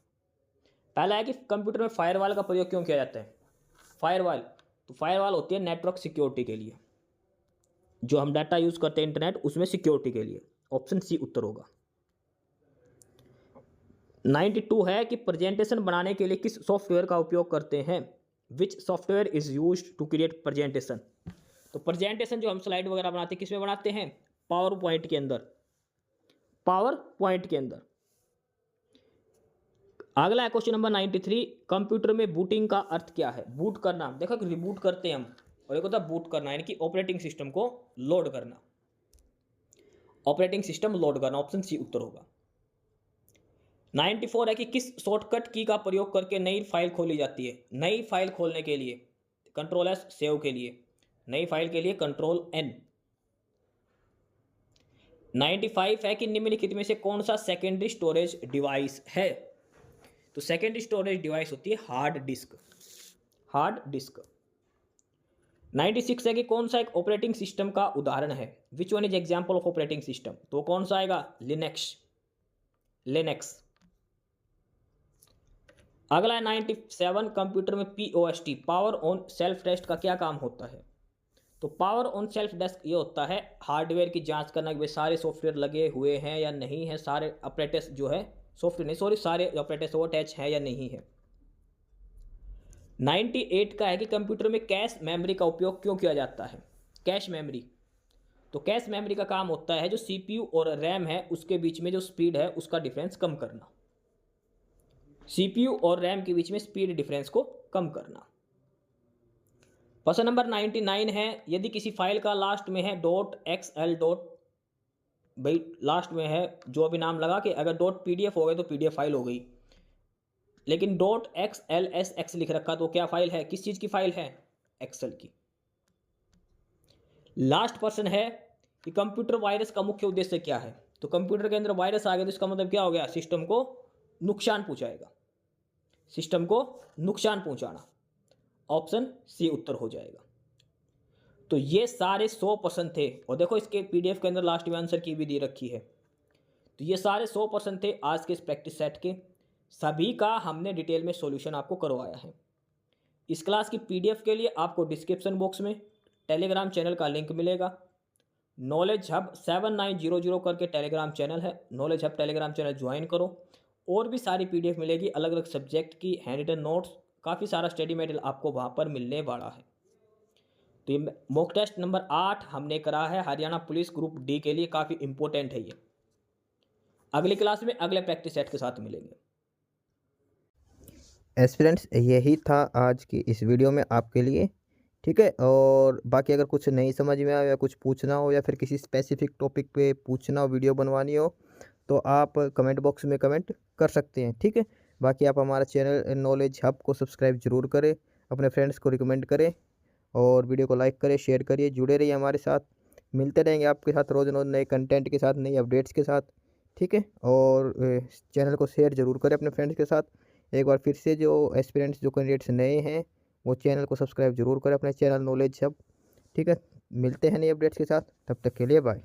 पहला है कि कंप्यूटर में फायरवॉल का प्रयोग क्यों किया जाता है? फायरवॉल, तो फायरवॉल होती है नेटवर्क सिक्योरिटी के लिए, जो हम डाटा यूज करते हैं इंटरनेट, उसमें सिक्योरिटी के लिए, ऑप्शन सी उत्तर होगा। 92 है कि प्रेजेंटेशन बनाने के लिए किस सॉफ्टवेयर का उपयोग करते हैं? Which software is used to create presentation? तो प्रेजेंटेशन जो हम स्लाइड वगैरह बनाते हैं किसमें बनाते हैं? पावर पॉइंट के अंदर, पावर पॉइंट के अंदर। अगला है क्वेश्चन नंबर 93, कंप्यूटर में बूटिंग का अर्थ क्या है? बूट करना, देखो कि रिबूट करते हैं हम, और एक होता है बूट करना, यानी कि ऑपरेटिंग सिस्टम को लोड करना, ऑपरेटिंग सिस्टम लोड करना, ऑप्शन सी उत्तर होगा। 94 है कि किस शॉर्टकट की का प्रयोग करके नई फाइल खोली जाती है? नई फाइल खोलने के लिए कंट्रोल एस, सेव के लिए, नई फाइल के लिए कंट्रोल एन। 95 है कि निम्नलिखित में से कौन सा सेकेंडरी स्टोरेज डिवाइस है? तो सेकेंडरी स्टोरेज डिवाइस होती है हार्ड डिस्क, हार्ड डिस्क। 96 है कि कौन सा एक ऑपरेटिंग सिस्टम का उदाहरण है? Which one is example of operating system? तो कौन सा आएगा? Linux, Linux. अगला है 97, कंप्यूटर में POST, power on self test का क्या काम होता है? तो पावर ऑन सेल्फ डेस्क ये होता है हार्डवेयर की जांच करना कि भाई सारे सॉफ्टवेयर लगे हुए हैं या नहीं है, सारे ऑपरेटर्स जो है सॉफ्टवेयर नहीं सॉरी सारे ऑपरेटर्स वो अटैच है या नहीं है। 98 का है कि कंप्यूटर में कैश मेमोरी का उपयोग क्यों किया जाता है। कैश मेमोरी, तो कैश मेमोरी का काम होता है जो सीपीयू और रैम है उसके बीच में जो स्पीड है उसका डिफरेंस कम करना। सीपीयू और रैम के बीच में स्पीड डिफरेंस को कम करना। क्वेश्चन नंबर 99 है, यदि किसी फाइल का लास्ट में है डॉट एक्सएल डॉट, भाई लास्ट में है जो अभी नाम लगा कि अगर डॉट पीडीएफ हो गए तो पीडीएफ फाइल हो गई, लेकिन डॉट XLSX लिख रखा तो क्या फाइल है, किस चीज़ की फाइल है, एक्सेल की। लास्ट पर्सन है कि कंप्यूटर वायरस का मुख्य उद्देश्य क्या है। तो कंप्यूटर के अंदर वायरस आ गया तो इसका मतलब क्या हो गया, सिस्टम को नुकसान पहुंचाएगा, सिस्टम को नुकसान पहुंचाना। ऑप्शन सी उत्तर हो जाएगा। तो ये सारे 100% थे और देखो इसके पीडीएफ के अंदर लास्ट में आंसर की भी दी रखी है। तो ये सारे 100% थे आज के इस प्रैक्टिस सेट के, सभी का हमने डिटेल में सॉल्यूशन आपको करवाया है। इस क्लास की पीडीएफ के लिए आपको डिस्क्रिप्शन बॉक्स में टेलीग्राम चैनल का लिंक मिलेगा। नॉलेज हब 7900 करके टेलीग्राम चैनल है, knowledge hub Telegram channel join करो। और भी सारी पीडीएफ मिलेगी अलग अलग सब्जेक्ट की, हैंड रिटन नोट्स, काफ़ी सारा स्टडी मटेरियल आपको वहाँ पर मिलने वाला है। तो ये मॉक टेस्ट नंबर 8 हमने करा है हरियाणा पुलिस ग्रुप डी के लिए, काफ़ी इंपॉर्टेंट है ये। अगली क्लास में अगले प्रैक्टिस सेट के साथ मिलेंगे। एस्पिरेंट्स यही था आज की इस वीडियो में आपके लिए, ठीक है। और बाकी अगर कुछ नहीं समझ में आया या कुछ पूछना हो या फिर किसी स्पेसिफिक टॉपिक पे पूछना हो, वीडियो बनवानी हो, तो आप कमेंट बॉक्स में कमेंट कर सकते हैं, ठीक है। बाकी आप हमारा चैनल नॉलेज हब को सब्सक्राइब जरूर करें, अपने फ्रेंड्स को रिकमेंड करें और वीडियो को लाइक करें, शेयर करिए, जुड़े रहिए हमारे साथ। मिलते रहेंगे आपके साथ रोज़ रोज़ नए कंटेंट के साथ, नई अपडेट्स के साथ, ठीक है। और चैनल को शेयर जरूर करें अपने फ्रेंड्स के साथ। एक बार फिर से जो एस्पिरेंट्स जो कैंडिडेट्स नए हैं वो चैनल को सब्सक्राइब जरूर करें अपने चैनल नॉलेज हब, ठीक है। मिलते हैं नई अपडेट्स के साथ, तब तक के लिए बाय।